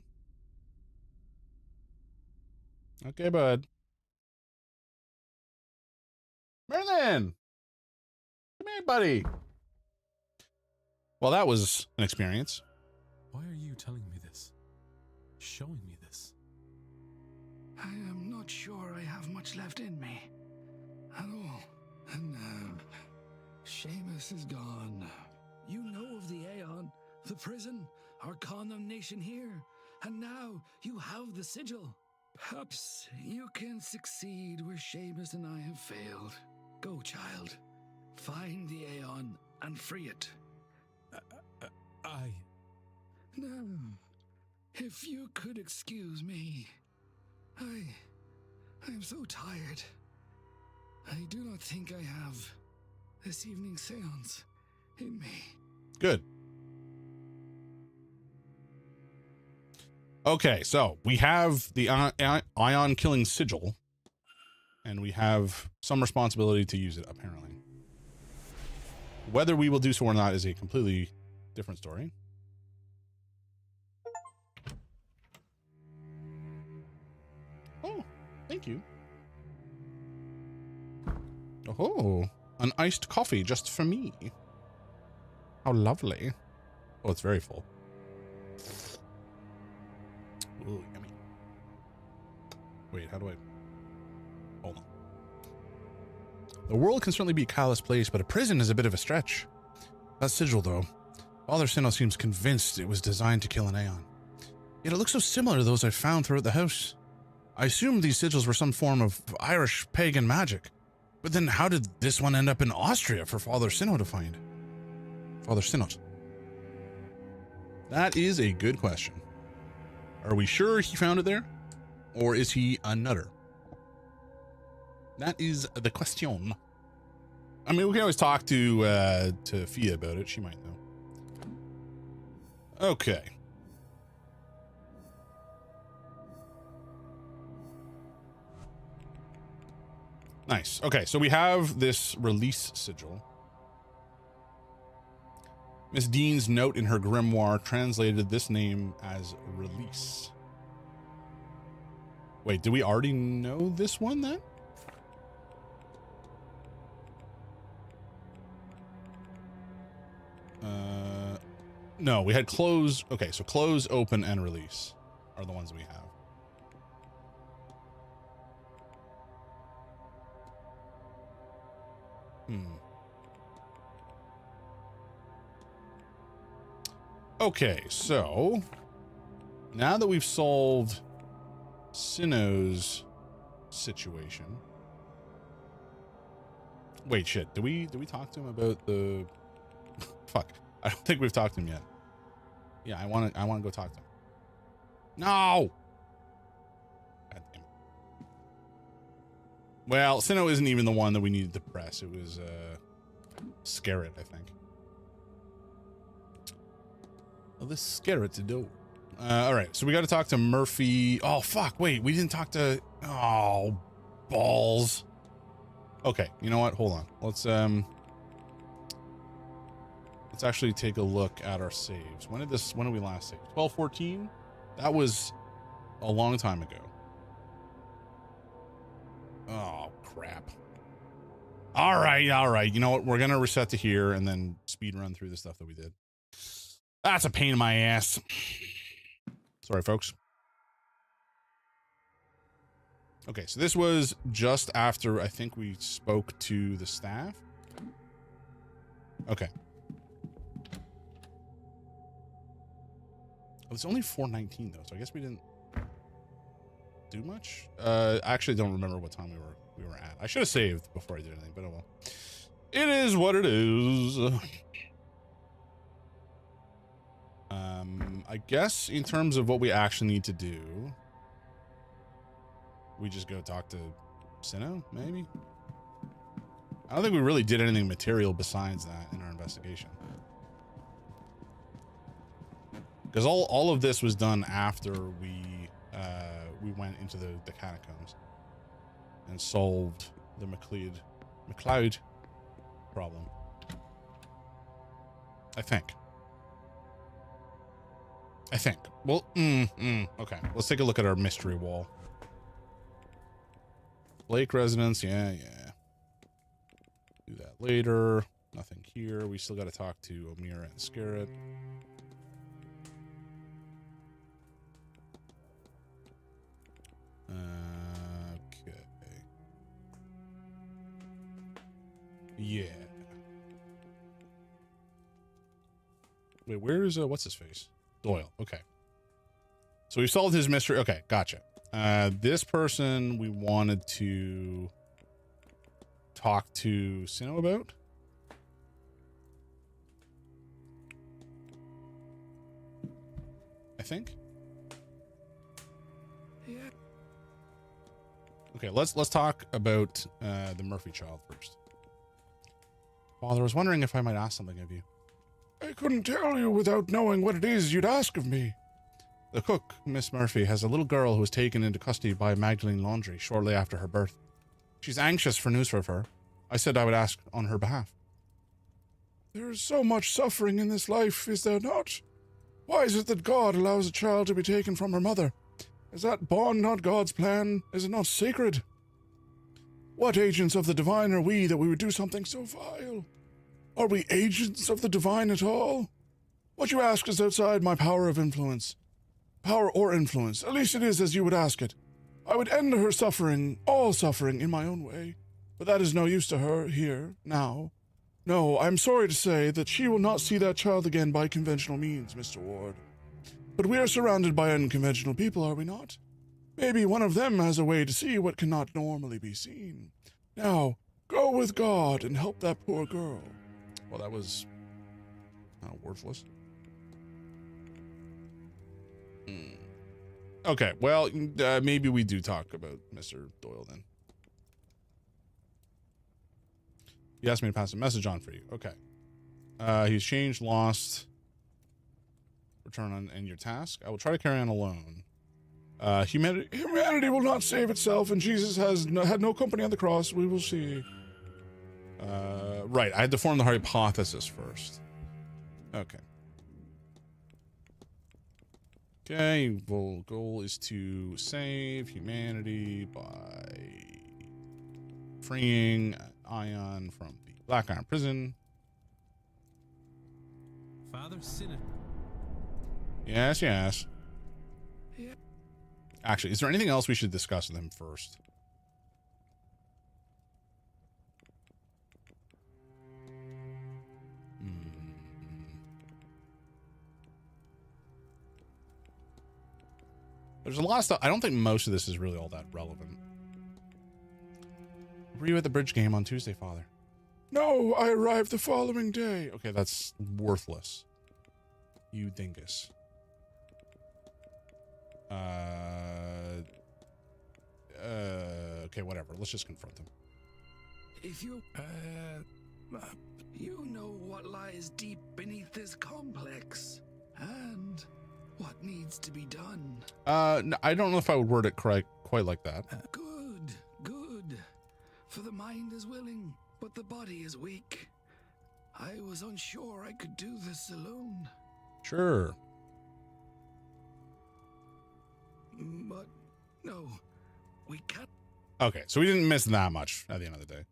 Okay, bud. Merlin! Come here, buddy. Well, that was an experience. Why are you telling me this? Showing me this? I am not sure I have much left in me. At all. And now, Seamus is gone. You know of the Aeon, the prison, our condemnation here. And now you have the sigil. Perhaps you can succeed where Seamus and I have failed. Go, child. Find the Aeon and free it. Now, if you could excuse me. I am so tired. I do not think I have this evening's seance in me. Good. Okay, so we have the Ion Killing Sigil, and we have some responsibility to use it, apparently. Whether we will do so or not is a completely different story. Oh, thank you. Oh, an iced coffee just for me. How lovely. Oh, it's very full. Ooh, yummy. Wait, how do I... Hold on. The world can certainly be a callous place, but a prison is a bit of a stretch. That sigil, though. Father Sinnoh seems convinced it was designed to kill an Aeon. Yet it looks so similar to those I found throughout the house. I assumed these sigils were some form of Irish pagan magic. But then how did this one end up in Austria for Father Sinnoh to find? Father Sinnoh. That is a good question. Are we sure he found it there? Or is he a nutter? That is the question. I mean, we can always talk to Fia about it. She might know. Okay. Nice. Okay, so we have this release sigil. Miss Dean's note in her grimoire translated this name as release. Wait, do we already know this one then? No, we had close. Okay, so close, open, and release are the ones we have. Okay, so now that we've solved Sinnoh's situation. Wait, shit. Did we talk to him about the fuck? I don't think we've talked to him yet. Yeah, I want to go talk to him. No. God damn it. Well, Sinnoh isn't even the one that we needed to press. It was Scarret, I think. Well, this Scarret to do. All right, so we got to talk to Murphy. Oh fuck! Wait, we didn't talk to. Oh, balls. Okay, you know what? Hold on. Let's actually take a look at our saves. When did we last save? 12/14? That was a long time ago. Oh crap. All right. You know what? We're gonna reset to here and then speed run through the stuff that we did. That's a pain in my ass. Sorry, folks. Okay, so this was just after I think we spoke to the staff. Okay. Well, it's only 4:19 though, so I guess we didn't do much. I actually don't remember what time we were at. I should have saved before I did anything, but oh well. It is what it is. I guess in terms of what we actually need to do, we just go talk to Sinnoh, maybe? I don't think we really did anything material besides that in our investigation. Because all of this was done after we went into the catacombs and solved the McLeod problem. I think. Well, okay. Let's take a look at our mystery wall. Blake residence, yeah. Do that later. Nothing here. We still got to talk to Omira and Scarret. Okay. Yeah. Wait, where's what's his face? Doyle. Okay. So we've solved his mystery. Okay, gotcha. This person we wanted to talk to Sinnoh about. I think. Yeah. Okay, let's talk about the Murphy child first. Father, I was wondering if I might ask something of you. I couldn't tell you without knowing what it is you'd ask of me. The cook, Miss Murphy, has a little girl who was taken into custody by Magdalene Laundry shortly after her birth. She's anxious for news of her. I said I would ask on her behalf. There is so much suffering in this life, is there not? Why is it that God allows a child to be taken from her mother? Is that bond not God's plan? Is it not sacred? What agents of the divine are we that we would do something so vile? Are we agents of the divine at all? What you ask is outside my power of influence. Power or influence, at least it is as you would ask it. I would end her suffering, all suffering, in my own way, but that is no use to her here, now. No, I'm sorry to say that she will not see that child again by conventional means, Mr. Ward. But we are surrounded by unconventional people, are we not? Maybe one of them has a way to see what cannot normally be seen. Now, Go with God and help that poor girl. Well, that was worthless. Okay, well, maybe we do talk about Mr. Doyle then. He asked me to pass a message on for you. Okay. He's changed, lost, return on end your task. I will try to carry on alone. Humanity will not save itself, and Jesus had no company on the cross. We will see. Right, I had to form the hypothesis first. Okay. Okay, well, goal is to save humanity by freeing Ion from the Black Iron prison. Father Sinnet. Yes, yes. Actually, is there anything else we should discuss with him first? There's a lot of stuff. I don't think most of this is really all that relevant. Were you at the bridge game on Tuesday, Father? No, I arrived the following day. Okay, that's worthless. You dingus. Okay, whatever. Let's just confront him. If you, you know what lies deep beneath this complex, and what needs to be done. No, I don't know if I would word it quite like that. Good, good. For the mind is willing, but the body is weak. I was unsure I could do this alone. Sure. But no, we can't. Okay, so we didn't miss that much at the end of the day.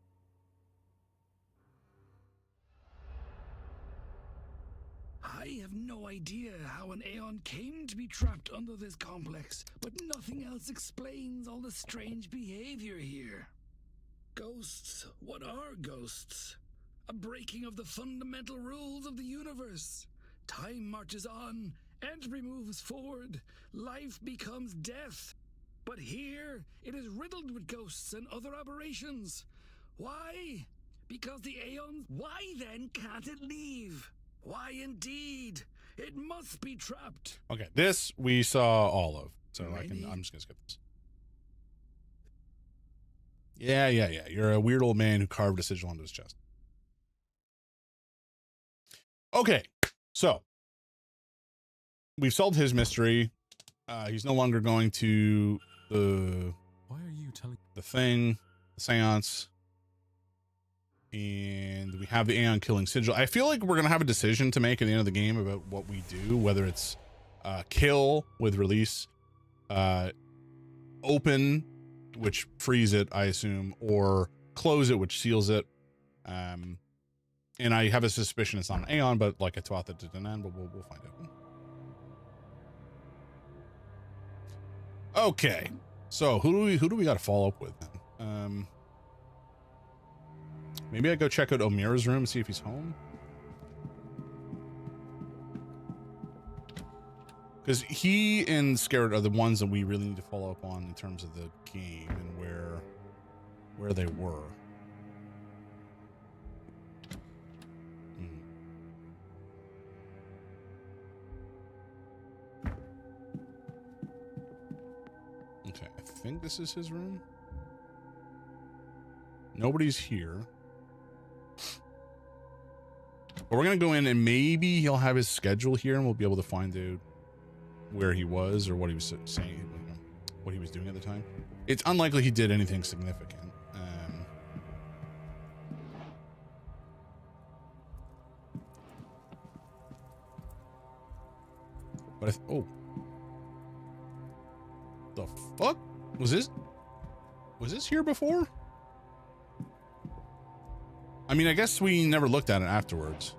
I have no idea how an Aeon came to be trapped under this complex, but nothing else explains all the strange behavior here. Ghosts? What are ghosts? A breaking of the fundamental rules of the universe. Time marches on, entropy moves forward, life becomes death. But here, it is riddled with ghosts and other aberrations. Why? Because the Aeons... Why then can't it leave? Why indeed? It must be trapped. Okay, this we saw all of. So I'm just gonna skip this. Yeah. You're a weird old man who carved a sigil onto his chest. Okay, so we've solved his mystery. He's no longer going to the... Why are you telling... The thing, the seance, and we have the Aeon killing sigil. I feel like we're going to have a decision to make at the end of the game about what we do, whether it's kill with release, open, which frees it, I assume, or close it, which seals it. And I have a suspicion it's not an Aeon, but like I thought that didn't end, but we'll find out. Okay, so who do we got to follow up with then? Maybe I go check out Omira's room and see if he's home. Because he and Scarrett are the ones that we really need to follow up on in terms of the game and where they were. Okay, I think this is his room. Nobody's here. But we're going to go in and maybe he'll have his schedule here and we'll be able to find out where he was or what he was saying, you know, what he was doing at the time. It's unlikely he did anything significant. But oh. The fuck? Was this here before? I mean, I guess we never looked at it afterwards.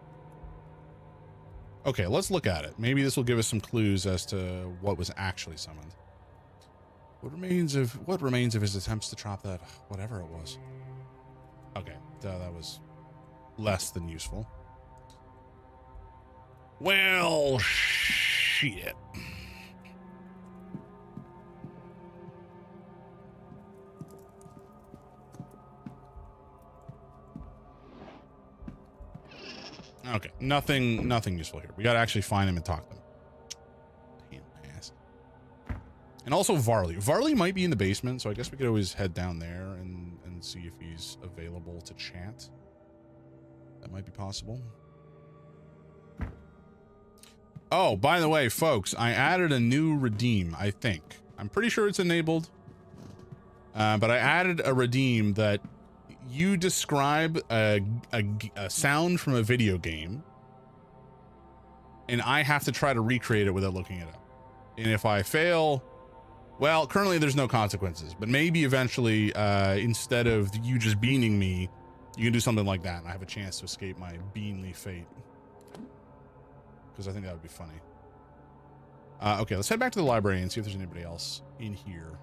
Okay, let's look at it. Maybe this will give us some clues as to what was actually summoned. What remains of his attempts to trap that whatever it was? Okay, that was less than useful. Well, shit. Okay, nothing useful here. We gotta actually find him and talk to him. Pain in the ass. And also Varley. Varley might be in the basement, so I guess we could always head down there and see if he's available to chat. That might be possible. Oh, by the way, folks, I added a new redeem, I think. I'm pretty sure it's enabled. But I added a redeem that you describe a sound from a video game, and I have to try to recreate it without looking it up. And if I fail, well, currently there's no consequences, but maybe eventually, instead of you just beaning me, you can do something like that, and I have a chance to escape my beanly fate. Because I think that would be funny. Okay, let's head back to the library and see if there's anybody else in here.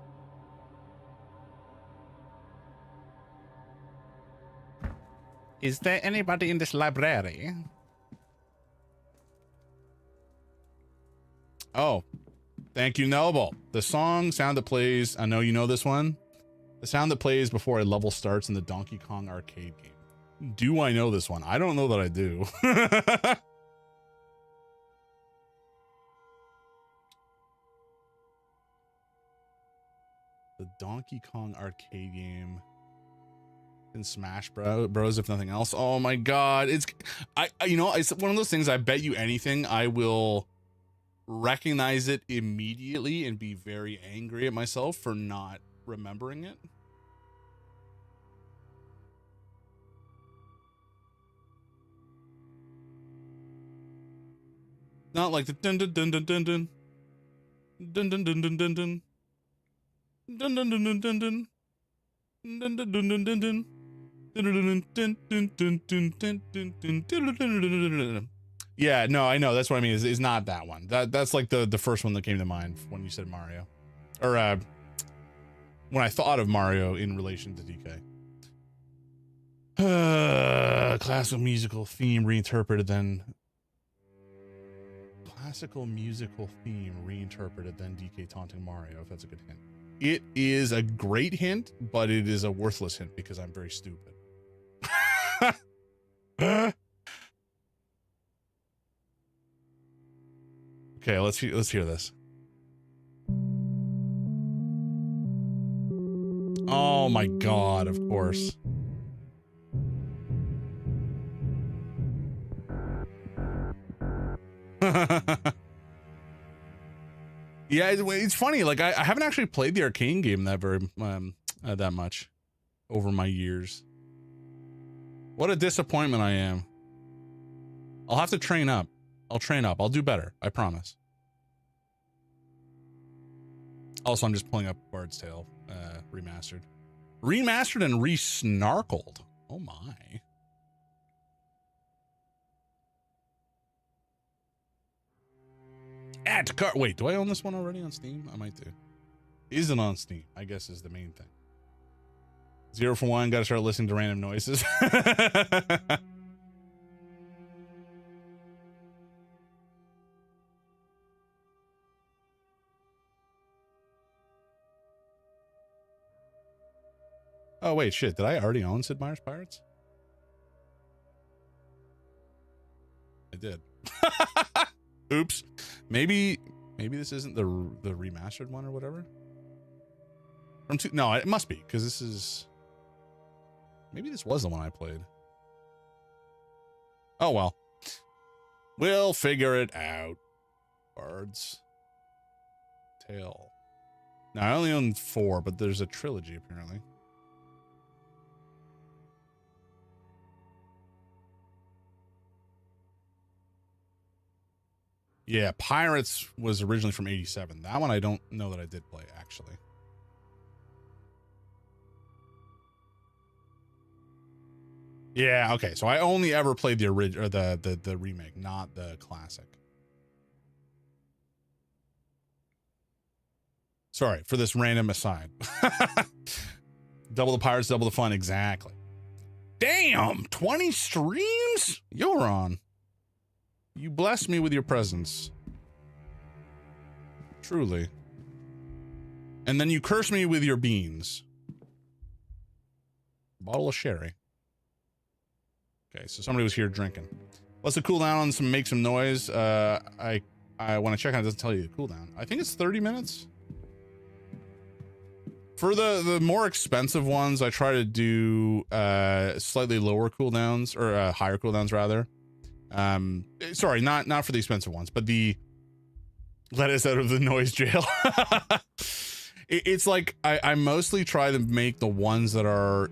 Is there anybody in this library? Oh, thank you, Noble. The sound that plays, I know you know this one. The sound that plays before a level starts in the Donkey Kong arcade game. Do I know this one? I don't know that I do. The Donkey Kong arcade game in Smash Bros, if nothing else. Oh my god, it's you know, it's one of those things. I bet you anything I will recognize it immediately and be very angry at myself for not remembering it. Not like the dun dun dun dun dun dun dun dun dun dun dun dun. Dun dun dun dun dun dun dun dun dun dun dun dun. Yeah, no, I know. That's what I mean. Is not that one. That's like the first one that came to mind when you said Mario, or when I thought of Mario in relation to DK. Classical musical theme reinterpreted, then classical musical theme reinterpreted, then DK taunting Mario. If that's a good hint. It is a great hint, but it is a worthless hint because I'm very stupid. Okay, let's hear this. Oh my god, of course. Yeah, it's funny. Like I haven't actually played the arcade game that much over my years. What a disappointment I am. I'll have to train up. I'll train up. I'll do better. I promise. Also, I'm just pulling up Bard's Tale remastered. Remastered and re-snarkled. Oh my. Add to cart. Wait, do I own this one already on Steam? I might do. Isn't on Steam, I guess, is the main thing. 0 for 1, gotta start listening to random noises. Oh, wait, shit. Did I already own Sid Meier's Pirates? I did. Oops. Maybe this isn't the remastered one or whatever. No, it must be, because this is... Maybe this was the one I played. Oh, well. We'll figure it out. Bard's Tale. Now, I only own 4, but there's a trilogy, apparently. Yeah, Pirates was originally from 87. That one I don't know that I did play, actually. Yeah, okay. So I only ever played the original, or the remake, not the classic. Sorry for this random aside. Double the pirates, double the fun. Exactly. Damn, 20 streams? You're on. You bless me with your presence. Truly. And then you curse me with your beans. Bottle of sherry. Okay, so somebody was here drinking. Let's cool down on some, make some noise. I when I check on it, doesn't tell you the cooldown. I think it's 30 minutes. For the more expensive ones, I try to do slightly lower cooldowns, or higher cooldowns rather. Sorry, not for the expensive ones, but the let us out of the noise jail. It's like I mostly try to make the ones that are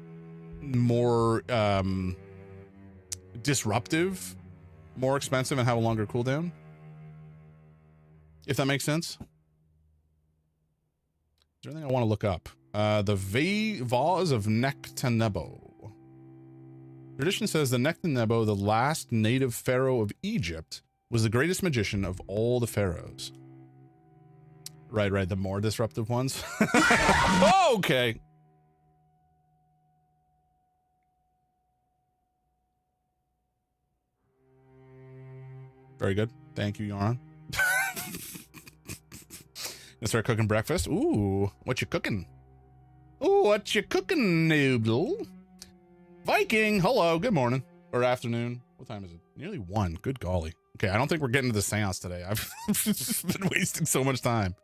more disruptive, more expensive, and have a longer cooldown. If that makes sense. Is there anything I want to look up? The Vase of Nectanebo. Tradition says the Nectanebo, the last native pharaoh of Egypt, was the greatest magician of all the pharaohs. Right, the more disruptive ones. Okay. Very good. Thank you, Yaron. Let's start cooking breakfast. Ooh, what you cooking? Ooh, what you cooking, noodle? Viking, hello, good morning. Or afternoon. What time is it? Nearly 1. Good golly. Okay, I don't think we're getting to the seance today. I've been wasting so much time.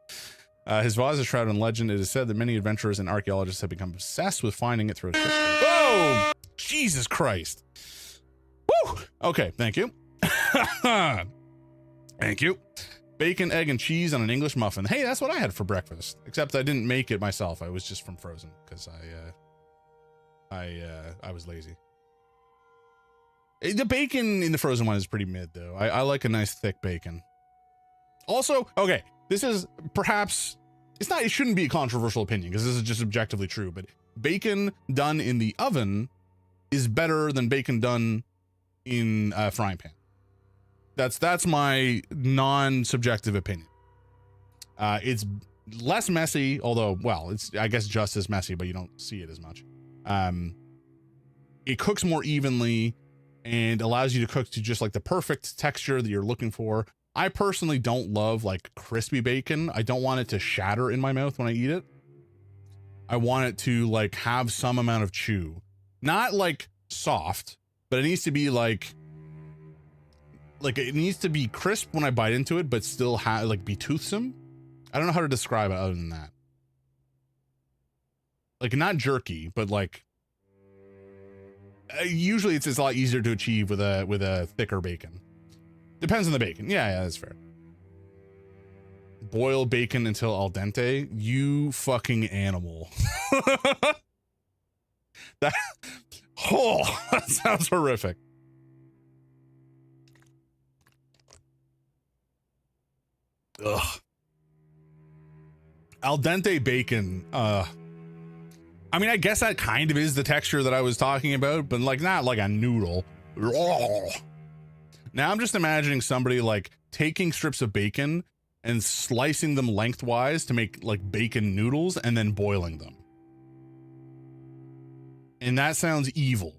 His vase is shrouded in legend. It is said that many adventurers and archaeologists have become obsessed with finding it through history. Oh, Jesus Christ. Woo! Okay, thank you. Thank you. Bacon, egg, and cheese on an English muffin. Hey, that's what I had for breakfast. Except I didn't make it myself. I was just from Frozen because I was lazy. The bacon in the Frozen one is pretty mid though. I like a nice thick bacon. Also, okay, this is perhaps it shouldn't be a controversial opinion because this is just objectively true, but bacon done in the oven is better than bacon done in a frying pan. That's my non-subjective opinion. It's less messy, although, well, it's, I guess, just as messy, but you don't see it as much. It cooks more evenly and allows you to cook to just like the perfect texture that you're looking for. I personally don't love like crispy bacon. I don't want it to shatter in my mouth when I eat it. I want it to like have some amount of chew, not like soft, but it needs to be like it needs to be crisp when I bite into it, but still be toothsome. I don't know how to describe it other than that. Like not jerky, but like usually it's a lot easier to achieve with a thicker bacon. Depends on the bacon. Yeah, that's fair. Boil bacon until al dente. You fucking animal. that sounds horrific. Ugh. Al dente bacon. I mean, I guess that kind of is the texture that I was talking about, but like not like a noodle. Ugh. Now I'm just imagining somebody like taking strips of bacon and slicing them lengthwise to make like bacon noodles and then boiling them. And that sounds evil.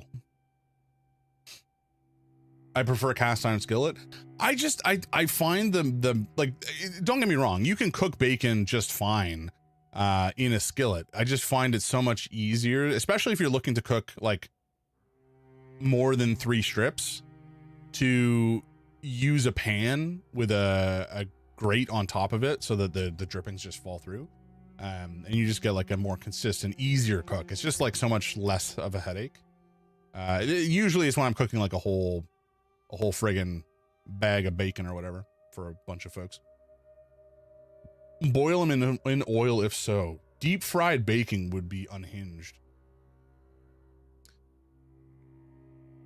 I prefer cast iron skillet. I find the like, don't get me wrong, you can cook bacon just fine in a skillet. I just find it so much easier, especially if you're looking to cook like more than 3 strips, to use a pan with a grate on top of it so that the drippings just fall through. And you just get like a more consistent, easier cook. It's just like so much less of a headache. Usually it's when I'm cooking like a whole friggin' bag of bacon or whatever for a bunch of folks. Boil them in oil if so. Deep fried bacon would be unhinged.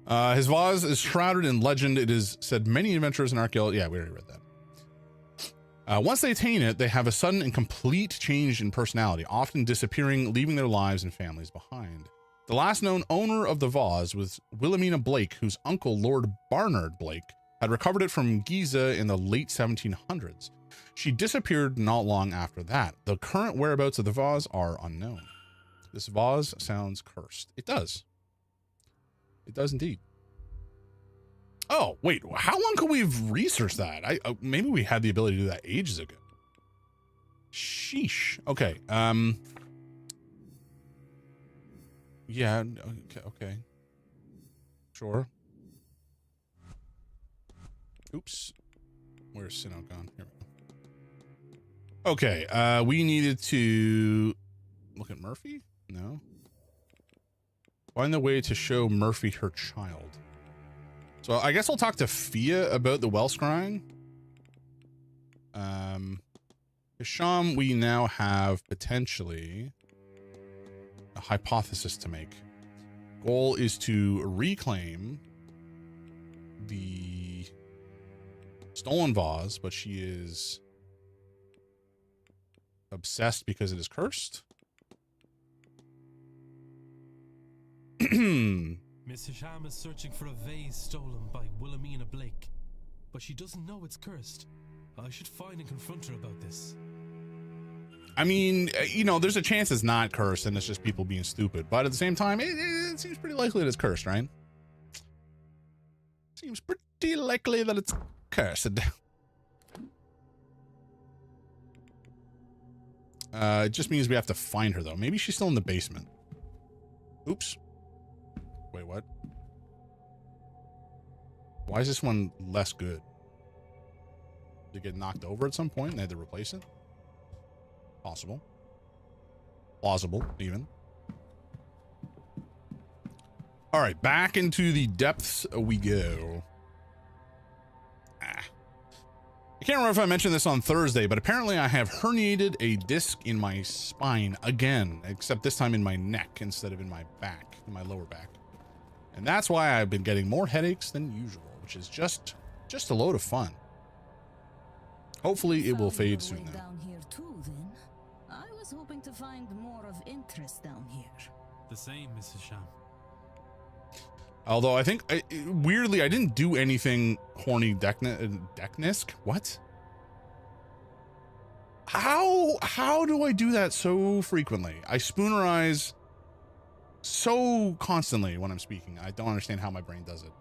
His vase is shrouded in legend. It is said many adventurers and archaeologists. Yeah, we already read that. Once they attain it, they have a sudden and complete change in personality, often disappearing, leaving their lives and families behind. The last known owner of the vase was Wilhelmina Blake, whose uncle, Lord Barnard Blake, had recovered it from Giza in the late 1700s. She disappeared not long after that. The current whereabouts of the vase are unknown. This vase sounds cursed. It does. It does indeed. Oh, wait, how long could we have researched that? Maybe we had the ability to do that ages ago. Sheesh. Okay. Yeah, okay. Sure. Oops. Where's Sinnoh gone? Here we go. Okay, we needed to look at Murphy? No. Find the way to show Murphy her child. So I guess I'll talk to Fia about the well scrying. Hisham, we now have potentially a hypothesis to make. Goal is to reclaim the stolen vase, but she is obsessed because it is cursed. Miss Hisham is searching for a vase stolen by Wilhelmina Blake, but she doesn't know it's cursed. I should find and confront her about this. I mean, you know, there's a chance it's not cursed and it's just people being stupid, but at the same time, it seems pretty likely that it's cursed, right? Seems pretty likely that it's cursed. It just means we have to find her, though. Maybe she's still in the basement. Oops. Wait, what? Why is this one less good? Did it get knocked over at some point and they had to replace it? Possible. Plausible, even. All right, back into the depths we go. I can't remember if I mentioned this on Thursday, but apparently I have herniated a disc in my spine again, except this time in my neck instead of in my back, in my lower back. And that's why I've been getting more headaches than usual, which is just a load of fun. Hopefully it will fade soon now. Down here too, then. I was hoping to find more of interest down here. The same, Mrs. Sham. Although I think, weirdly, I didn't do anything horny decknisk. What? How do I do that so frequently? I spoonerize so constantly when I'm speaking. I don't understand how my brain does it.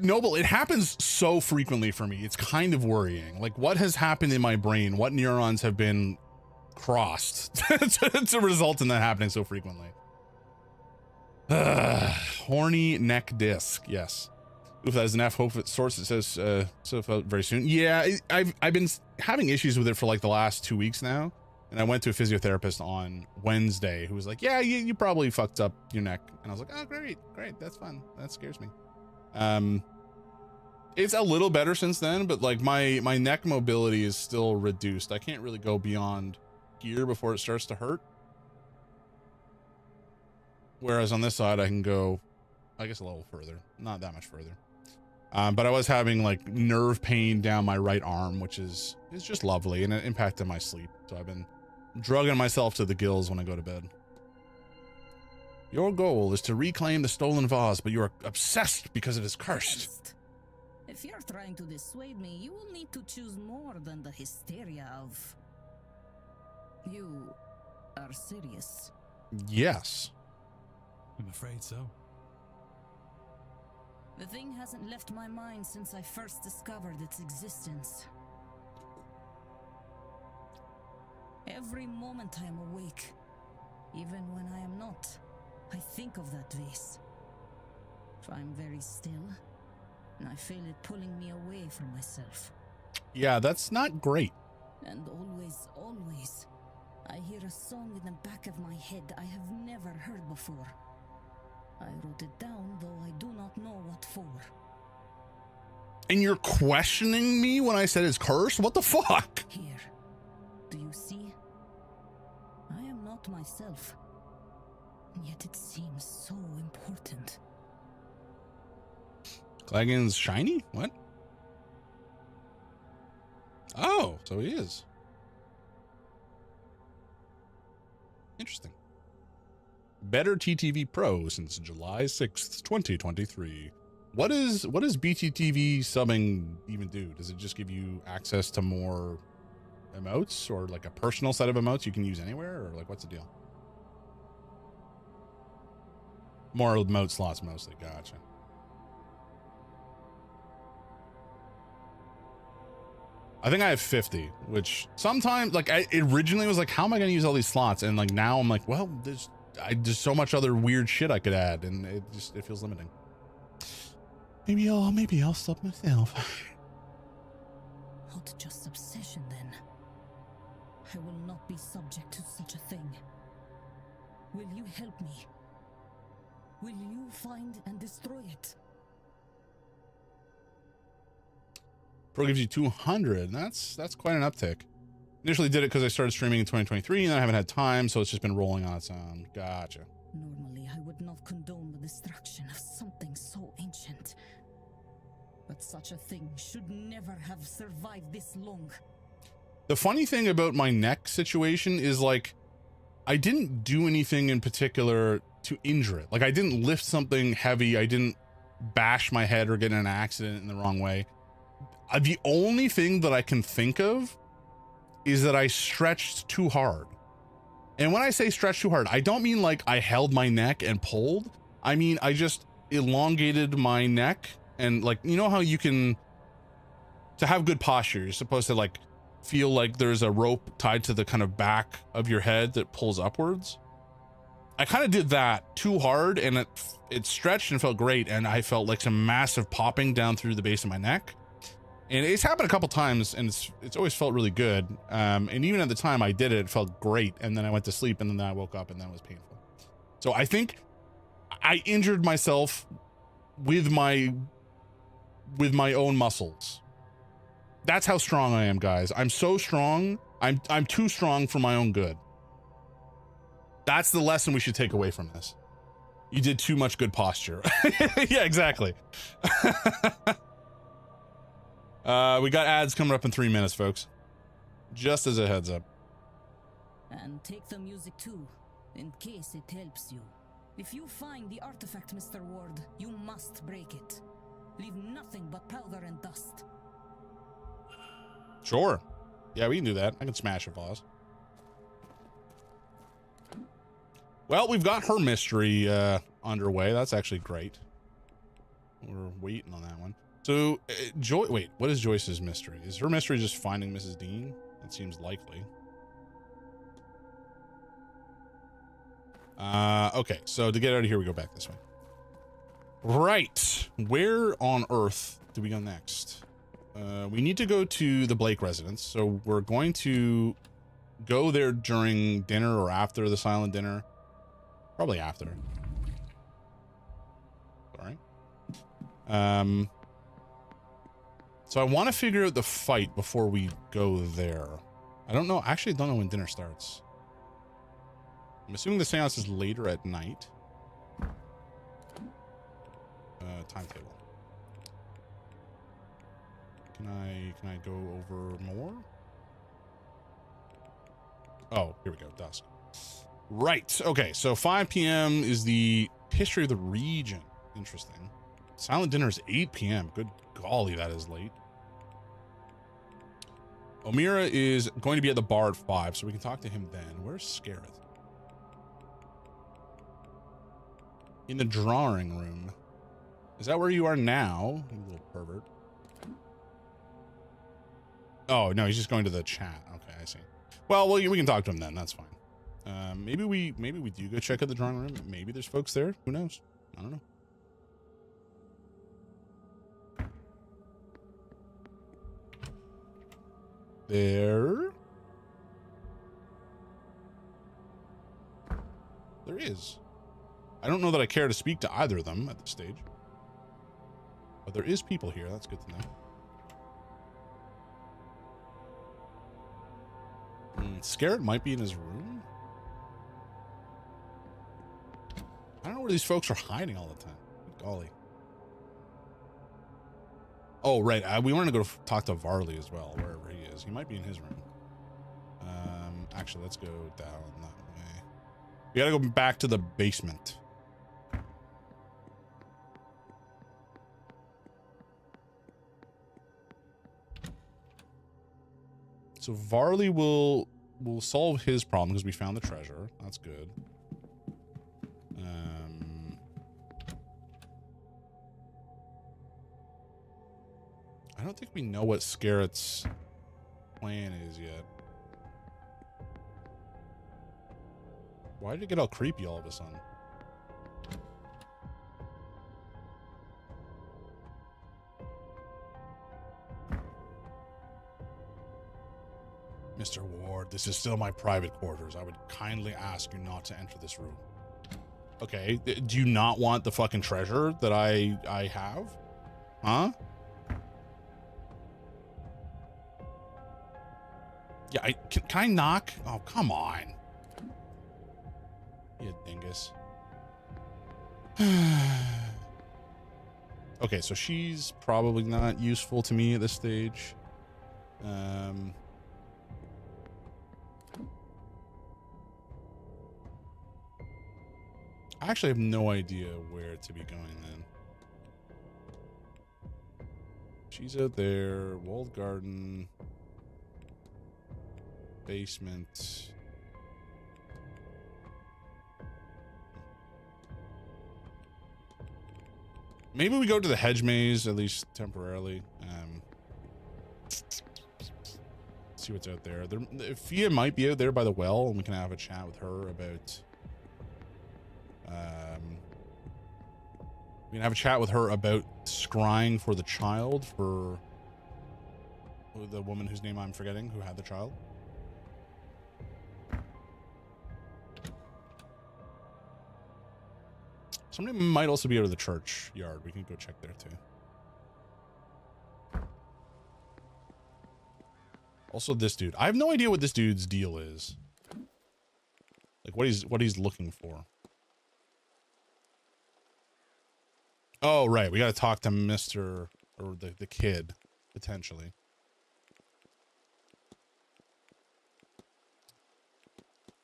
Noble, it happens so frequently for me. It's kind of worrying. Like, what has happened in my brain? What neurons have been crossed to result in that happening so frequently? Horny neck disc. Yes. Oof, that is an F. Hope it sorts. It says so very soon. Yeah, I've been having issues with it for like the last 2 weeks now, and I went to a physiotherapist on Wednesday who was like, "Yeah, you probably fucked up your neck," and I was like, "Oh, great, that's fun. That scares me." It's a little better since then, but like my neck mobility is still reduced. I can't really go beyond here before it starts to hurt. Whereas on this side, I can go, I guess, a little further, not that much further. But I was having like nerve pain down my right arm, which is just lovely, and it impacted my sleep. So I've been drugging myself to the gills when I go to bed. Your goal is to reclaim the stolen vase, but you are obsessed because it is cursed. If you're trying to dissuade me, you will need to choose more than the hysteria of... You are serious. Yes. I'm afraid so. The thing hasn't left my mind since I first discovered its existence. Every moment I am awake, even when I am not, I think of that vase. If I'm very still, and I feel it pulling me away from myself. Yeah, that's not great. And always, always, I hear a song in the back of my head I have never heard before. I wrote it down, though I do not know what for. And you're questioning me when I said it's cursed? What the fuck? Here. Do you see? I am not myself. And yet it seems so important. Clagan's shiny? What? Oh, so he is. Interesting. Better TTV Pro since July 6th, 2023. What does BTTV subbing even do? Does it just give you access to more emotes, or like a personal set of emotes you can use anywhere, or like what's the deal? More emote slots mostly. Gotcha. I think I have 50, which sometimes, like, it originally was like, how am I going to use all these slots? And like now I'm like, well, there's so much other weird shit I could add, and it feels limiting. Maybe I'll stop myself. Not just obsession, then. I will not be subject to such a thing. Will you help me? Will you find and destroy it? Pro gives you 200. That's quite an uptick. Initially did it because I started streaming in 2023 and I haven't had time, so it's just been rolling on its own. Gotcha. Normally, I would not condone the destruction of something so ancient. But such a thing should never have survived this long. The funny thing about my neck situation is, like, I didn't do anything in particular to injure it. Like, I didn't lift something heavy. I didn't bash my head or get in an accident in the wrong way. The only thing that I can think of is that I stretched too hard. And when I say stretch too hard, I don't mean like I held my neck and pulled. I mean, I just elongated my neck, and, like, you know how you can, to have good posture, you're supposed to, like, feel like there's a rope tied to the kind of back of your head that pulls upwards. I kind of did that too hard, and it stretched and felt great, and I felt like some massive popping down through the base of my neck. And it's happened a couple times, and it's always felt really good. And even at the time I did it, it felt great. And then I went to sleep, and then I woke up, and then it was painful. So I think I injured myself with my own muscles. That's how strong I am, guys. I'm so strong. I'm too strong for my own good. That's the lesson we should take away from this. You did too much good posture. Yeah, exactly. We got ads coming up in 3 minutes, folks. Just as a heads up. And take the music too, in case it helps you. If you find the artifact, Mr. Ward, you must break it. Leave nothing but powder and dust. Sure. Yeah, we can do that. I can smash a vase. Well, we've got her mystery underway. That's actually great. We're waiting on that one. So, wait, what is Joyce's mystery? Is her mystery just finding Mrs. Dean? That seems likely. Okay, so to get out of here, we go back this way. Right. Where on earth do we go next? We need to go to the Blake residence, so we're going to go there during dinner or after the silent dinner. Probably after. Sorry. So I want to figure out the fight before we go there. I don't know. Actually, I don't know when dinner starts. I'm assuming the seance is later at night. Timetable. Can I go over more? Oh, here we go. Dusk. Right. Okay. So 5 p.m. is the history of the region. Interesting. Silent dinner is 8 p.m. Good golly, that is late. Omira is going to be at the bar at 5, so we can talk to him then. Where's Scareth? In the drawing room. Is that where you are now? You little pervert. Oh, no, he's just going to the chat. Okay, I see. Well, we can talk to him then. That's fine. Maybe we do go check out the drawing room. Maybe there's folks there. Who knows? I don't know. There is. I don't know that I care to speak to either of them at this stage. But there is people here. That's good to know. Scarrett might be in his room. I don't know where these folks are hiding all the time. Good golly. Oh, right. We wanted to go talk to Varley as well, wherever he is. He might be in his room. Actually, let's go down that way. We gotta go back to the basement. So Varley will solve his problem because we found the treasure. That's good. I don't think we know what Scarrett's plan is yet. Why did it get all creepy all of a sudden? Mr. Ward, this is still my private quarters. I would kindly ask you not to enter this room. Okay, do you not want the fucking treasure that I have? Huh? Yeah, can I knock? Oh, come on. You dingus. Okay, so she's probably not useful to me at this stage. I actually have no idea where to be going then. She's out there, walled garden, basement. Maybe we go to the hedge maze, at least temporarily. See what's out there. Fia might be out there by the well, and we can have a chat with her about... we can have a chat with her about scrying for the child, for the woman whose name I'm forgetting, who had the child. Somebody might also be out of the church yard. We can go check there too. Also this dude. I have no idea what this dude's deal is. Like what he's looking for. Oh, right. We got to talk to Mr. or the kid, potentially.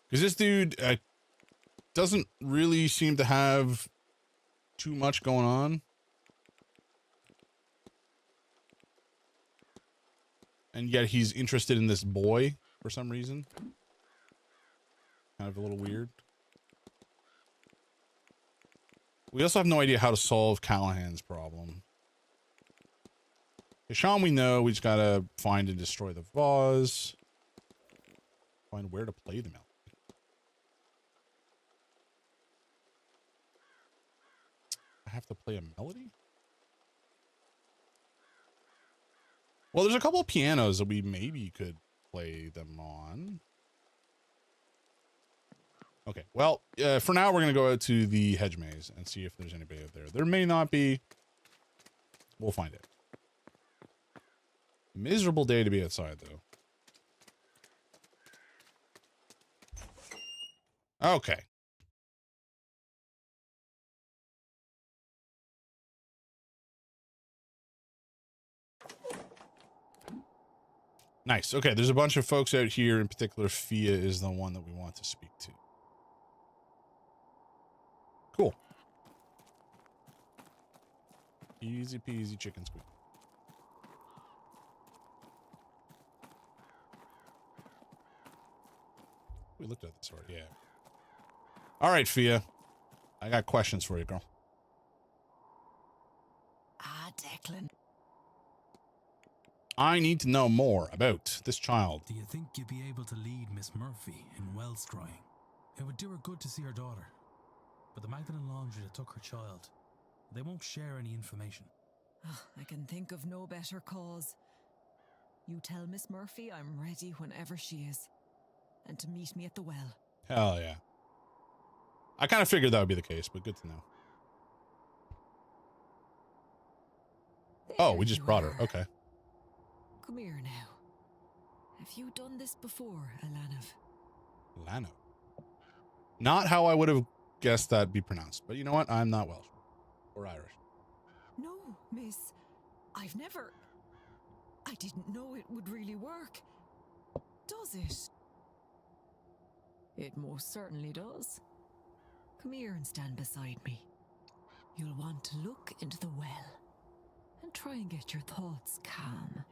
Because this dude doesn't really seem to have too much going on. And yet he's interested in this boy for some reason. Kind of a little weird. We also have no idea how to solve Callahan's problem. Sean, we know. We just gotta find and destroy the vase. Find where to play the melody. I have to play a melody? Well, there's a couple of pianos that we maybe could play them on. Okay, well, for now, we're going to go out to the hedge maze and see if there's anybody out there. There may not be. We'll find it. Miserable day to be outside, though. Okay. Nice. Okay, there's a bunch of folks out here. In particular, Fia is the one that we want to speak to. Cool. Easy peasy chicken squeak. We looked at this already, yeah. All right, Fia. I got questions for you, girl. Ah, Declan. I need to know more about this child. Do you think you'd be able to lead Miss Murphy in well scrying? It would do her good to see her daughter. But the Magdalen Laundry that took her child, they won't share any information. I can think of no better cause. You tell Miss Murphy I'm ready whenever she is. And to meet me at the well. Hell yeah. I kind of figured that would be the case, but good to know. Oh, we just brought her. Okay. Come here now. Have you done this before, Alanov? Lano. Not how I would have guessed that'd be pronounced, but you know what? I'm not Welsh or Irish. No, miss. I've never... I didn't know it would really work. Does it? It most certainly does. Come here and stand beside me. You'll want to look into the well and try and get your thoughts calm.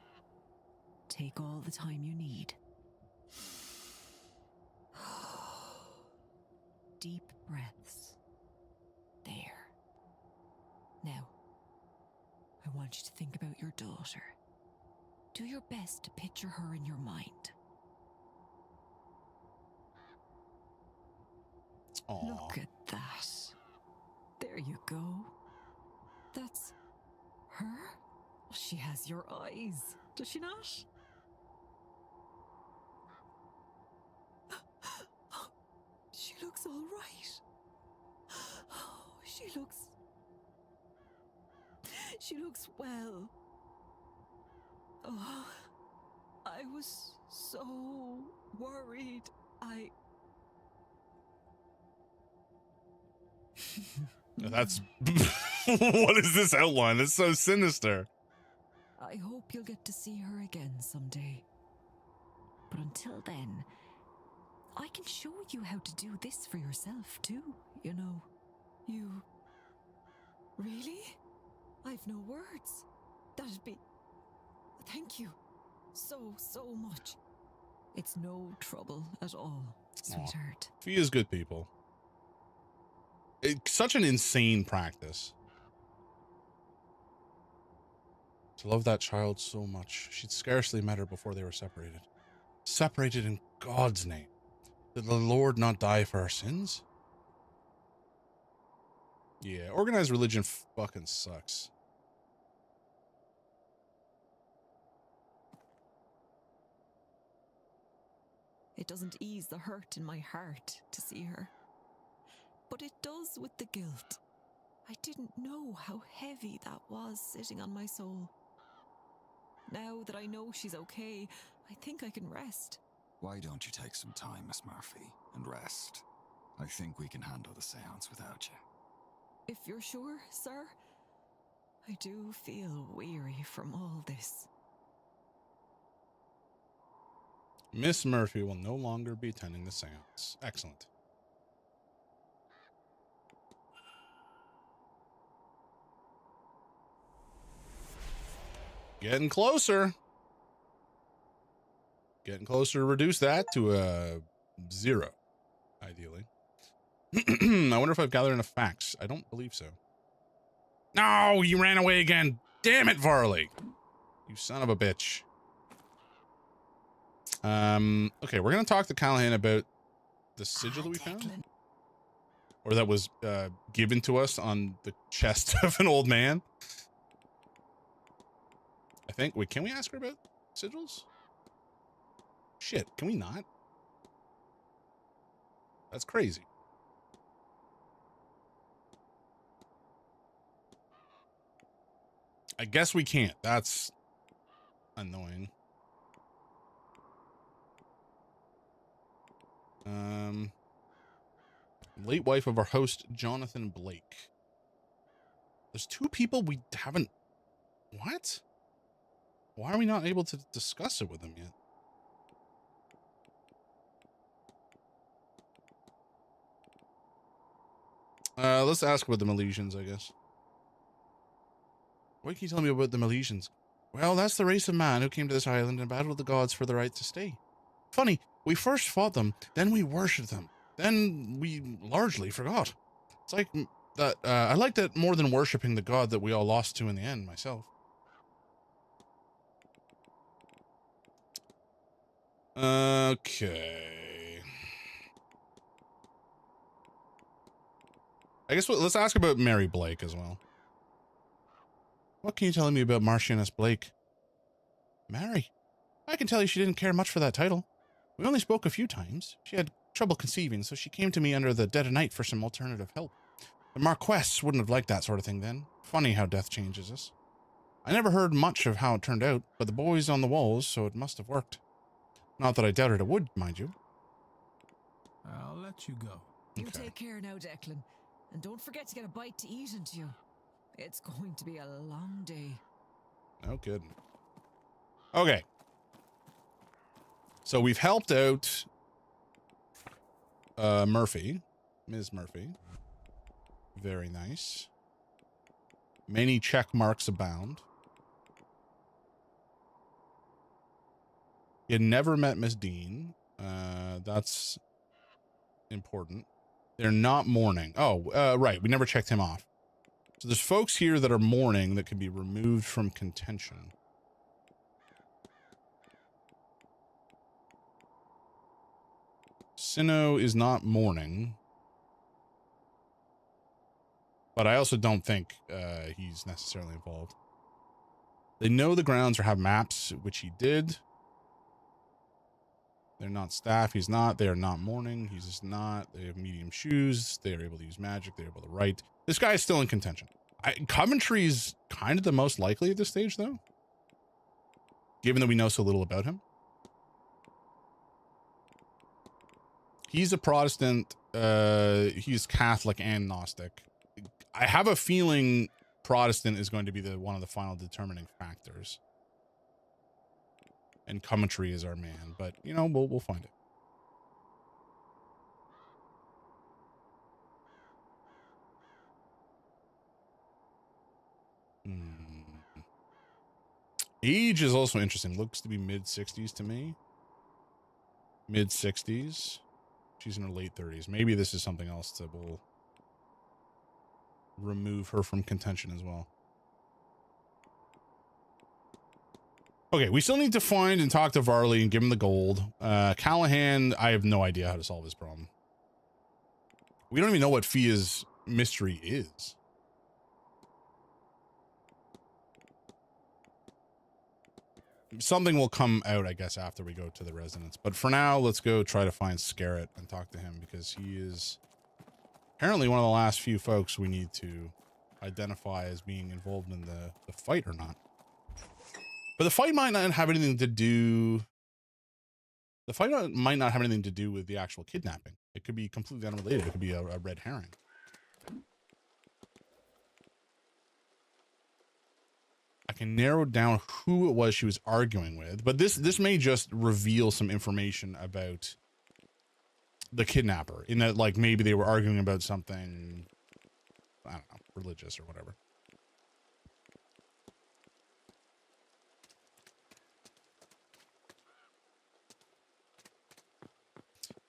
Take all the time you need. Deep breaths. There. Now, I want you to think about your daughter. Do your best to picture her in your mind. Aww. Look at that. There you go. That's her? She has your eyes, does she not? She looks well. Oh, I was so worried. That's what is this outline? It's so sinister. I hope you'll get to see her again someday. But until then, I can show you how to do this for yourself too, you know. You... Really? I've no words. That'd be... Thank you. So much. It's no trouble at all, sweetheart. He is good people. It's such an insane practice. To love that child so much. She'd scarcely met her before they were separated. Separated in God's name. Did the Lord not die for our sins? Yeah, organized religion fucking sucks. It doesn't ease the hurt in my heart to see her. But it does with the guilt. I didn't know how heavy that was sitting on my soul. Now that I know she's okay, I think I can rest. Why don't you take some time, Miss Murphy, and rest? I think we can handle the seance without you. If you're sure, sir, I do feel weary from all this. Miss Murphy will no longer be attending the seance. Excellent. Getting closer. Getting closer to reduce that to a 0, ideally. I wonder if I've gathered enough facts. I don't believe so. No, you ran away again. Damn it, Varley. You son of a bitch. Okay, we're going to talk to Callahan about the sigil that we found. Or that was given to us on the chest of an old man. I think. Wait, can we ask her about sigils? Shit, can we not? That's crazy. I guess we can't. That's annoying. Late wife of our host, Jonathan Blake. There's 2 people we haven't... What? Why are we not able to discuss it with them yet? Let's ask about the Milesians, I guess. What can you tell me about the Milesians? Well, that's the race of man who came to this island and battled the gods for the right to stay. Funny, we first fought them, then we worshipped them, then we largely forgot. It's like that. I liked it more than worshipping the god that we all lost to in the end, myself. Okay. I guess let's ask about Mary Blake as well. What can you tell me about Marchioness Blake? Mary? I can tell you she didn't care much for that title. We only spoke a few times. She had trouble conceiving, so she came to me under the dead of night for some alternative help. The Marquess wouldn't have liked that sort of thing then. Funny how death changes us. I never heard much of how it turned out, but the boy's on the walls, so it must have worked. Not that I doubted it would, mind you. I'll let you go. You take care now, Declan. And don't forget to get a bite to eat into you. It's going to be a long day. No kidding. Okay. So we've helped out Murphy. Ms. Murphy. Very nice. Many check marks abound. You had never met Miss Dean. That's important. They're not mourning. Oh, right. We never checked him off. So there's folks here that are mourning that can be removed from contention. Sinnoh is not mourning. But I also don't think he's necessarily involved. They know the grounds or have maps, which he did. They're not staff. He's not. They are not mourning. He's just not. They have medium shoes. They are able to use magic. They're able to write. This guy is still in contention. Coventry's kind of the most likely at this stage, though, given that we know so little about him. He's a Protestant. He's Catholic and Gnostic. I have a feeling Protestant is going to be one of the final determining factors. And Coventry is our man, but you know, we'll find it. Age is also interesting. Looks to be mid-60s to me. Mid-60s. She's in her late 30s. Maybe this is something else that will remove her from contention as well. Okay, we still need to find and talk to Varley and give him the gold. Callahan, I have no idea how to solve his problem. We don't even know what Fia's mystery is. Something will come out, I guess, after we go to the residence. But for now, let's go try to find Scarrett and talk to him, because he is apparently one of the last few folks we need to identify as being involved in the fight or not. But the fight might not have anything to do... The fight might not have anything to do with the actual kidnapping. It could be completely unrelated. It could be a red herring. I can narrow down who it was she was arguing with, but this may just reveal some information about the kidnapper, in that, like, maybe they were arguing about something, I don't know, religious or whatever.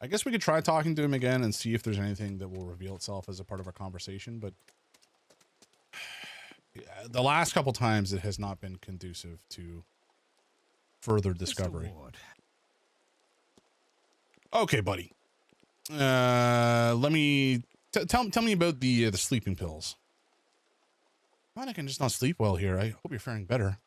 I guess we could try talking to him again and see if there's anything that will reveal itself as a part of our conversation, but the last couple times it has not been conducive to further discovery. Okay, buddy. Let me tell me about the sleeping pills. Why I can just not sleep well here? I hope you're faring better.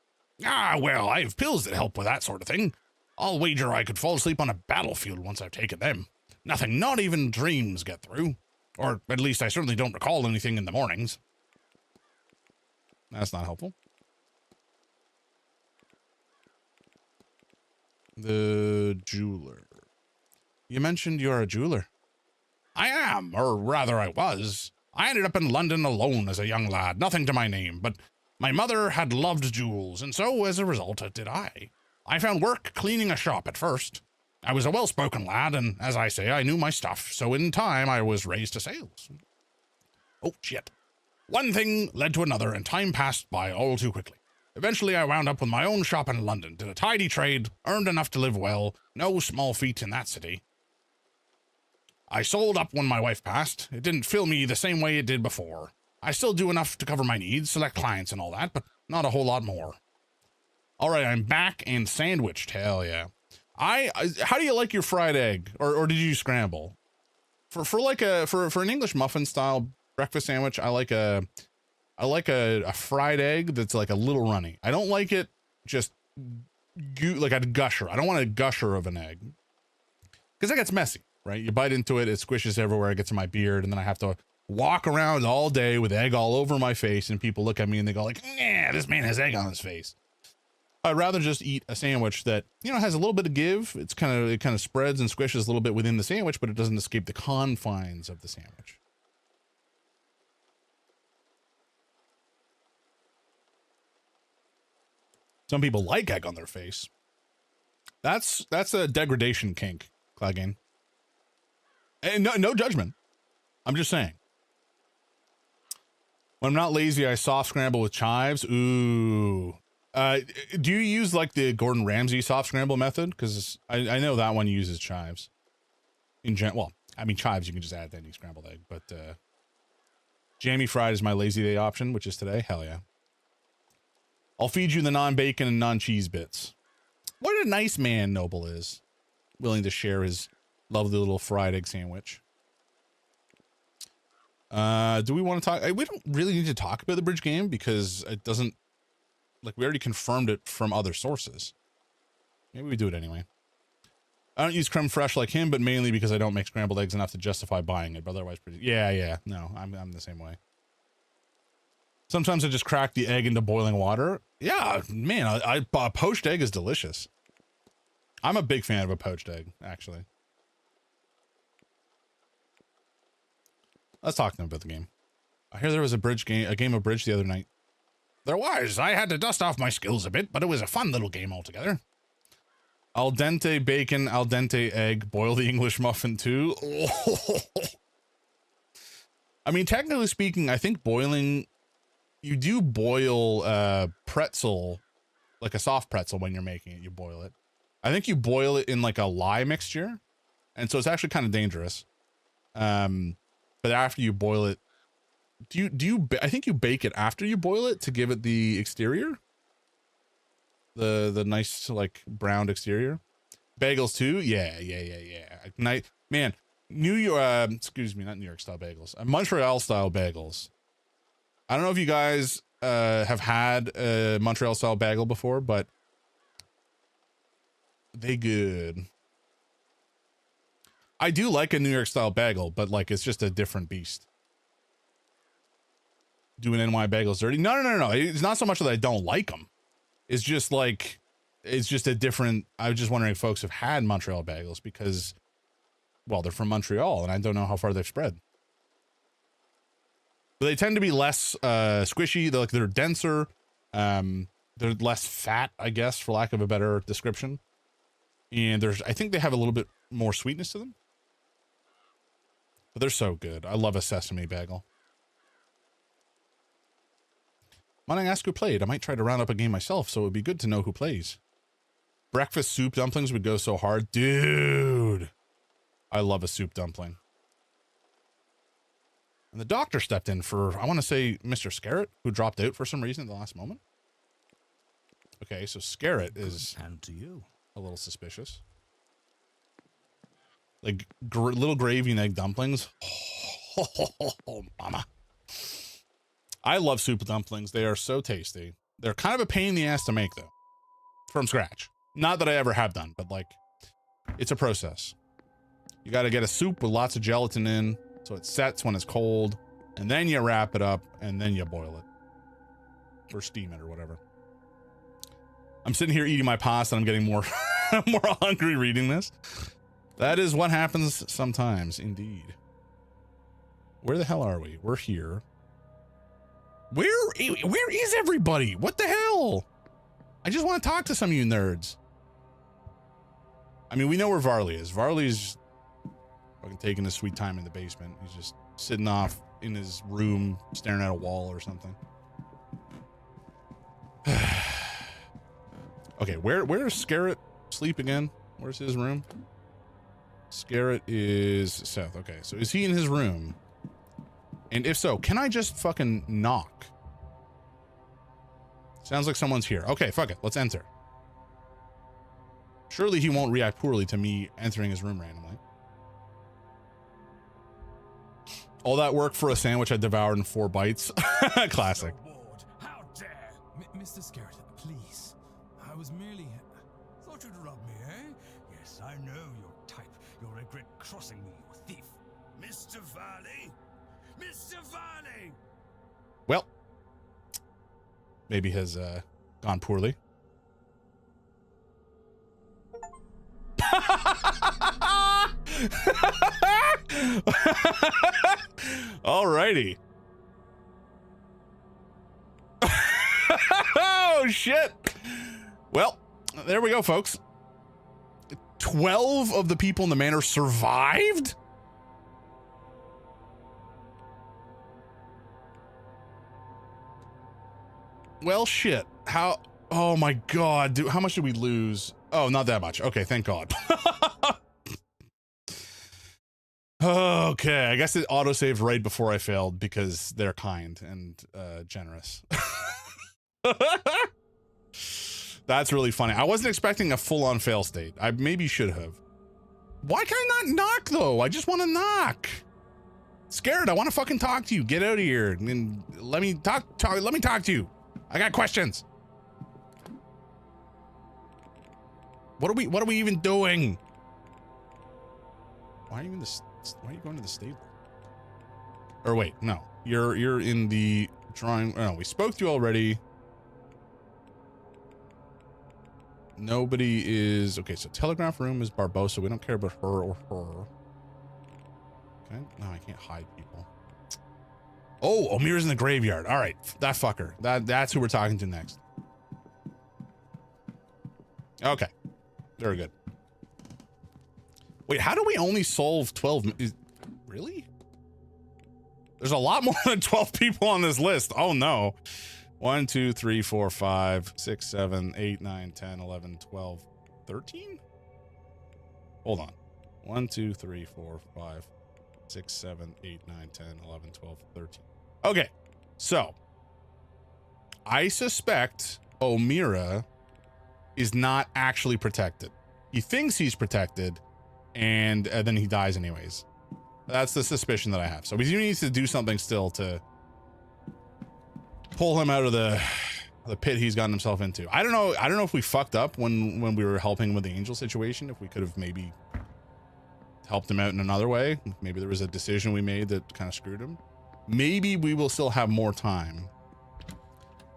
Ah, well, I have pills that help with that sort of thing. I'll wager I could fall asleep on a battlefield once I've taken them. Nothing, not even dreams get through. Or at least I certainly don't recall anything in the mornings. That's not helpful. The jeweler. You mentioned you're a jeweler. I am, or rather I was. I ended up in London alone as a young lad, nothing to my name, but my mother had loved jewels, and so as a result did I. I found work cleaning a shop at first. I was a well-spoken lad, and as I say, I knew my stuff, so in time I was raised to sales. Oh, shit. One thing led to another, and time passed by all too quickly. Eventually, I wound up with my own shop in London, did a tidy trade, earned enough to live well, no small feat in that city. I sold up when my wife passed. It didn't fill me the same way it did before. I still do enough to cover my needs, select clients and all that, but not a whole lot more. All right, I'm back and sandwiched. Hell yeah. How do you like your fried egg? Or did you scramble? For an English muffin style breakfast sandwich, I like a fried egg that's like a little runny. I don't like it just like a gusher. I don't want a gusher of an egg, because that gets messy, right? You bite into it, it squishes everywhere, it gets in my beard, and then I have to walk around all day with egg all over my face, and people look at me and they go like, "Yeah, this man has egg on his face." I'd rather just eat a sandwich that, you know, has a little bit of give. It kind of spreads and squishes a little bit within the sandwich, but it doesn't escape the confines of the sandwich. Some people like egg on their face. That's a degradation kink, Clegane. And no judgment. I'm just saying. When I'm not lazy, I soft scramble with chives. Ooh. Do you use like the Gordon Ramsay soft scramble method? Because I know that one uses chives. Well, I mean, chives you can just add to any scrambled egg, but jammy fried is my lazy day option, which is today. Hell yeah. I'll feed you the non-bacon and non-cheese bits. What a nice man Noble is. Willing to share his lovely little fried egg sandwich. Do we want to talk? We don't really need to talk about the bridge game, because it doesn't, like, we already confirmed it from other sources. Maybe we do it anyway. I don't use creme fraiche like him, but mainly because I don't make scrambled eggs enough to justify buying it. But otherwise, yeah. No, I'm the same way. Sometimes I just crack the egg into boiling water. Yeah, man, a poached egg is delicious. I'm a big fan of a poached egg, actually. Let's talk to them about the game. I hear there was a game of bridge the other night. There was. I had to dust off my skills a bit, but it was a fun little game altogether. Al dente bacon, al dente egg, boil the English muffin too. Oh. I mean, technically speaking, I think boiling, you do boil pretzel, like a soft pretzel when you're making it, you boil it. I think you boil it in like a lye mixture, and so it's actually kind of dangerous. But after you boil it, I think you bake it after you boil it to give it the exterior. The nice like browned exterior. Bagels too? Yeah. Man, New York, excuse me, not New York style bagels. Montreal style bagels. I don't know if you guys have had a Montreal style bagel before, but they good. I do like a New York style bagel, but like it's just a different beast. Doing NY bagels dirty? No. It's not so much that I don't like them. It's just like, it's just a different, I was just wondering if folks have had Montreal bagels because, well, they're from Montreal and I don't know how far they've spread. But they tend to be less squishy. They're denser. They're less fat, I guess, for lack of a better description. And I think they have a little bit more sweetness to them. But they're so good. I love a sesame bagel. Might I ask who played? I might try to round up a game myself, so it would be good to know who plays. Breakfast soup dumplings would go so hard. Dude! I love a soup dumpling. And the doctor stepped in for, I want to say, Mr. Scarrett, who dropped out for some reason at the last moment. Okay, so Scarrett is a little suspicious. Like, little gravy and egg dumplings. Oh, mama. I love soup dumplings. They are so tasty. They're kind of a pain in the ass to make, though. From scratch. Not that I ever have done, but, like, it's a process. You got to get a soup with lots of gelatin in, so it sets when it's cold, and then you wrap it up, and then you boil it. Or steam it, or whatever. I'm sitting here eating my pasta, and I'm getting more, more hungry reading this. That is what happens sometimes, indeed. Where the hell are we? We're here. Where is everybody? What the hell? I just want to talk to some of you nerds. I mean, we know where Varley is. Varley's fucking taking his sweet time in the basement. He's just sitting off in his room, staring at a wall or something. Okay, where's Scarrett sleep again? Where's his room? Scarrett is south. Okay, so is he in his room? And if so, can I just fucking knock? Sounds like someone's here. Okay, fuck it. Let's enter. Surely he won't react poorly to me entering his room randomly. All that work for a sandwich I devoured in 4 bites. Classic. How dare! Mr. Scarrett, please. I was merely... Thought you'd rob me, eh? Yes, I know your type. You'll regret crossing me, you thief. Mr. Varley! Mr. Varley! Well, maybe has gone poorly. Alrighty. Oh shit. Well, there we go, folks. 12 of the people in the manor survived? Well, shit. How? Oh my god, dude. How much did we lose? Oh, not that much. Okay, thank God. Okay, I guess it autosaved right before I failed because they're kind and generous. That's really funny. I wasn't expecting a full-on fail state. I maybe should have. Why can I not knock, though? I just want to knock. Scared. I want to fucking talk to you. Get out of here and let me talk. Let me talk to you. I got questions. What are we even doing? Why are you in this? Why are you going to the stable? Or wait, no. You're in the drawing. Oh, no, we spoke to you already. Nobody is okay. So telegraph room is Barbosa. We don't care about her or her. Okay. No, I can't hide people. Oh, Omir's in the graveyard. All right, that fucker. That's who we're talking to next. Okay, very good. Wait, how do we only solve 12? Really? There's a lot more than 12 people on this list. Oh no. 1, 2, 3, 4, 5, 6, 7, 8, 9, 10, 11, 12, 13? Hold on. 1, 2, 3, 4, 5, 6, 7, 8, 9, 10, 11, 12, 13. Okay, so I suspect Omira is not actually protected. He thinks he's protected, and then he dies anyways. That's the suspicion that I have. So we do need to do something still to pull him out of the pit he's gotten himself into. I don't know if we fucked up when we were helping him with the angel situation. If we could have maybe helped him out in another way. Maybe there was a decision we made that kind of screwed him. Maybe we will still have more time,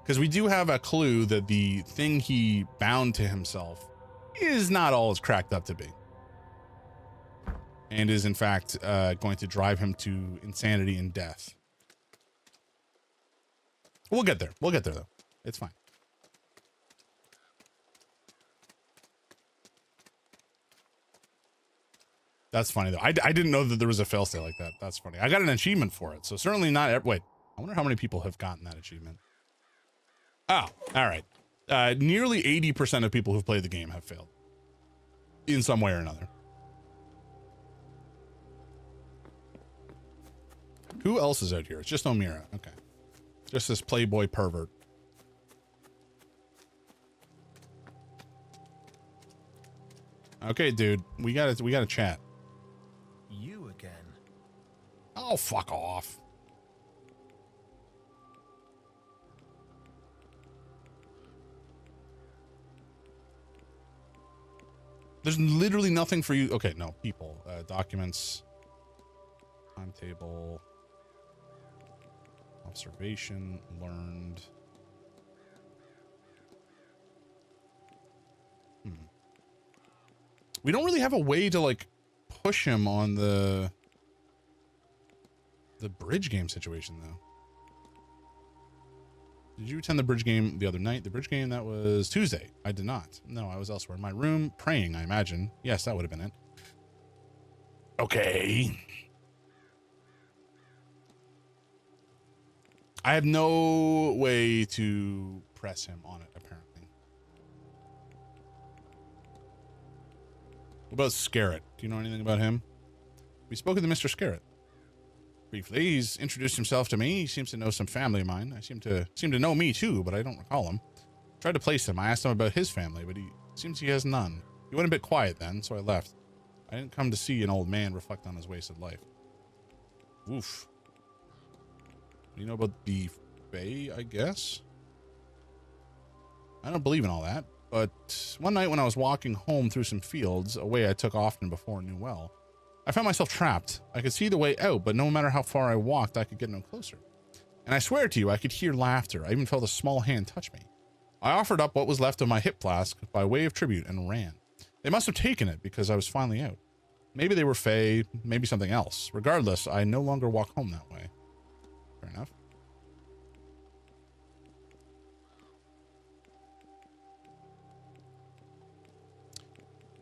because we do have a clue that the thing he bound to himself is not all it's cracked up to be, and is in fact going to drive him to insanity and death. We'll get there. We'll get there though. It's fine. That's funny though. I didn't know that there was a failsafe like that. That's funny. I got an achievement for it, so certainly not. Wait, I wonder how many people have gotten that achievement. Oh, all right. Nearly 80% of people who've played the game have failed in some way or another. Who else is out here? It's just Omira. Okay, just this playboy pervert. Okay, dude, we gotta chat. You again? Oh, fuck off. There's literally nothing for you. Okay, no, people, documents, timetable, observation, learned. We don't really have a way to like push him on the bridge game situation though. Did you attend the bridge game the other night? The bridge game, that was Tuesday. I did not. No, I was elsewhere in my room praying, I imagine. Yes, that would have been it. Okay. I have no way to press him on it, apparently. What about Scarrett? Do you know anything about him? We spoke to Mr. Scarrett briefly. He's introduced himself to me. He seems to know some family of mine. I seem to know me too, but I don't recall him. Tried to place him. I asked him about his family, but he seems he has none. He went a bit quiet then, so I left. I didn't come to see an old man reflect on his wasted life. Oof. You know about the Fae, I guess? I don't believe in all that, but one night when I was walking home through some fields, a way I took often before and knew well, I found myself trapped. I could see the way out, but no matter how far I walked, I could get no closer. And I swear to you, I could hear laughter. I even felt a small hand touch me. I offered up what was left of my hip flask by way of tribute and ran. They must have taken it because I was finally out. Maybe they were Fae, maybe something else. Regardless, I no longer walk home that way. Fair enough.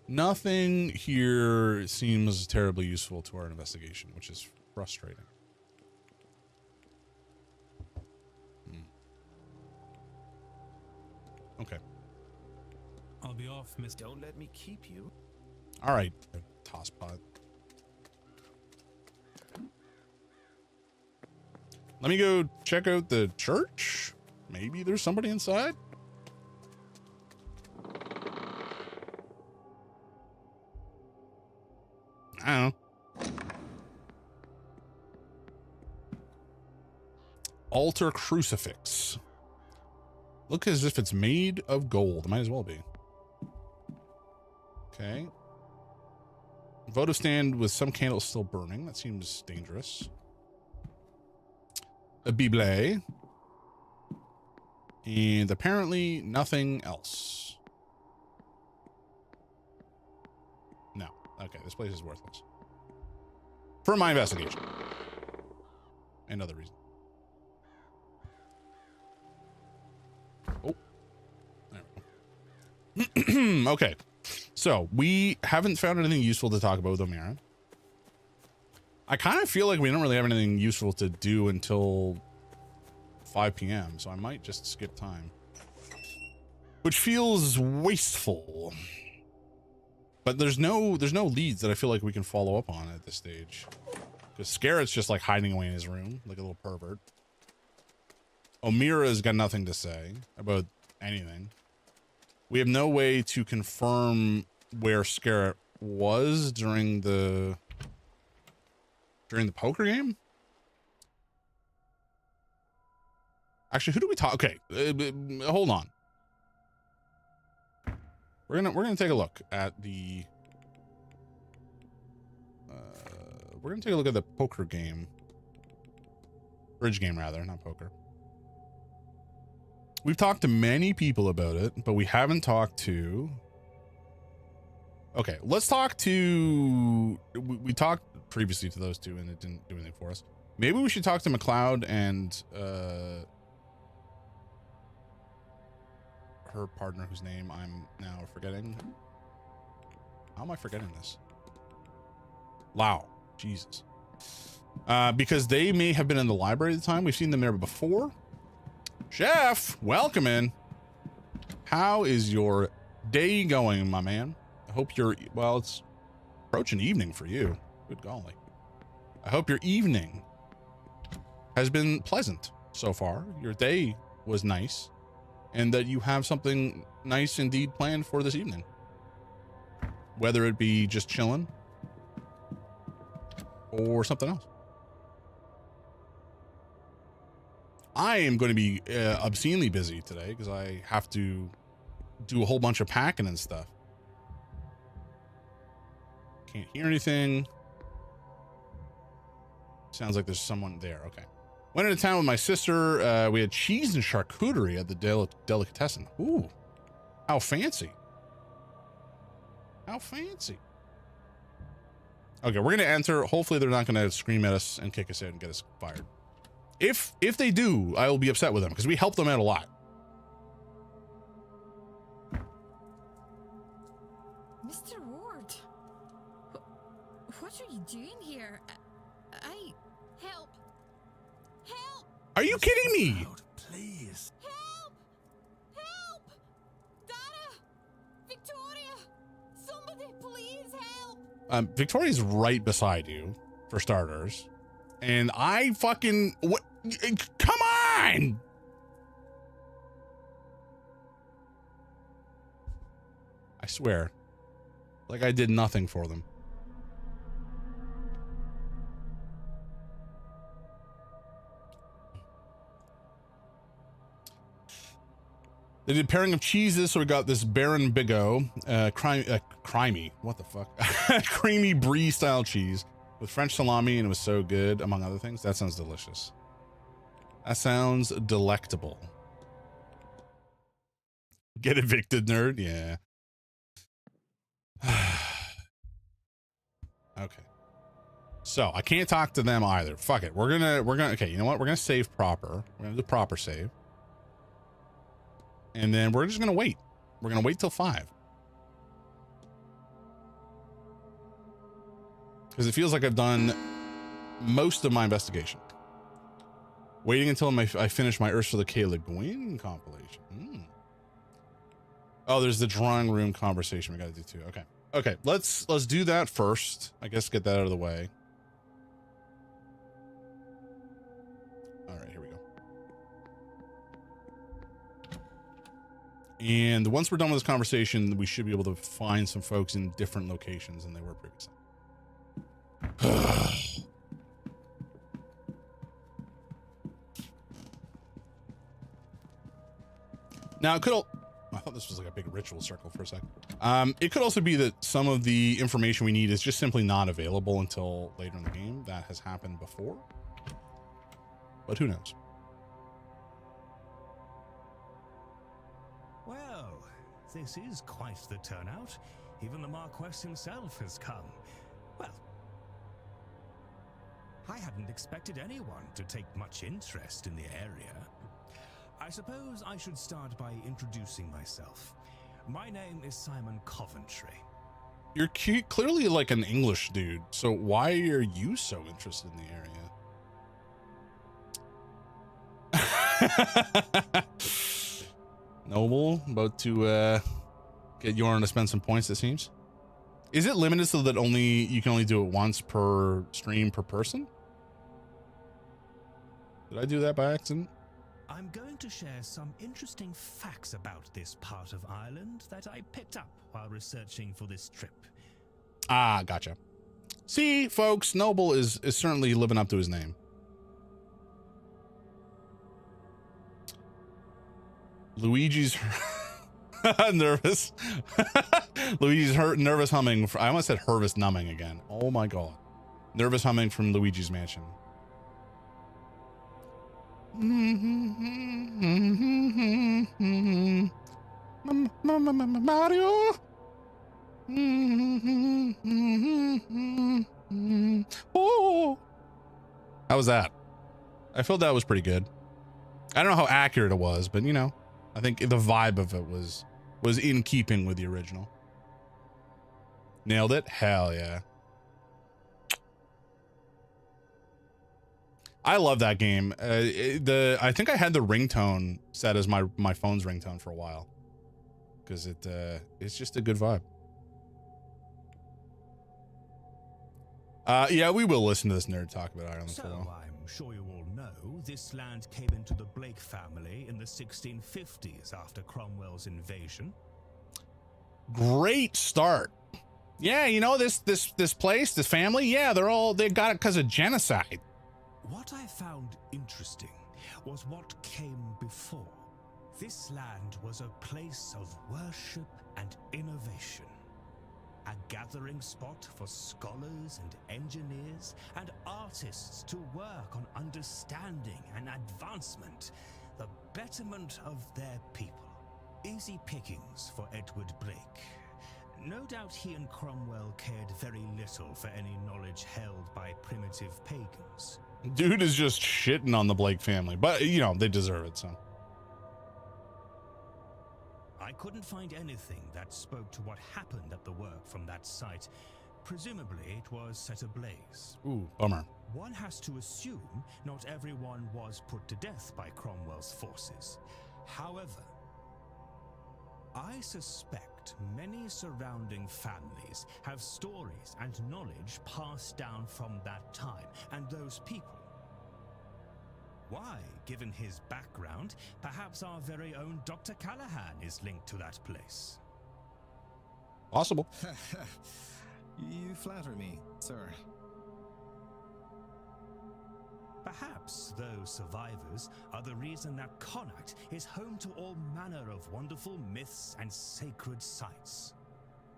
Nothing here seems terribly useful to our investigation, which is frustrating. Okay. I'll be off, Miss. Don't let me keep you. All right, tosspot. Let me go check out the church. Maybe there's somebody inside. I don't know. Altar crucifix. Look as if it's made of gold. Might as well be. Okay. Votive stand with some candles still burning. That seems dangerous. A Bible. And apparently nothing else. No. Okay, this place is worthless. For my investigation. And other reasons. Oh. There we go. Okay. So, we haven't found anything useful to talk about with O'Mara. I kind of feel like we don't really have anything useful to do until 5 p.m., so I might just skip time. Which feels wasteful. But there's no leads that I feel like we can follow up on at this stage. Because Scarrett's just like hiding away in his room, like a little pervert. O'Mara's got nothing to say about anything. We have no way to confirm where Scarrett was during the poker game. Actually, who do we talk? Okay, hold on. We're gonna take a look at the. We're gonna take a look at the poker game. Bridge game, rather, not poker. We've talked to many people about it, but we haven't talked to. Okay, let's talk to. We talked previously to those two, and it didn't do anything for us. Maybe we should talk to McLeod and her partner, whose name I'm now forgetting. How am I forgetting this? Lau. Jesus. Because they may have been in the library at the time. We've seen them there before. Chef, welcome in. How is your day going, my man? I hope you're, well, it's approaching evening for you. Good golly. I hope your evening has been pleasant so far. Your day was nice, and that you have something nice indeed planned for this evening. Whether it be just chilling or something else. I am going to be obscenely busy today because I have to do a whole bunch of packing and stuff. Can't hear anything. Sounds like there's someone there. Okay. Went into town with my sister. We had cheese and charcuterie at the delicatessen. Ooh. How fancy. How fancy. Okay, we're going to enter. Hopefully they're not going to scream at us and kick us out and get us fired. If they do, I will be upset with them because we helped them out a lot. Mr. Ward, what are you doing here? Help! Help! Are you kidding me? Please. Help! Help! Dara! Victoria! Somebody please help! Victoria's right beside you, for starters. And I fucking... What? Come on! I swear. Like I did nothing for them. They did pairing of cheeses, so we got this Baron Bigot, crimey, what the fuck? Creamy brie style cheese with French salami, and it was so good, among other things. That sounds delicious. That sounds delectable. Get evicted, nerd? Yeah. Okay. So I can't talk to them either. Fuck it. We're gonna, okay, you know what? We're gonna save proper. We're gonna do proper save. And then we're just gonna wait. We're gonna wait till 5. Because it feels like I've done most of my investigation. Waiting until I finish my Ursula K. Le Guin compilation. Oh, there's the drawing room conversation we gotta do too. Okay. Okay, let's do that first. I guess get that out of the way. All right, here we go. And once we're done with this conversation, we should be able to find some folks in different locations than they were previously. Now, I thought this was like a big ritual circle for a second. It could also be that some of the information we need is just simply not available until later in the game. That has happened before, but who knows? Well, this is quite the turnout. Even the Marquess himself has come. Well, I hadn't expected anyone to take much interest in the area. I suppose I should start by introducing myself. My name is Simon Coventry. You're clearly like an English dude, so why are you so interested in the area? Noble, about to get Yorn to spend some points, it seems. Is it limited so that you can only do it once per stream per person? Did I do that by accident? I'm going to share some interesting facts about this part of Ireland that I picked up while researching for this trip. Ah, gotcha. See, folks, Noble is certainly living up to his name. Luigi's nervous. Luigi's nervous humming. I almost said nervous numbing again. Oh my god. Nervous humming from Luigi's Mansion. Mario. Oh. How was that? I felt that was pretty good. I don't know how accurate it was, but you know, I think the vibe of it was in keeping with the original. Nailed it? Hell yeah. I love that game. I think I had the ringtone set as my phone's ringtone for a while, because it's just a good vibe. Yeah, we will listen to this nerd talk about Ireland for a while. I'm sure you all know this land came into the Blake family in the 1650s after Cromwell's invasion. Great start. Yeah, you know, this place, this family, yeah, they got it because of genocide. What I found interesting was what came before. This land was a place of worship and innovation. A gathering spot for scholars and engineers and artists to work on understanding and advancement, the betterment of their people. Easy pickings for Edward Blake. No doubt he and Cromwell cared very little for any knowledge held by primitive pagans. Dude is just shitting on the Blake family, but you know, they deserve it, so. I couldn't find anything that spoke to what happened at the work from that site. Presumably it was set ablaze. Ooh, bummer. One has to assume not everyone was put to death by Cromwell's forces. However, I suspect many surrounding families have stories and knowledge passed down from that time and those people. Why, given his background, perhaps our very own Dr. Callahan is linked to that place. Possible. You flatter me, sir. Perhaps those survivors are the reason that Connacht is home to all manner of wonderful myths and sacred sites.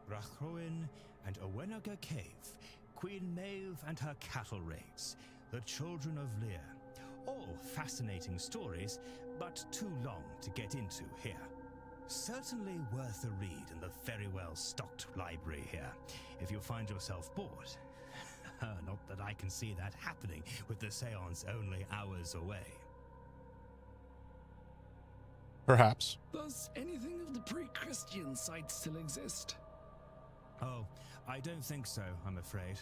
Rathroin and Owenaga Cave, Queen Maeve and her cattle raids, the Children of Lear. All fascinating stories, but too long to get into here. Certainly worth a read in the very well stocked library here, if you find yourself bored. Not that I can see that happening with the seance only hours away. Perhaps. Does anything of the pre-Christian site still exist? Oh, I don't think so, I'm afraid.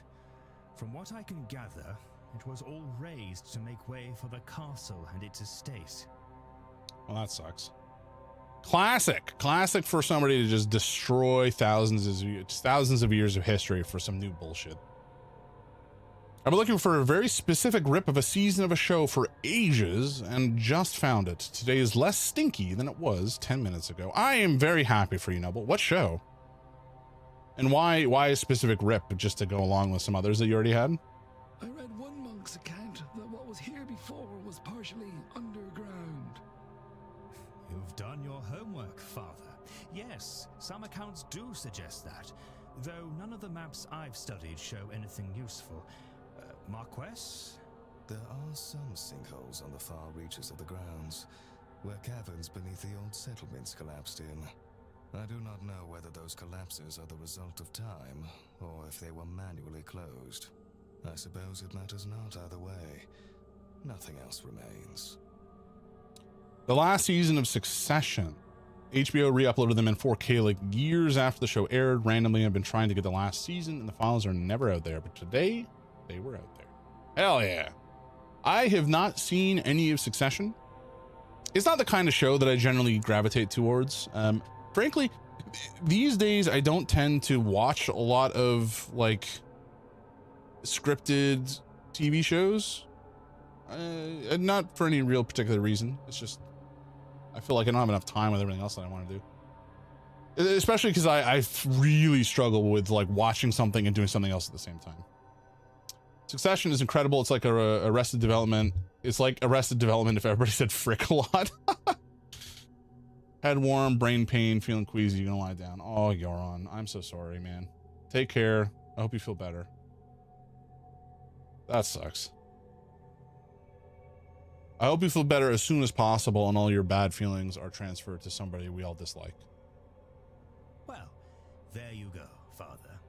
From what I can gather, it was all razed to make way for the castle and its estate. Well, that sucks. Classic for somebody to just destroy thousands of years of history for some new bullshit. I've been looking for a very specific rip of a season of a show for ages and just found it. Today is less stinky than it was 10 minutes ago. I am very happy for you, Noble. What show? And why a specific rip, just to go along with some others that you already had? I read one monk's account that what was here before was partially underground. You've done your homework, Father. Yes, some accounts do suggest that, though none of the maps I've studied show anything useful. Marquess? There are some sinkholes on the far reaches of the grounds, where caverns beneath the old settlements collapsed in. I do not know whether those collapses are the result of time, or if they were manually closed. I suppose it matters not either way. Nothing else remains. The last season of Succession. HBO re-uploaded them in 4K like years after the show aired. Randomly, I've been trying to get the last season, and the files are never out there. But today, they were out there. Hell yeah. I have not seen any of Succession. It's not the kind of show that I generally gravitate towards. Frankly, these days, I don't tend to watch a lot of, like, scripted TV shows. Not for any real particular reason. It's just, I feel like I don't have enough time with everything else that I want to do. Especially because I really struggle with like watching something and doing something else at the same time. Succession is incredible. It's like Arrested Development. It's like Arrested Development if everybody said frick a lot. Head warm, brain pain, feeling queasy, you're gonna lie down. Oh, Yoron, I'm so sorry, man. Take care. I hope you feel better. That sucks. I hope you feel better as soon as possible and all your bad feelings are transferred to somebody we all dislike. Well, there you go, Father.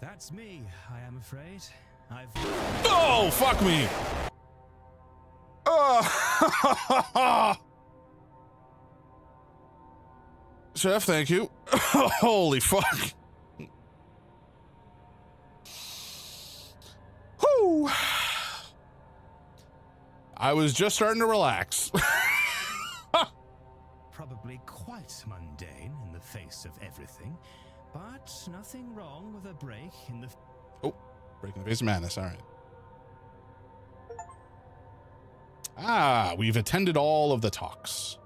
That's me, I am afraid. Oh, fuck me! Oh! Chef, thank you. Holy fuck. Whew. I was just starting to relax. Probably quite mundane in the face of everything, but nothing wrong with a break in the... Oh, break in the face of madness, all right. Ah, we've attended all of the talks.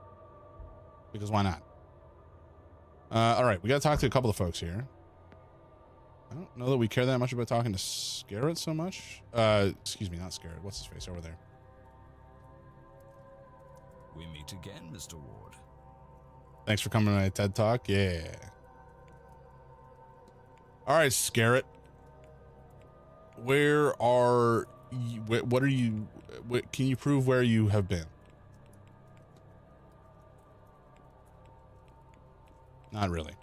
Because why not? All right, we got to talk to a couple of folks here. I don't know that we care that much about talking to Scarrett so much. Excuse me, not Scarrett. What's his face over there? We meet again, Mr. Ward. Thanks for coming to my TED Talk. Yeah. All right, Scarrett. Where are you? What are you? Can you prove where you have been? Not really.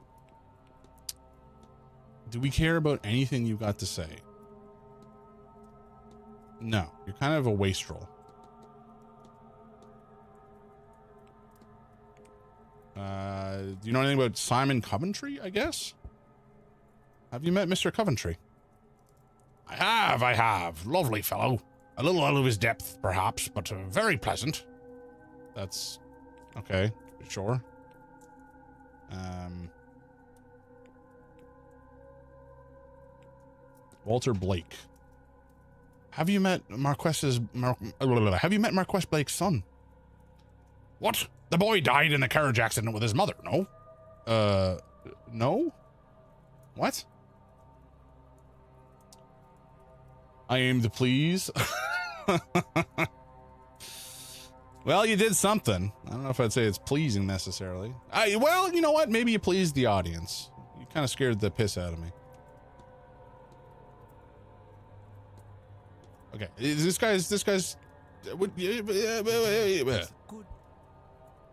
Do we care about anything you got to say? No. You're kind of a wastrel. Do you know anything about Simon Coventry, I guess? Have you met Mr. Coventry? I have. Lovely fellow. A little out of his depth, perhaps, but very pleasant. That's... okay, sure. Walter Blake. Have you met Marquess Blake's son? What? The boy died in a carriage accident with his mother, no? No? What? I aim to please. Well, you did something. I don't know if I'd say it's pleasing necessarily. Well, you know what? Maybe you pleased the audience. You kind of scared the piss out of me. Okay, this guy's.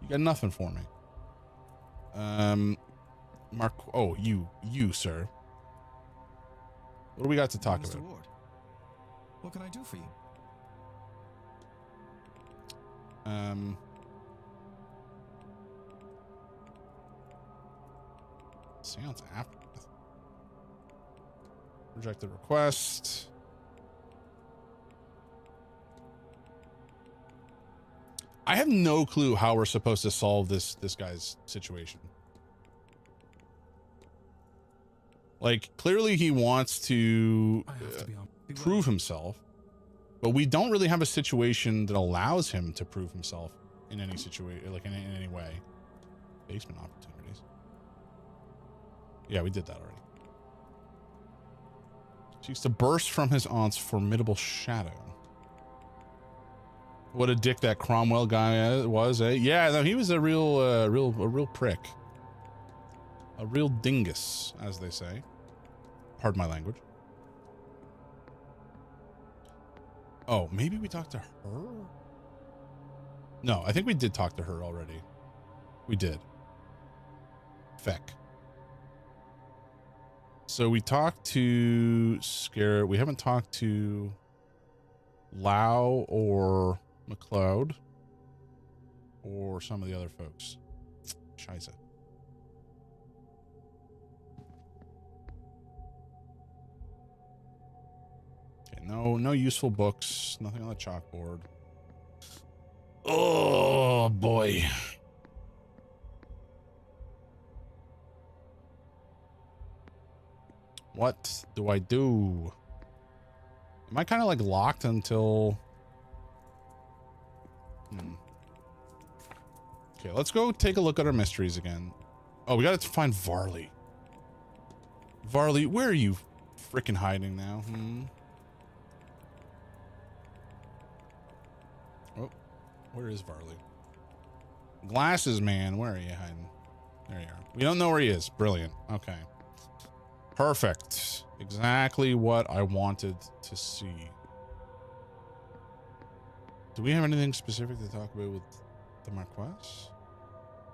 You got nothing for me. Mark. Oh, you, sir. What do we got to talk Mr. about? Ward, what can I do for you? Seance Aftermath. Rejected request. I have no clue how we're supposed to solve this guy's situation. Like, clearly he wants to prove himself, but we don't really have a situation that allows him to prove himself in any situation, like in any way. Basement opportunities. Yeah, we did that already. Seeks to burst from his aunt's formidable shadow. What a dick that Cromwell guy was, eh? Yeah, no, he was a real prick. A real dingus, as they say. Pardon my language. Oh, maybe we talked to her? No, I think we did talk to her already. We did. Feck. So we talked to Scare. We haven't talked to Lau or McLeod or some of the other folks. Scheiße. Okay, no useful books. Nothing on the chalkboard. Oh boy. What do I do? Am I kind of like locked until... Okay, let's go take a look at our mysteries again. Oh, we gotta find Varley. Varley, where are you freaking hiding now? Oh, where is Varley? Glasses man, where are you hiding? There you are. We don't know where he is. Brilliant. Okay. Perfect. Exactly what I wanted to see. Do we have anything specific to talk about with the Marquess?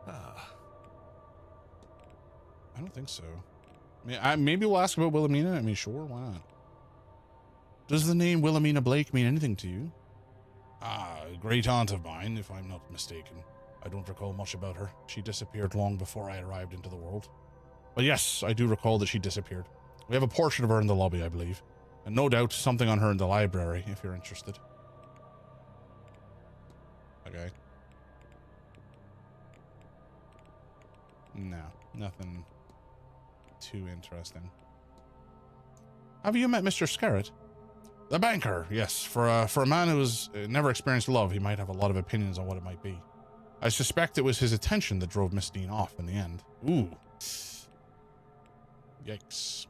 I don't think so. Maybe we'll ask about Wilhelmina. I mean, sure, why not? Does the name Wilhelmina Blake mean anything to you? A great aunt of mine, if I'm not mistaken. I don't recall much about her. She disappeared long before I arrived into the world. But yes, I do recall that she disappeared. We have a portrait of her in the lobby, I believe. And no doubt something on her in the library, if you're interested. Okay. No, nothing too interesting. Have you met Mr. Scarrett? The banker, yes. For a man who has never experienced love, he might have a lot of opinions on what it might be. I suspect it was his attention that drove Miss Dean off in the end. Ooh. Yikes.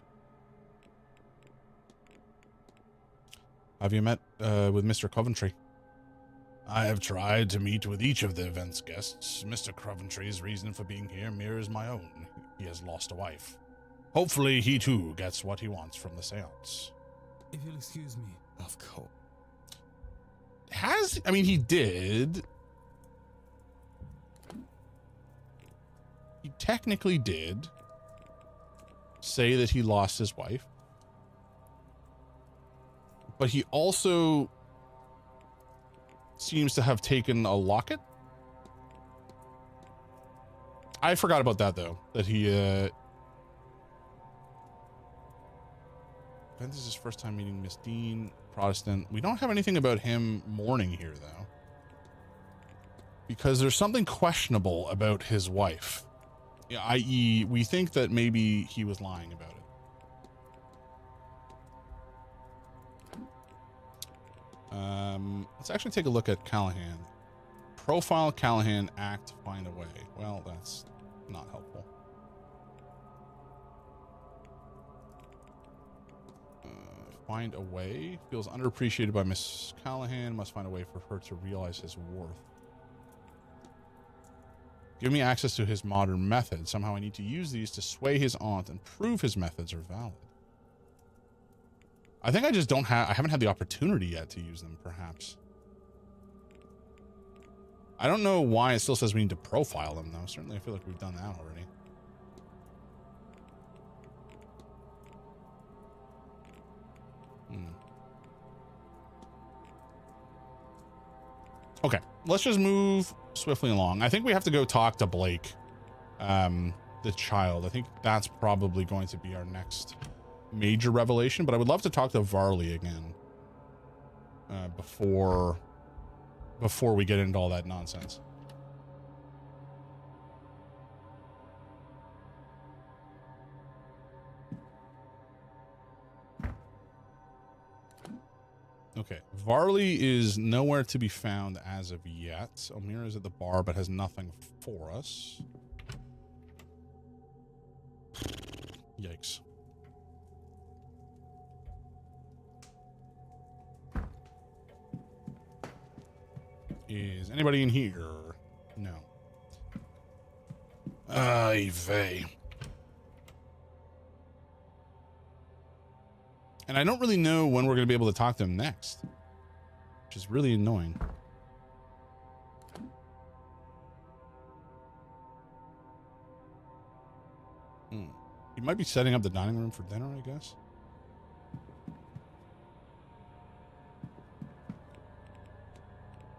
Have you met with Mr. Coventry? I have tried to meet with each of the event's guests. Mr. Coventry's reason for being here mirrors my own. He has lost a wife. Hopefully he too gets what he wants from the seance. If you'll excuse me. Of course. He did. He technically did say that he lost his wife. But he also seems to have taken a locket. I forgot about that though. That he this is his first time meeting Miss Dean, Protestant. We don't have anything about him mourning here though. Because there's something questionable about his wife. Yeah, i.e., we think that maybe he was lying about it. Let's actually take a look at Callahan. Profile Callahan, act, find a way. Well, that's not helpful. Find a way. Feels underappreciated by Miss Callahan. Must find a way for her to realize his worth. Give me access to his modern methods. Somehow I need to use these to sway his aunt and prove his methods are valid. I think I just don't have... I haven't had the opportunity yet to use them, perhaps. I don't know why it still says we need to profile them, though. Certainly I feel like we've done that already. Okay, let's just move swiftly along. I think we have to go talk to Blake, the child. I think that's probably going to be our next major revelation, but I would love to talk to Varley again before we get into all that nonsense. Okay, Varley is nowhere to be found as of yet. Omira is at the bar, but has nothing for us. Yikes. Is anybody in here? No. Ay vey. And I don't really know when we're going to be able to talk to him next, which is really annoying. He might be setting up the dining room for dinner, I guess.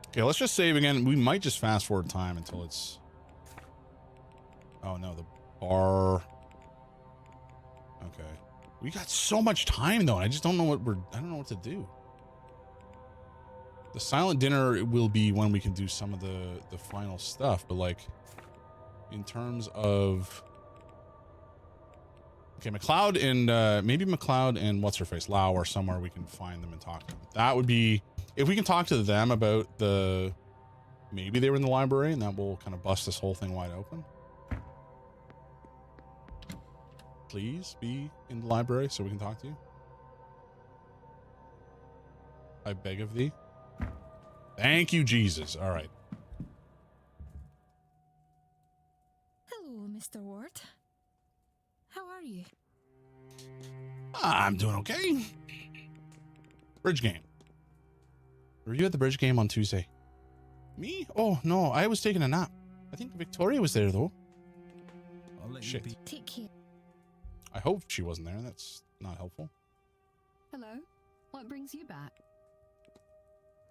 Okay, let's just save again. We might just fast forward time until it's... Oh no, the bar... Okay. We got so much time though, and I just don't know what I don't know what to do. The silent dinner will be when we can do some of the final stuff, but like, in terms of... Okay, McLeod and maybe McLeod and what's-her-face, Lau, or somewhere we can find them and talk to them. That would be, if we can talk to them about maybe they were in the library, and that will kind of bust this whole thing wide open. Please be in the library so we can talk to you. I beg of thee. Thank you, Jesus. All right. Hello, Mr. Ward. How are you? I'm doing okay. Bridge game. Were you at the bridge game on Tuesday? Me? Oh, no. I was taking a nap. I think Victoria was there, though. I'll let Shit. you be. Take care. I hope she wasn't there. That's not helpful. Hello? What brings you back?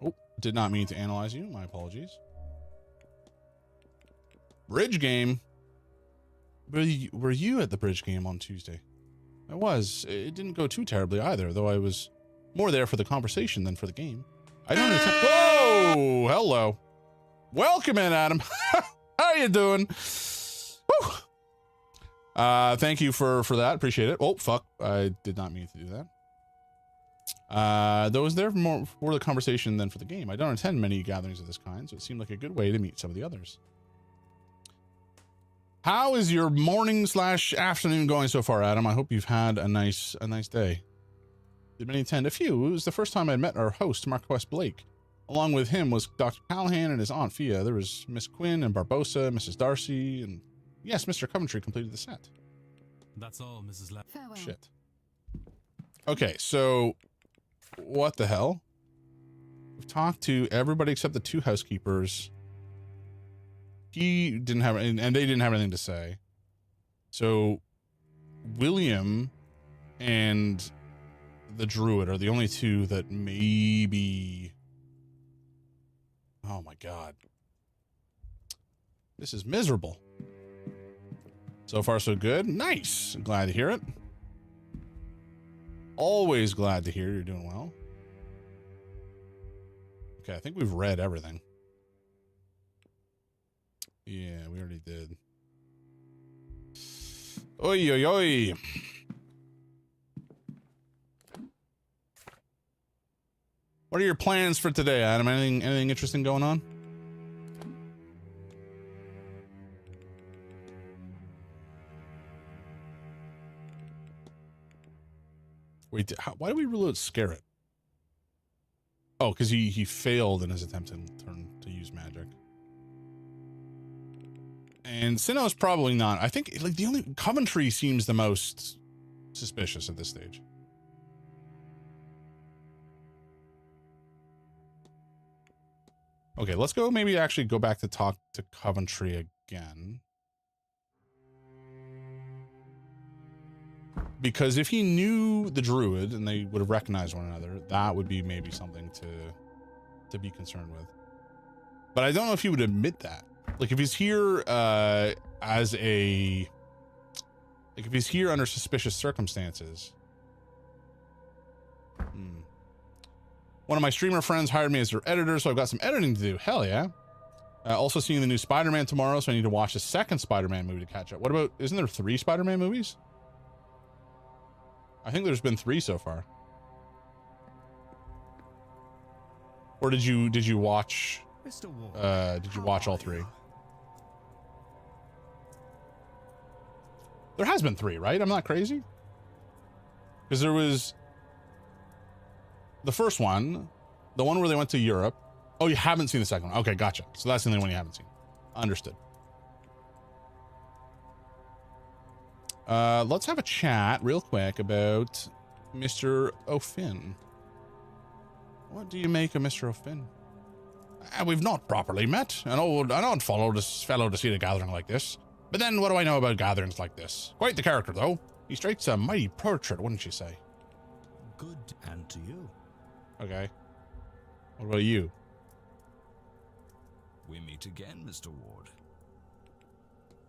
Oh, did not mean to analyze you. My apologies. Bridge game. Were you at the bridge game on Tuesday? I was. It didn't go too terribly either, though I was more there for the conversation than for the game. I don't attend. Whoa! Hello. Welcome in, Adam. How you doing? Woo! Thank you for that. Appreciate it. Oh, fuck. I did not mean to do that. Though I was there more for the conversation than for the game. I don't attend many gatherings of this kind, so it seemed like a good way to meet some of the others. How is your morning / afternoon going so far, Adam? I hope you've had a nice day. Did many attend? A few. It was the first time I met our host, Marquess Blake. Along with him was Dr. Callahan and his Aunt Fia. There was Miss Quinn and Barbosa, Mrs. Darcy, and yes, Mr. Coventry completed the set. That's all, Mrs. Farewell. Shit. Okay, so what the hell? We've talked to everybody except the 2 housekeepers. He didn't have, and they didn't have anything to say. So William and the druid are the only 2 that maybe... Oh my god. This is miserable. So far so good. Nice. Glad to hear it. Always glad to hear you're doing well. Okay, I think we've read everything. Yeah, we already did. Oi, oi, oi. What are your plans for today, Adam? Anything interesting going on? Wait, why do we rule out Scarret? Oh, because he failed in his attempt to use magic. And Sinnoh's probably not. I think like the only Coventry seems the most suspicious at this stage. Okay, let's go maybe actually go back to talk to Coventry again. Because if he knew the druid and they would have recognized one another, that would be maybe something to be concerned with. But I don't know if he would admit that. Like if he's here as a... Like if he's here under suspicious circumstances. One of my streamer friends hired me as their editor, so I've got some editing to do. Hell yeah. Also seeing the new Spider-Man tomorrow, so I need to watch the second Spider-Man movie to catch up. What about... Isn't there 3 Spider-Man movies? I think there's been 3 so far. Or did you watch... Mr. Ward, did you watch all 3? There has been 3, right? I'm not crazy? Because there was... The first one, the one where they went to Europe. Oh, you haven't seen the second one. Okay, gotcha. So that's the only one you haven't seen. Understood. Let's have a chat real quick about Mr. O'Finn. What do you make of Mr. O'Finn? We've not properly met. An odd fellow to see a gathering like this. But then what do I know about gatherings like this? Quite the character, though. He strikes a mighty portrait, wouldn't you say? Good, and to you. Okay. What about you? We meet again, Mr. Ward.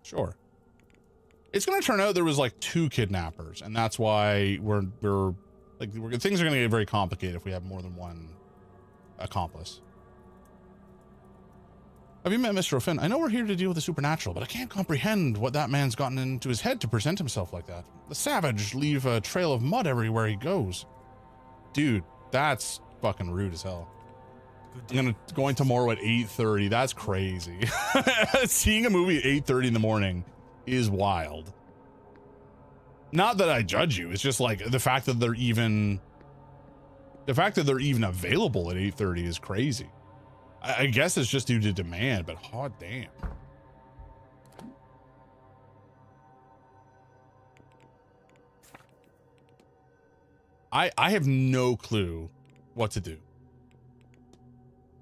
Sure. It's going to turn out there was like 2 kidnappers, and that's why things are going to get very complicated if we have more than one accomplice. Have you met Mr. O'Finn? I know we're here to deal with the supernatural, but I can't comprehend what that man's gotten into his head to present himself like that. The savage leave a trail of mud everywhere he goes. Dude, that's fucking rude as hell. I'm going tomorrow at 8:30. That's crazy. Seeing a movie at 8:30 in the morning is wild. Not that I judge you. It's just like the fact that they're even available at 8:30 is crazy. I guess it's just due to demand, but hot damn. I have no clue what to do.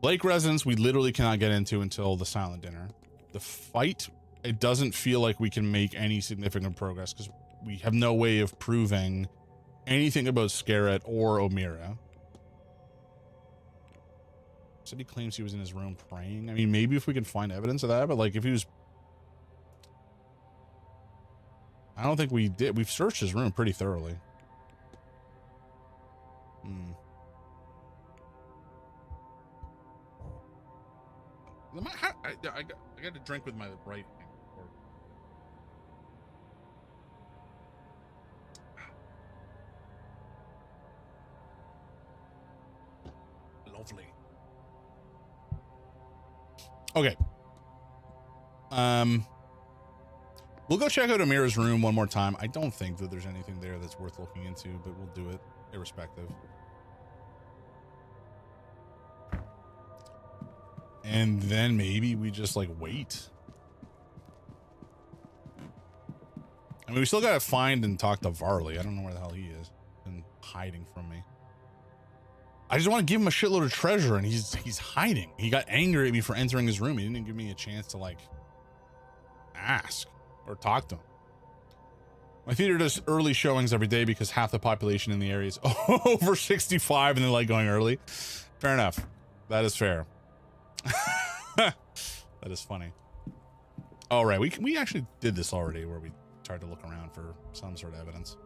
Blake residence, we literally cannot get into until the silent dinner. The fight, it doesn't feel like we can make any significant progress because we have no way of proving anything about Scarrett or O'Meara. Said he claims he was in his room praying. I mean, maybe if we can find evidence of that, but like if he was... I don't think we did. We've searched his room pretty thoroughly. I got to drink with my right hand. Lovely. Okay. We'll go check out Amira's room one more time. I don't think that there's anything there that's worth looking into, but we'll do it irrespective. And then maybe we just like wait. I mean, we still gotta find and talk to Varley. I don't know where the hell he is and hiding from me. I just want to give him a shitload of treasure, and he's hiding. He got angry at me for entering his room. He didn't give me a chance to like ask or talk to him. My theater does early showings every day because half the population in the area is over 65 and they like going early. Fair enough. That is fair. That is funny. All right, we actually did this already where we tried to look around for some sort of evidence.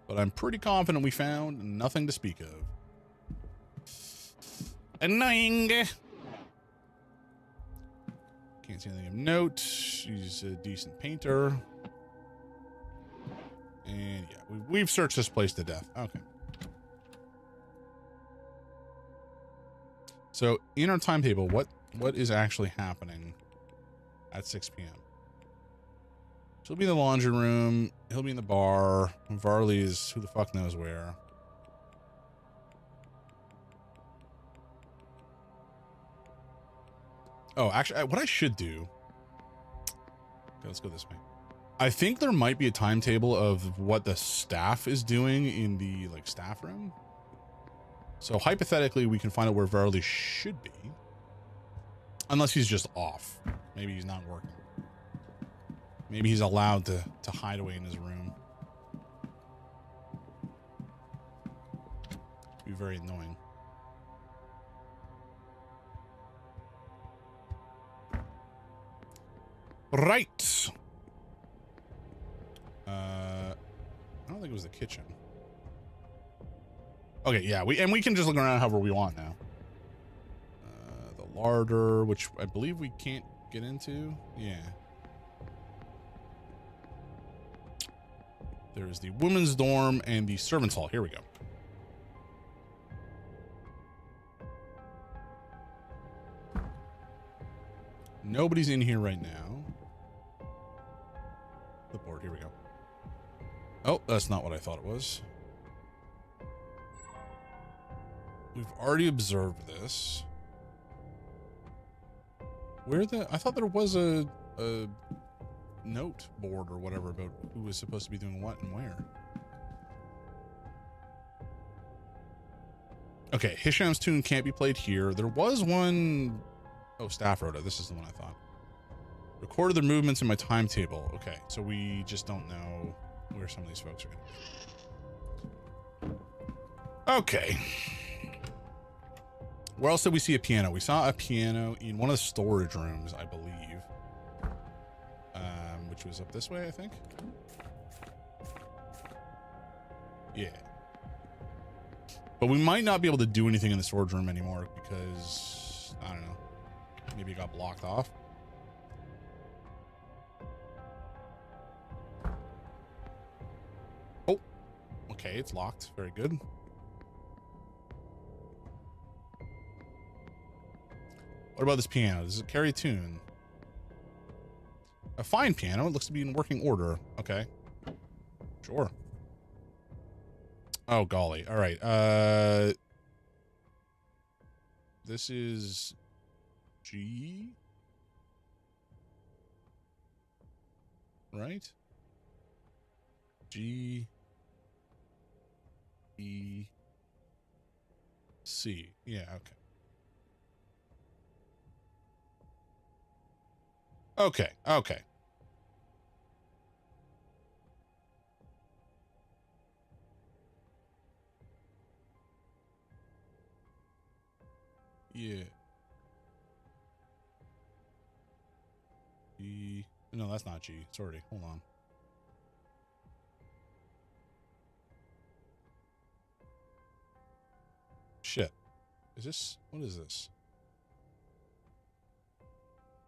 But I'm pretty confident we found nothing to speak of. Annoying. Can't see anything of note. She's a decent painter. And yeah, we've searched this place to death. Okay. So in our timetable, what is actually happening at 6 p.m.? She'll be in the laundry room. He'll be in the bar. Varley's who the fuck knows where. Oh, actually, what I should do... Okay, let's go this way. I think there might be a timetable of what the staff is doing in the, like, staff room. So, hypothetically, we can find out where Varley should be. Unless he's just off. Maybe he's not working. Maybe he's allowed to hide away in his room. It'd be very annoying. Right. I don't think it was the kitchen. Okay, yeah, we can just look around however we want now. The larder, which I believe we can't get into. Yeah. There's the women's dorm and the servants' hall. Here we go. Nobody's in here right now. Clipboard, here we go. Oh, that's not what I thought it was. We've already observed this. I thought there was a note board or whatever about who was supposed to be doing what and where. Okay, Hisham's tune can't be played here. There was one... Oh, Staff Rhoda. This is the one I thought. Recorded the movements in my timetable. Okay, so we just don't know where some of these folks are going to be. Okay. Where else did we see a piano? We saw a piano in one of the storage rooms, I believe. Which was up this way, I think. Yeah. But we might not be able to do anything in the storage room anymore because, I don't know, maybe it got blocked off. Oh, okay, it's locked. Very good. What about this piano? Does it carry a tune? A fine piano. It looks to be in working order. Okay. Sure. Oh, golly. All right. This is G. Right? G. E. C. Yeah, okay. Okay, okay. Yeah. G. No, that's not G. Sorry. Hold on. Shit. Is this... What is this?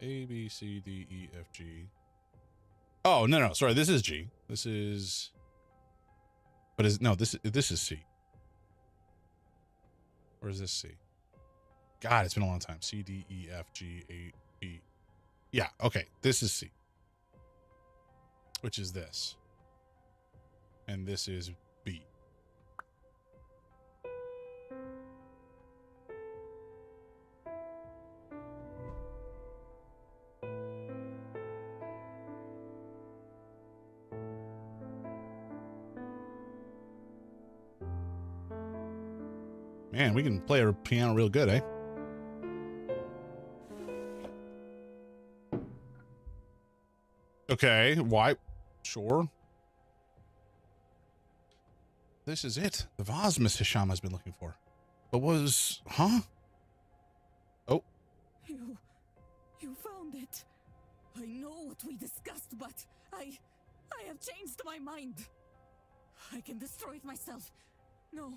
A, B, C, D, E, F, G. Oh, no. Sorry. This is G. This is... But is... No, this is C. Or is this C? God, it's been a long time. C, D, E, F, G, A, B. Yeah, okay. This is C. Which is this. And this is B. Man, we can play our piano real good, eh? Okay, why? Sure. This is it. The vase Miss Hisham has been looking for. But was... Huh? Oh. You found it. I know what we discussed, but I have changed my mind. I can destroy it myself. No,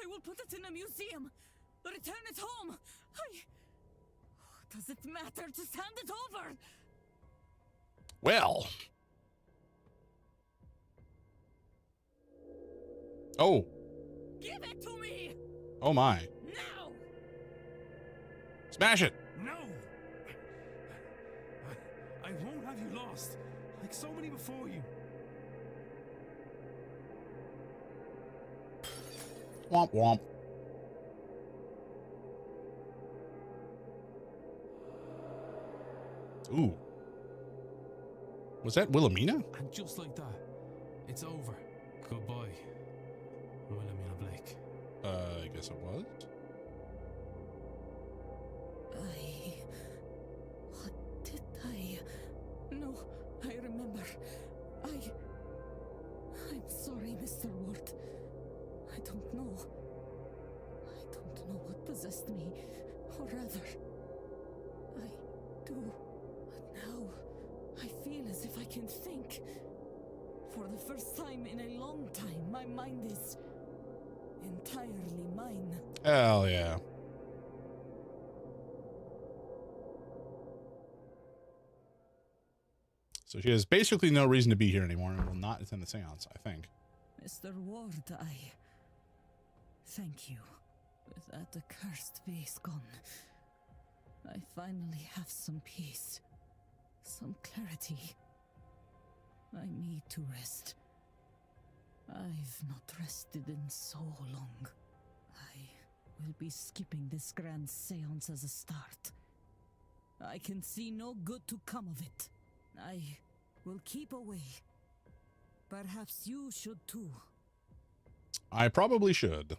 I will put it in a museum. Return it home. Does it matter to send it over? Well. Oh. Give it to me. Oh my. Now. Smash it. No. I won't have you lost, like so many before you. Womp womp. Ooh. Was that Wilhelmina? And just like that, it's over. Goodbye, Wilhelmina Blake. I guess it was. What did I? No, I remember. I'm sorry, Mr. Ward. I don't know what possessed me, or rather, I do, but now I feel as if I can think. For the first time in a long time, my mind is entirely mine. Hell yeah. So she has basically no reason to be here anymore and will not attend the seance, I think. Mr. Ward, I thank you. With that accursed vase gone, I finally have some peace, some clarity. I need to rest. I've not rested in so long. I will be skipping this grand seance as a start. I can see no good to come of it. I will keep away. Perhaps you should too. I probably should.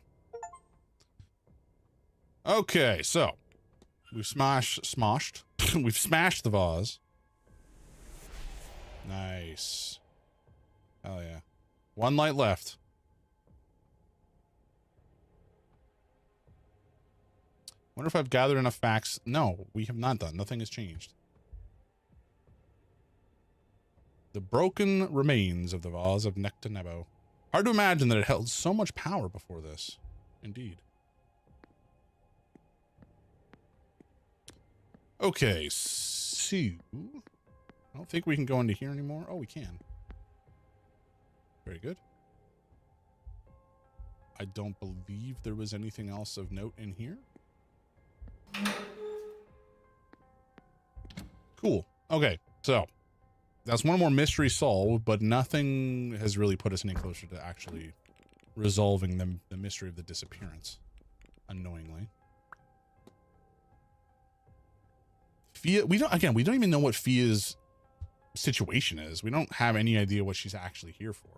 Okay, so we've smashed. We've smashed the vase. Nice. Hell yeah. One light left. Wonder if I've gathered enough facts. No, we have not done. Nothing has changed. The broken remains of the vase of Nectanebo. Hard to imagine that it held so much power before this. Indeed. Okay, so I don't think we can go into here anymore. Oh, we can. Very good. I don't believe there was anything else of note in here. Cool. Okay, so that's one more mystery solved, but nothing has really put us any closer to actually resolving the mystery of the disappearance. Annoyingly. Fia, we don't even know what Fia's situation is. We don't have any idea what she's actually here for.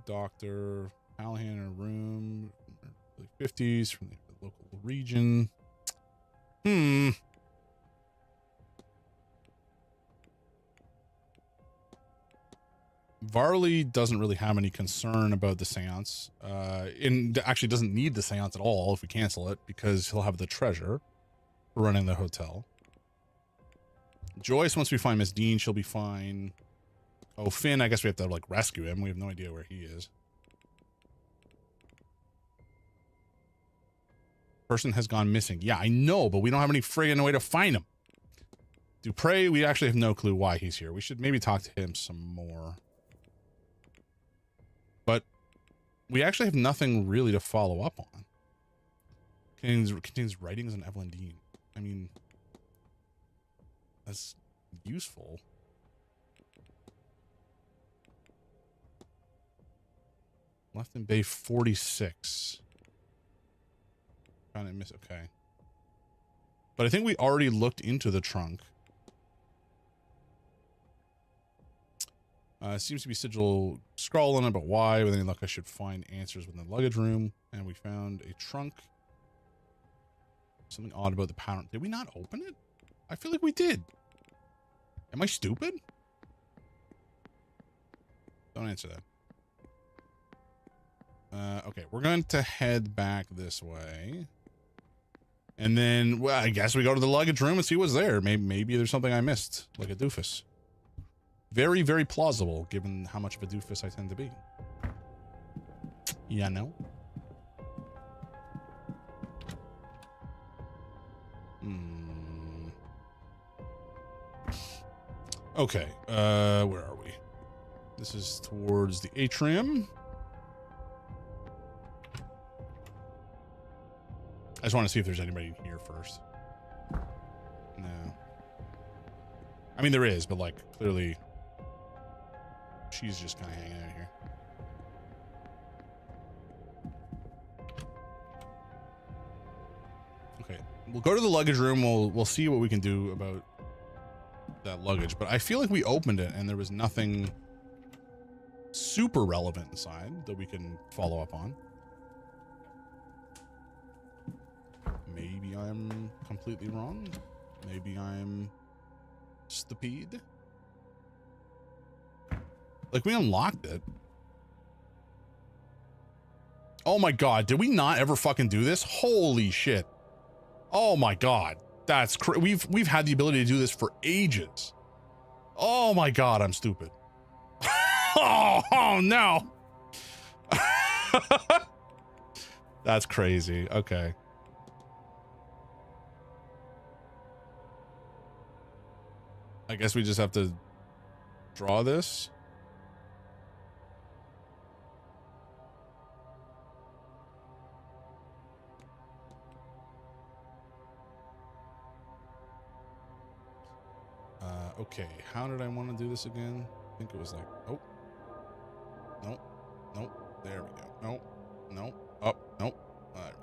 Doctor, Hallahan in a room, early 50s from the local region. Varley doesn't really have any concern about the seance. Actually doesn't need the seance at all if we cancel it, because he'll have the treasure for running the hotel. Joyce, once we find Miss Dean, she'll be fine. Oh, Finn, I guess we have to, like, rescue him. We have no idea where he is. Person has gone missing. Yeah, I know, but we don't have any friggin' way to find him. Dupre, we actually have no clue why he's here. We should maybe talk to him some more. But we actually have nothing really to follow up on. Contains writings on Evelyn Dean. I mean, that's useful. Left in Bay 46. Found it miss. Okay. But I think we already looked into the trunk. Seems to be sigil scrawling about why. With any luck, I should find answers within the luggage room. And we found a trunk. Something odd about the pattern. Did we not open it? I feel like we did. Am I stupid? Don't answer that. Okay, we're going to head back this way. And then, well, I guess we go to the luggage room and see what's there. Maybe there's something I missed, like a doofus. Very, very plausible, given how much of a doofus I tend to be. Yeah, no? Okay, where are we? This is towards the atrium. I just want to see if there's anybody here first. No. I mean, there is, but, like, clearly she's just kind of hanging out here. Okay, we'll go to the luggage room. We'll see what we can do about that luggage. But I feel like we opened it and there was nothing super relevant inside that we can follow up on. Maybe I'm completely wrong. Maybe I'm stupid. Like, we unlocked it. Oh my god, did we not ever fucking do this? Holy shit. Oh my god. That's we've had the ability to do this for ages. Oh my god, I'm stupid. oh no. That's crazy. Okay. I guess we just have to draw this. Okay, how did I want to do this again? I think it was like, oh. Nope. Nope. There we go. Nope. Nope. Up. Nope. All right.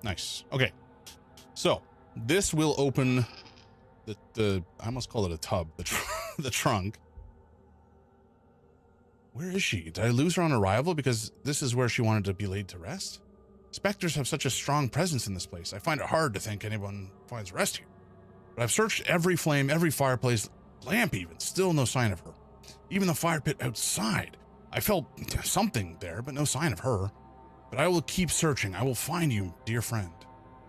Nice. Okay. So this will open the I almost call it a tub, the trunk. Where is she? Did I lose her on arrival because this is where she wanted to be laid to rest? Specters have such a strong presence in this place. I find it hard to think anyone finds rest here. But I've searched every flame, every fireplace, lamp even, still no sign of her. Even the fire pit outside. I felt something there, but no sign of her. But I will keep searching. I will find you, dear friend.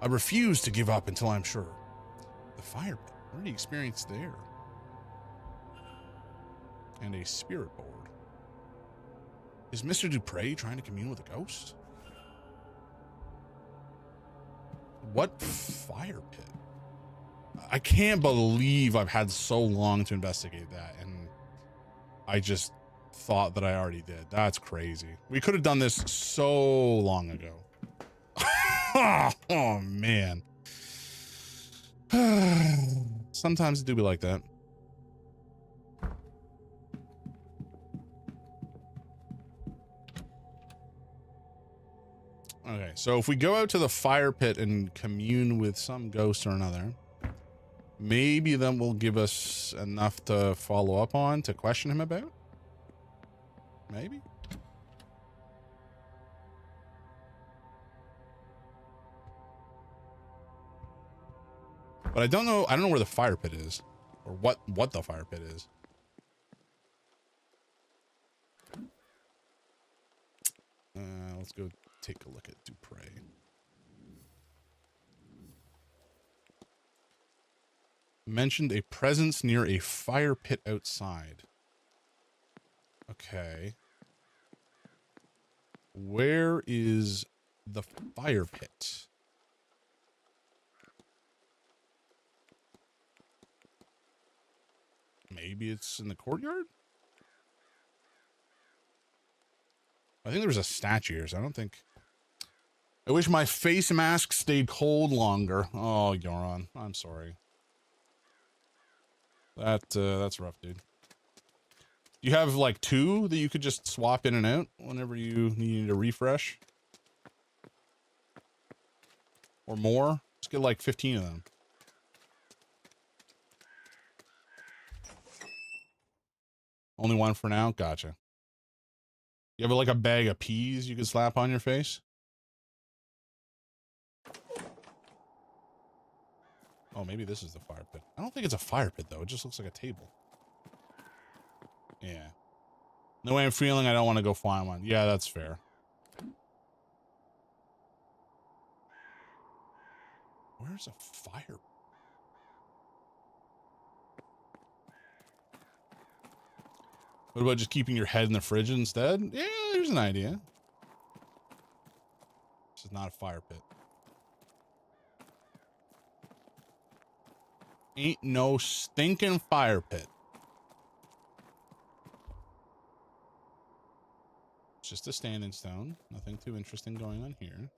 I refuse to give up until I'm sure. The fire pit. Already experienced there. And a spirit board. Is Mr. Dupre trying to commune with a ghost? What fire pit? I can't believe I've had so long to investigate that, and I just thought that I already did. That's crazy. We could have done this so long ago. Oh, man. Sometimes it do be like that. Okay, so if we go out to the fire pit and commune with some ghost or another, maybe then will give us enough to follow up on, to question him about? Maybe? But I don't know where the fire pit is. Or what the fire pit is. Let's go take a look at Dupre. Mentioned a presence near a fire pit outside. Okay. Where is the fire pit? Maybe it's in the courtyard? I think there was a statue here, so I don't think... I wish my face mask stayed cold longer. Oh, Yoron, I'm sorry. That's rough, dude. You have like 2 that you could just swap in and out whenever you need a refresh? Or more? Let's get like 15 of them. Only 1 for now? Gotcha. You have like a bag of peas you could slap on your face? Oh, maybe this is the fire pit. I don't think it's a fire pit, though. It just looks like a table. Yeah. The way I'm feeling, I don't want to go find one. Yeah, that's fair. Where's a fire? What about just keeping your head in the fridge instead? Yeah, there's an idea. This is not a fire pit. Ain't no stinking fire pit. It's just a standing stone. Nothing too interesting going on here.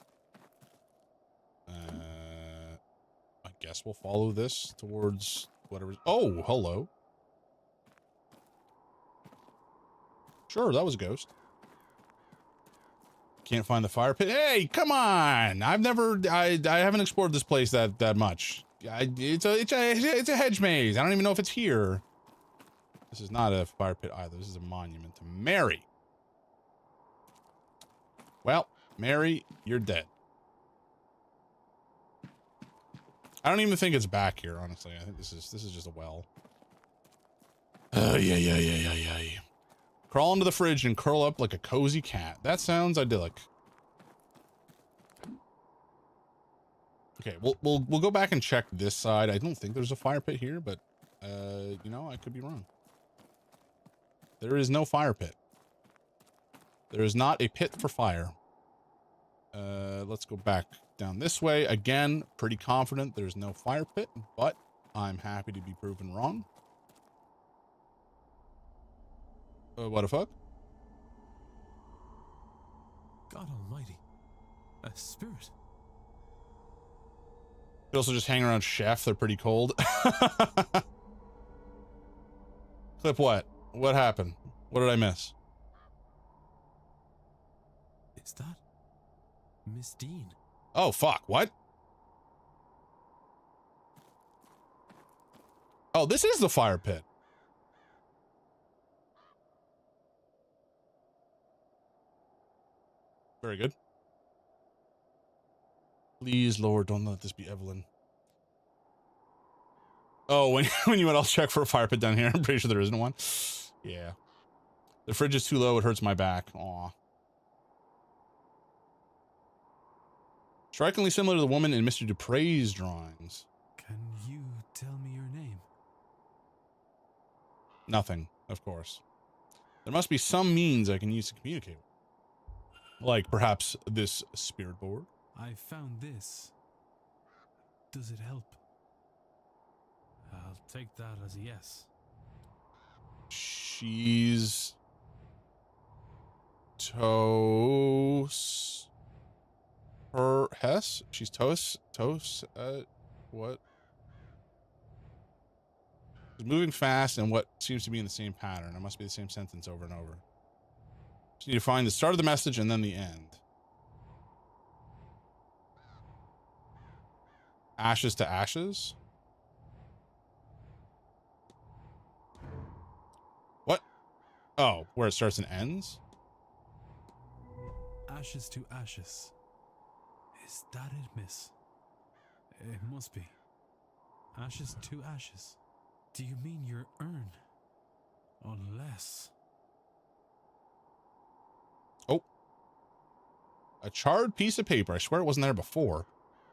I guess we'll follow this towards whatever. Oh, hello. Sure, that was a ghost. Can't find the fire pit. Hey, come on! I haven't explored this place that much. It's a hedge maze. I don't even know if it's here. This is not a fire pit either. This is a monument to Mary. Well, Mary, you're dead. I don't even think it's back here, honestly. I think this is just a well. Yeah. Crawl into the fridge and curl up like a cozy cat. That sounds idyllic. Okay, we'll go back and check this side. I don't think there's a fire pit here, but you know, I could be wrong. There is no fire pit. There is not a pit for fire. Let's go back down this way. Again, pretty confident there's no fire pit, but I'm happy to be proven wrong. What the fuck? God almighty. A spirit. You also just hang around chef. They're pretty cold. Clip what? What happened? What did I miss? Is that Miss Dean? Oh, fuck. What? Oh, this is the fire pit. Very good. Please, Lord, don't let this be Evelyn. Oh, when you went, I'll check for a fire pit down here. I'm pretty sure there isn't one. Yeah. The fridge is too low. It hurts my back. Aw. Strikingly similar to the woman in Mr. Dupre's drawings. Can you tell me your name? Nothing, of course. There must be some means I can use to communicate. Like perhaps this spirit board? I found this. Does it help? I'll take that as a yes. She's toast. Her Hess? She's toast. What? She's moving fast and what seems to be in the same pattern. It must be the same sentence over and over. Just need to find the start of the message and then the end. Ashes to ashes? What? Oh, where it starts and ends? Ashes to ashes. Is that it, miss? It must be. Ashes to ashes. Do you mean your urn? Unless... Oh. A charred piece of paper. I swear it wasn't there before.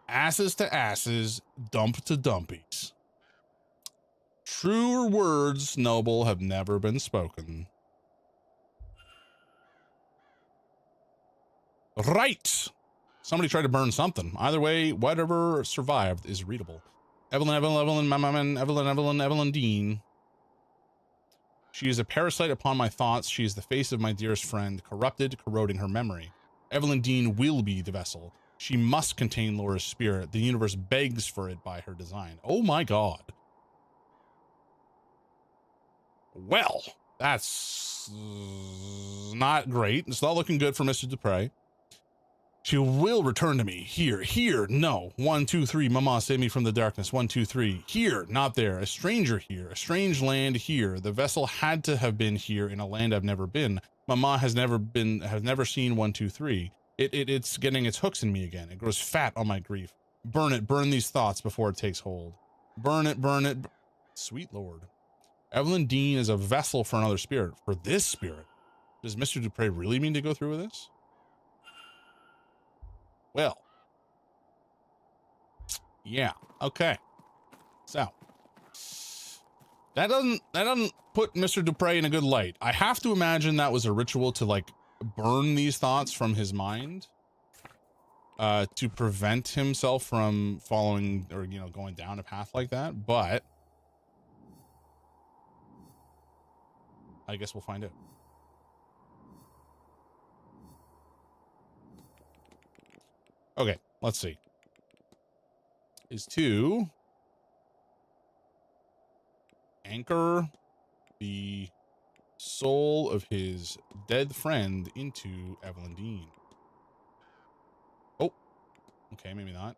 Asses to asses, dump to dumpies. Truer words, noble, have never been spoken. Right! Somebody tried to burn something. Either way, whatever survived is readable. Evelyn Dean. She is a parasite upon my thoughts. She is the face of my dearest friend, corrupted, corroding her memory. Evelyn Dean will be the vessel. She must contain Laura's spirit. The universe begs for it by her design. Oh my god. Well, that's not great. It's not looking good for Mr. Dupre. She will return to me. Here, no. 1, 2, 3, Mama, save me from the darkness. 1, 2, 3. Here, not there. A stranger here. A strange land here. The vessel had to have been here in a land I've never been. Mama has never seen 1, 2, 3. It's getting its hooks in me again. It grows fat on my grief. Burn it. Burn these thoughts before it takes hold. Burn it. Burn it. Sweet Lord. Evelyn Dean is a vessel for another spirit. For this spirit. Does Mr. Dupre really mean to go through with this? Well. Yeah. Okay. So. That doesn't put Mr. Dupre in a good light. I have to imagine that was a ritual to like burn these thoughts from his mind. To prevent himself from following or, you know, going down a path like that. But I guess we'll find out. Okay, let's see. Is to anchor the soul of his dead friend into Evelyn Dean. Oh, okay, maybe not.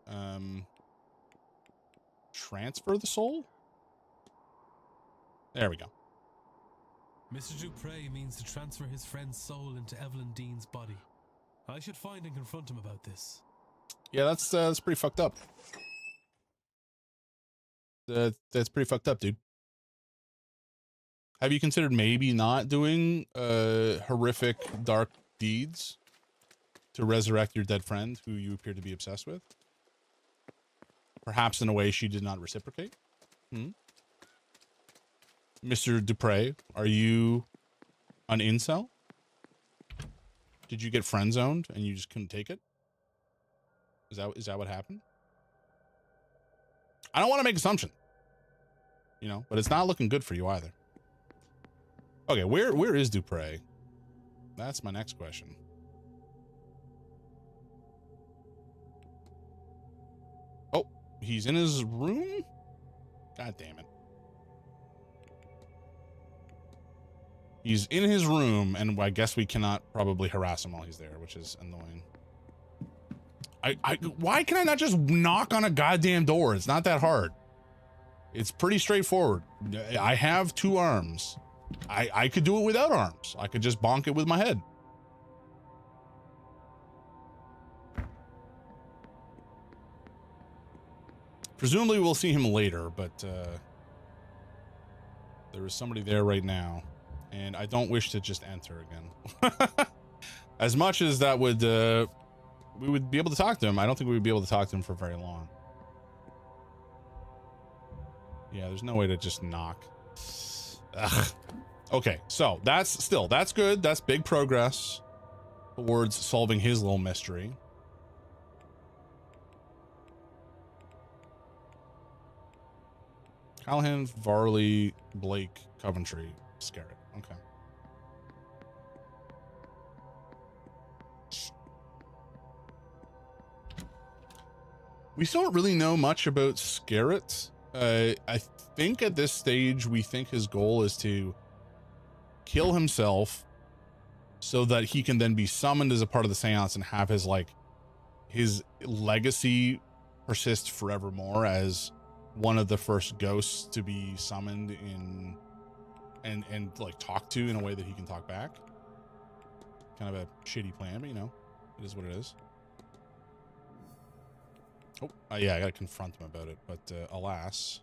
Transfer the soul? There we go. Mr. Dupre means to transfer his friend's soul into Evelyn Dean's body. I should find and confront him about this. Yeah, that's pretty fucked up. That's pretty fucked up, dude. Have you considered maybe not doing horrific dark deeds to resurrect your dead friend who you appear to be obsessed with? Perhaps in a way she did not reciprocate? Mr. Dupre, are you an incel? Did you get friend zoned and you just couldn't take it? Is that what happened? I don't want to make assumption, you know, but it's not looking good for you either. Okay, where is Dupre? That's my next question. He's in his room? God damn it. He's in his room, and I guess we cannot probably harass him while he's there, which is annoying. Why can I not just knock on a goddamn door? It's not that hard. It's pretty straightforward. I have 2 arms. I could do it without arms. I could just bonk it with my head. Presumably we'll see him later, but there is somebody there right now, and I don't wish to just enter again. As much as that would, we would be able to talk to him, I don't think we would be able to talk to him for very long. Yeah, there's no way to just knock. Ugh. Okay, so that's good. That's big progress towards solving his little mystery. Callahan, Varley, Blake, Coventry, Scarrett. Okay. We still don't really know much about Scarrett. I think at this stage, we think his goal is to kill himself so that he can then be summoned as a part of the seance and have his, like, his legacy persist forevermore as one of the first ghosts to be summoned in and like talk to in a way that he can talk back. Kind of a shitty plan, but you know, it is what it is. Oh, yeah, I gotta confront him about it, but alas,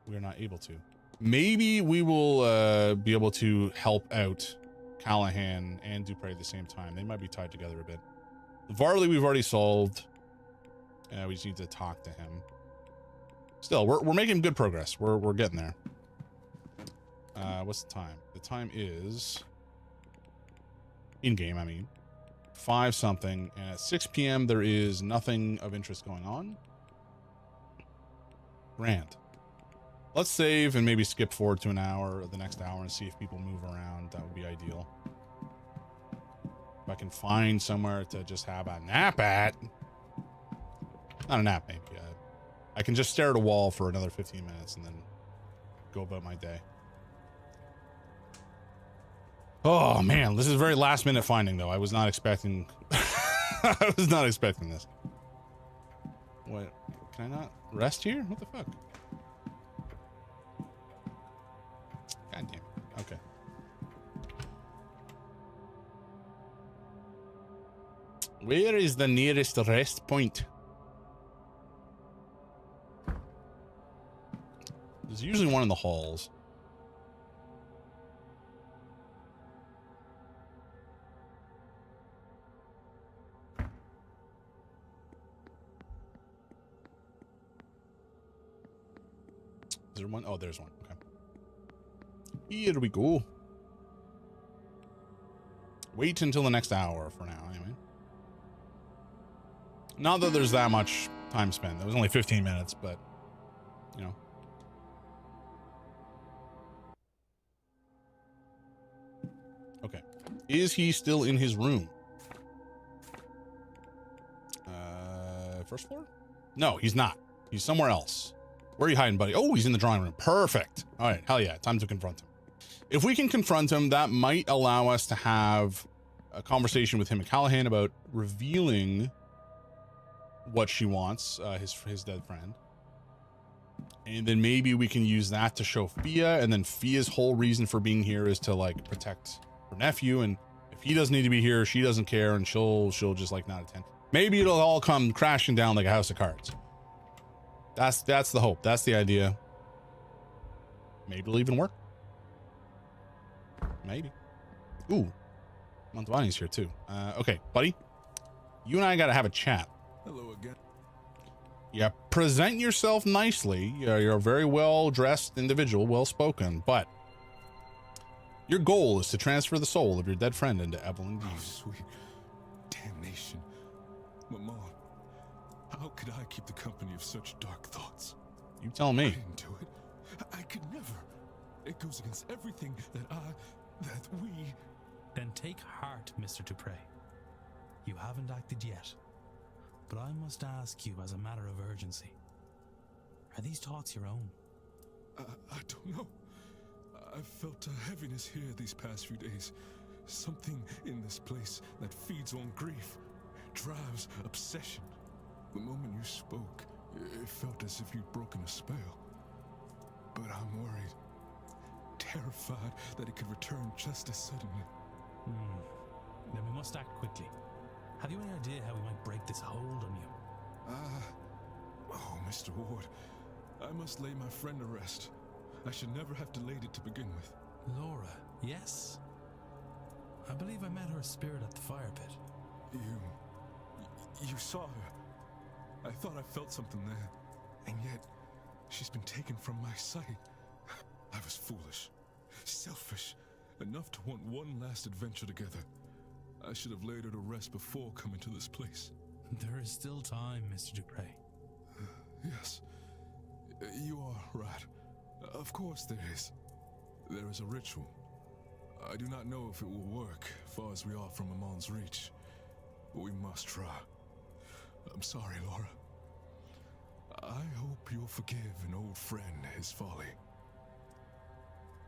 we are not able to. Maybe we will be able to help out Callahan and Dupre at the same time. They might be tied together a bit. Varley we've already solved. We just need to talk to him. Still, we're making good progress. We're getting there. What's the time? The time is in-game, I mean. 5 something, and at 6 p.m. there is nothing of interest going on. Grand. Let's save and maybe skip forward to an hour or the next hour and see if people move around. That would be ideal. If I can find somewhere to just have a nap at. Not a nap, maybe. I can just stare at a wall for another 15 minutes and then go about my day. Oh man, this is a very last minute finding though. I was not expecting I was not expecting this. What? Can I not rest here? What the fuck? God damn it. Okay. Where is the nearest rest point? There's usually one in the halls. Is there one? Oh, there's one. Okay. Here we go. Wait until the next hour for now, anyway. Not that there's that much time spent. It was only 15 minutes, but, you know. Okay. Is he still in his room? First floor? No, he's not. He's somewhere else. Where are you hiding, buddy? Oh, he's in the drawing room. Perfect. All right. Hell yeah. Time to confront him. If we can confront him, that might allow us to have a conversation with him and Callahan about revealing what she wants, his dead friend. And then maybe we can use that to show Fia, and then Fia's whole reason for being here is to, like, protect her nephew, and if he doesn't need to be here, she doesn't care, and she'll just, like, not attend. Maybe it'll all come crashing down like a house of cards. That's the hope. That's the idea. Maybe it'll even work. Maybe. Ooh. Montvani's here too. Okay, buddy. You and I gotta have a chat. Hello again. Yeah, present yourself nicely. You're a very well-dressed individual, well-spoken, but your goal is to transfer the soul of your dead friend into Evelyn Dean. Oh, sweet damnation. Mama, how could I keep the company of such dark thoughts? You tell me. I didn't do it. I could never. It goes against everything that we... Then take heart, Mr. Dupre. You haven't acted yet. but I must ask you as a matter of urgency. Are these thoughts your own? I don't know. I've felt a heaviness here these past few days. Something in this place that feeds on grief, drives obsession. The moment you spoke, it felt as if you'd broken a spell. But I'm worried, terrified that it could return just as suddenly. Then we must act quickly. Have you any idea how we might break this hold on you? Oh, Mr. Ward, I must lay my friend to rest. I should never have delayed it to begin with. Laura, yes? I believe I met her spirit at the fire pit. You saw her. I thought I felt something there, and yet she's been taken from my sight. I was foolish, selfish, enough to want one last adventure together. I should have laid her to rest before coming to this place. There is still time, Mr. Dupre. Yes, you are right. Of course there is. There is a ritual. I do not know if it will work, far as we are from Amon's reach, but we must try. I'm sorry, Laura. I hope you'll forgive an old friend his folly.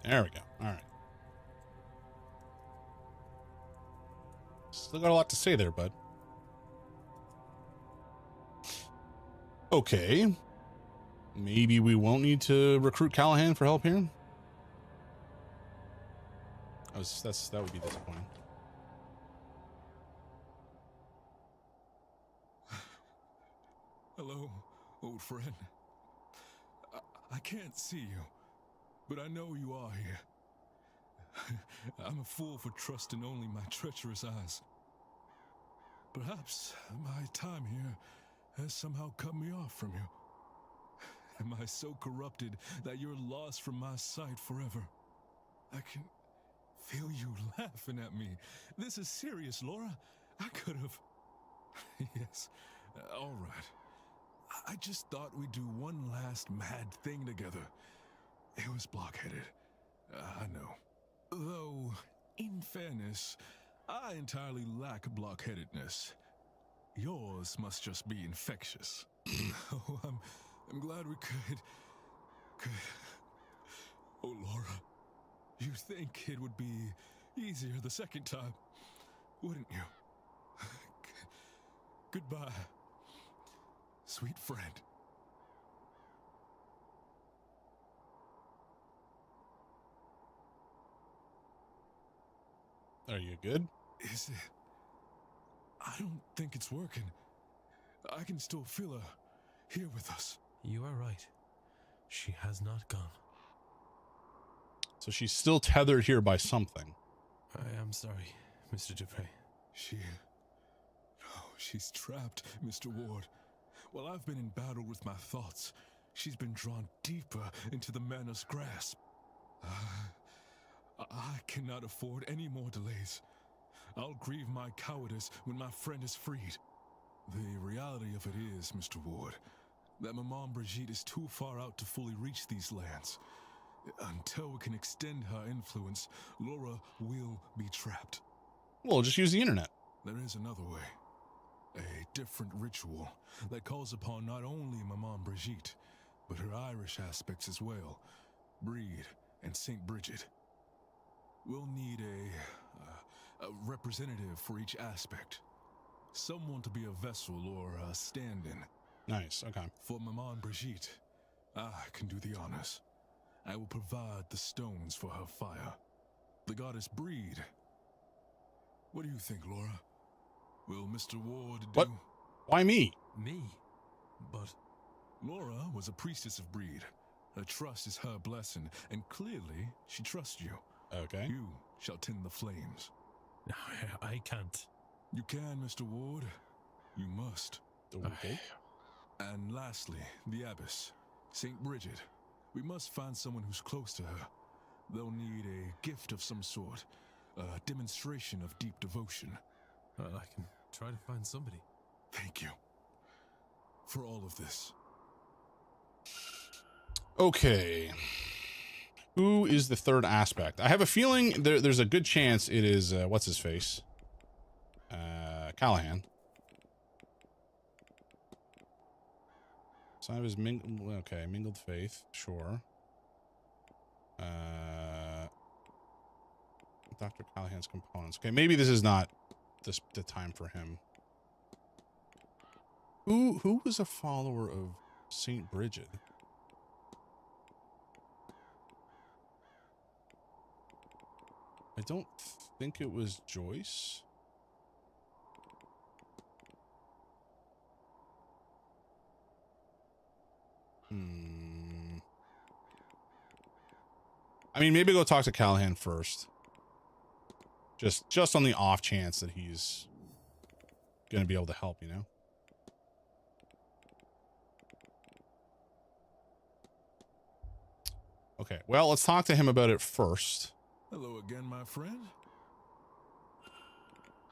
There we go. All right. Still got a lot to say there, bud. Okay. Maybe we won't need to recruit Callahan for help here. That would be disappointing. Hello, old friend. I can't see you, but I know you are here. I'm a fool for trusting only my treacherous eyes. Perhaps my time here has somehow cut me off from you. Am I so corrupted that you're lost from my sight forever? I can feel you laughing at me. This is serious, Laura. I could have... Yes, all right. I just thought we'd do one last mad thing together. It was blockheaded. I know. Though, in fairness, I entirely lack blockheadedness. Yours must just be infectious. Oh, I'm glad we could... Oh, Laura, you'd think it would be easier the second time, wouldn't you? Goodbye, sweet friend. Are you good? Is it? I don't think it's working. I can still feel her here with us. You are right. She has not gone. So she's still tethered here by something. I am sorry, Mr. Dupre. She's trapped, Mr. Ward. While I've been in battle with my thoughts, she's been drawn deeper into the manor's grasp. I cannot afford any more delays. I'll grieve my cowardice when my friend is freed. The reality of it is, Mr. Ward, that Maman Brigitte is too far out to fully reach these lands. Until we can extend her influence, Laura will be trapped. Well, just use the internet. There is another way. A different ritual that calls upon not only Maman Brigitte, but her Irish aspects as well, Breed and St. Bridget. We'll need a representative for each aspect. Someone to be a vessel or a stand-in. Nice, okay. For Maman Brigitte, I can do the honors. I will provide the stones for her fire. The goddess Breed. What do you think, Laura? Will Mr. Ward do... What? Why me? Me? But... Laura was a priestess of Breed. Her trust is her blessing, and clearly she trusts you. Okay. You shall tend the flames. I can't. You can, Mr. Ward. You must. Okay. And lastly, the abbess, St. Bridget. We must find someone who's close to her. They'll need a gift of some sort, a demonstration of deep devotion. I can try to find somebody. Thank you for all of this. Okay. Who is the third aspect? I have a feeling there's a good chance it is, what's his face? Callahan. Sign of his mingled faith. Sure. Dr. Callahan's components. Okay, maybe this is not the time for him. Who was a follower of Saint Bridget? I don't think it was Joyce. I mean, maybe go talk to Callahan first. Just on the off chance that he's gonna be able to help, you know? Okay, well, let's talk to him about it first. Hello again, my friend.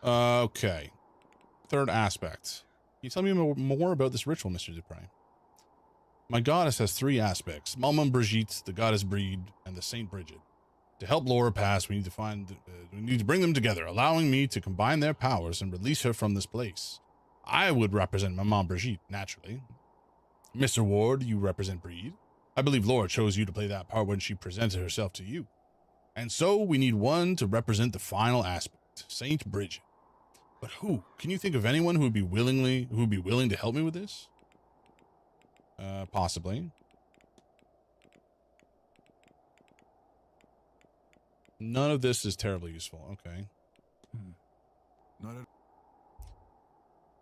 Okay. Third aspect. Can you tell me more about this ritual, Mr. Dupre? My goddess has 3 aspects. Maman Brigitte, the goddess Breed, and the Saint Bridget. To help Laura pass, we need to bring them together, allowing me to combine their powers and release her from this place. I would represent Maman Brigitte, naturally. Mr. Ward, you represent Breed. I believe Laura chose you to play that part when she presented herself to you. And so we need one to represent the final aspect, Saint Bridget. But who? Can you think of anyone who would be willing to help me with this? Possibly. None of this is terribly useful. Okay.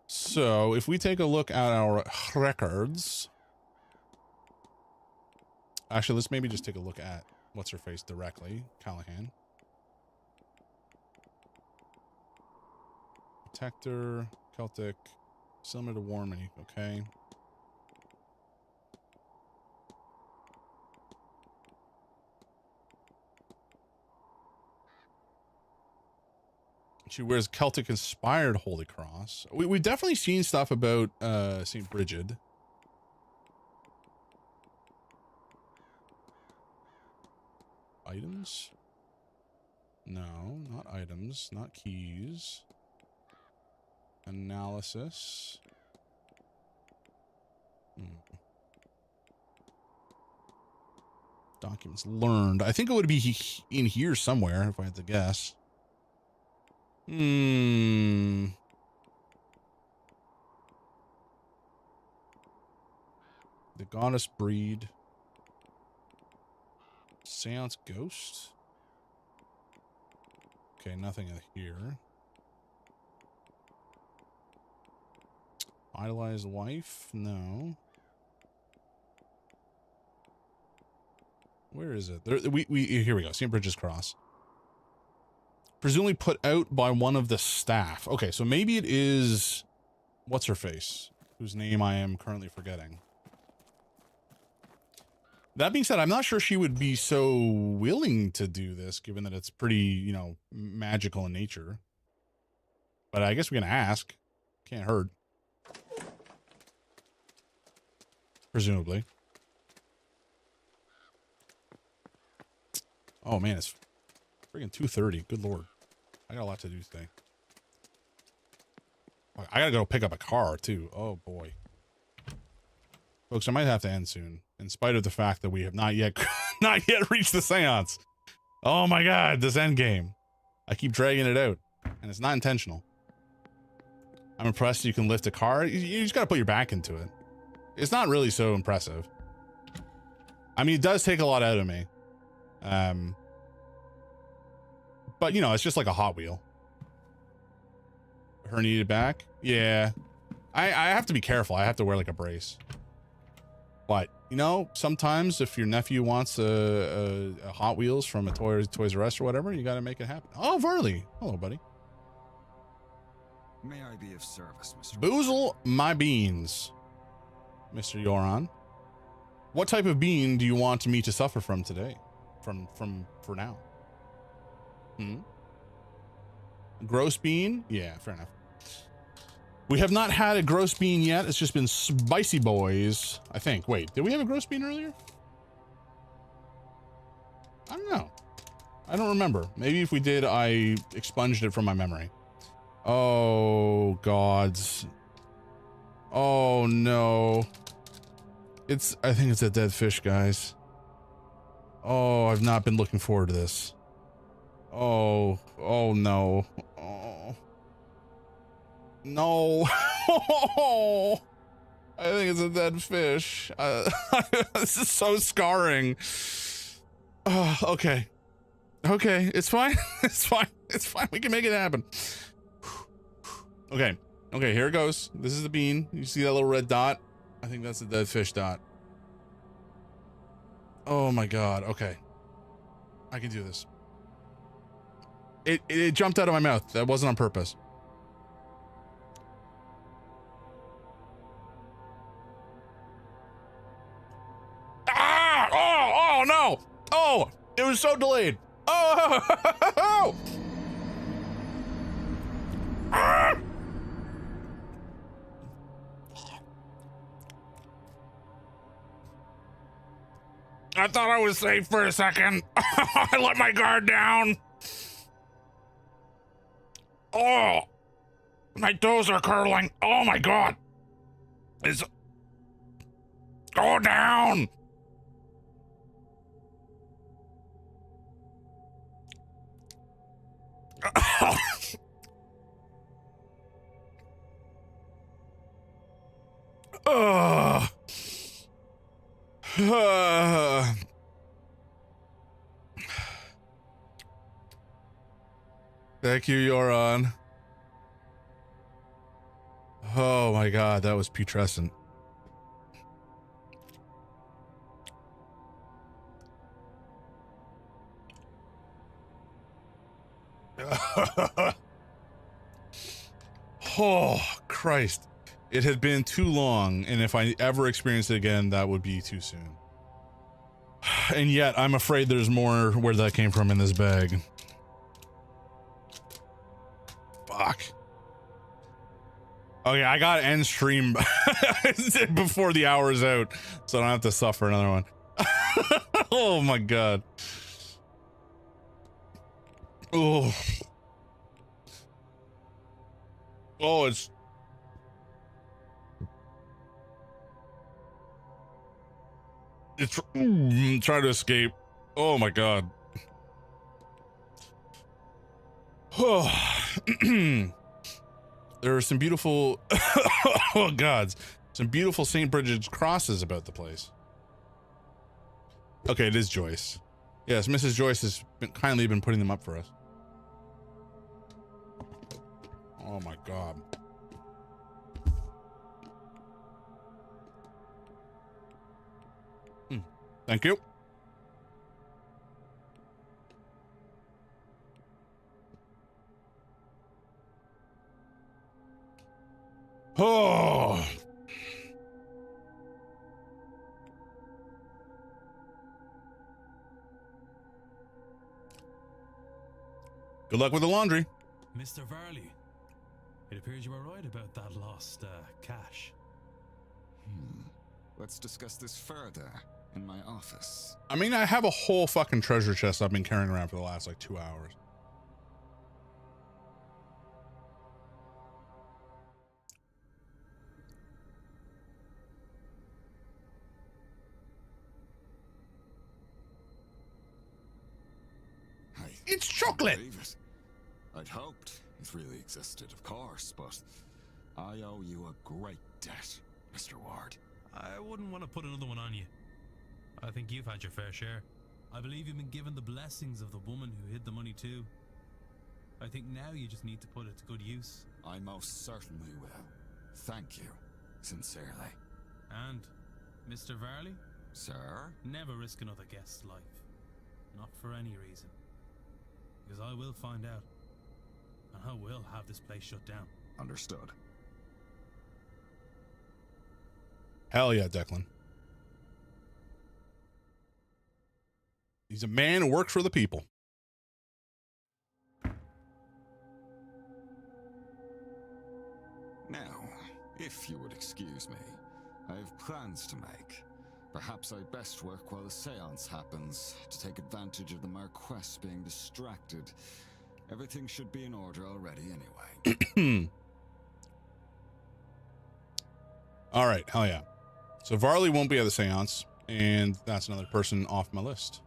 So, if we take a look at our records... Actually, let's maybe just take a look at what's-her-face directly. Callahan. Protector, Celtic, similar to Warmany. Okay. She wears Celtic-inspired Holy Cross. We've definitely seen stuff about St. Bridget. Items? No, not items. Not keys. Analysis. Documents learned. I think it would be in here somewhere, if I had to guess. The goddess Breed. Seance Ghost. Okay, nothing here. Idolized Wife? No. Where is it? There, here we go. St. Bridget's Cross. Presumably put out by one of the staff. Okay, so maybe it is... What's-her-face? Whose name I am currently forgetting. That being said, I'm not sure she would be so willing to do this, given that it's pretty, you know, magical in nature. But I guess we can ask. Can't hurt. Presumably. Oh, man, it's friggin' 2:30. Good lord. I got a lot to do today. I gotta go pick up a car, too. Oh, boy. Folks, I might have to end soon, in spite of the fact that we have not yet reached the seance. Oh my god, this end game. I keep dragging it out, and it's not intentional. I'm impressed you can lift a car. You just gotta put your back into it. It's not really so impressive. I mean, it does take a lot out of me. But, you know, it's just like a Hot Wheel. Herniated back? Yeah. I have to be careful. I have to wear, like, a brace. But, you know, sometimes if your nephew wants a Hot Wheels from a Toys R Us or whatever, you got to make it happen. Oh, Varley. Hello, buddy. May I be of service, Mr. Boozle my beans, Mr. Yoran. What type of bean do you want me to suffer from today? For now? Gross bean? Yeah, fair enough. We have not had a gross bean yet. It's just been spicy boys, I think. Wait, did we have a gross bean earlier? I don't know. I don't remember. Maybe if we did, I expunged it from my memory. Oh, gods. Oh, no. I think it's a dead fish, guys. Oh, I've not been looking forward to this. Oh no. Oh. No. I think it's a dead fish. This is so scarring. Okay. Okay, it's fine. It's fine. It's fine. We can make it happen. Okay. Okay, here it goes. This is the bean. You see that little red dot? I think that's the dead fish dot. Oh my god. Okay. I can do this. It jumped out of my mouth. That wasn't on purpose. Ah! Oh no! Oh! It was so delayed. Oh! Ah! I thought I was safe for a second. I let my guard down. Oh, my toes are curling. Oh my god. Go down. Thank you, Yoron. Oh my god, that was putrescent. Oh, Christ. It had been too long, and if I ever experience it again, that would be too soon. And yet, I'm afraid there's more where that came from in this bag. Fuck. Okay, I gotta end stream before the hour is out, so I don't have to suffer another one. Oh my god. Oh. Oh, it's... trying to escape. Oh my god. There are some beautiful oh gods, some beautiful St. Bridget's crosses about the place. Okay, it is Joyce. Yes, Mrs. Joyce has kindly been putting them up for us. Oh my god. Thank you. Oh. Good luck with the laundry. Mr. Varley, it appears you were right about that lost cash. Let's discuss this further in my office. I mean, I have a whole fucking treasure chest I've been carrying around for the last like 2 hours. It's chocolate. I'd hoped it really existed, of course, but I owe you a great debt, Mr. Ward. I wouldn't want to put another one on you. I think you've had your fair share. I believe you've been given the blessings of the woman who hid the money too. I think now you just need to put it to good use. I most certainly will. Thank you, sincerely. And, Mr. Varley? Sir? Never risk another guest's life. Not for any reason. Because I will find out. And I will have this place shut down. Understood. Hell yeah, Declan. He's a man who works for the people. Now, if you would excuse me, I have plans to make. Perhaps I'd best work while the seance happens, to take advantage of the Marquess being distracted. Everything should be in order already anyway. All right, hell yeah. So Varley won't be at the seance, and that's another person off my list.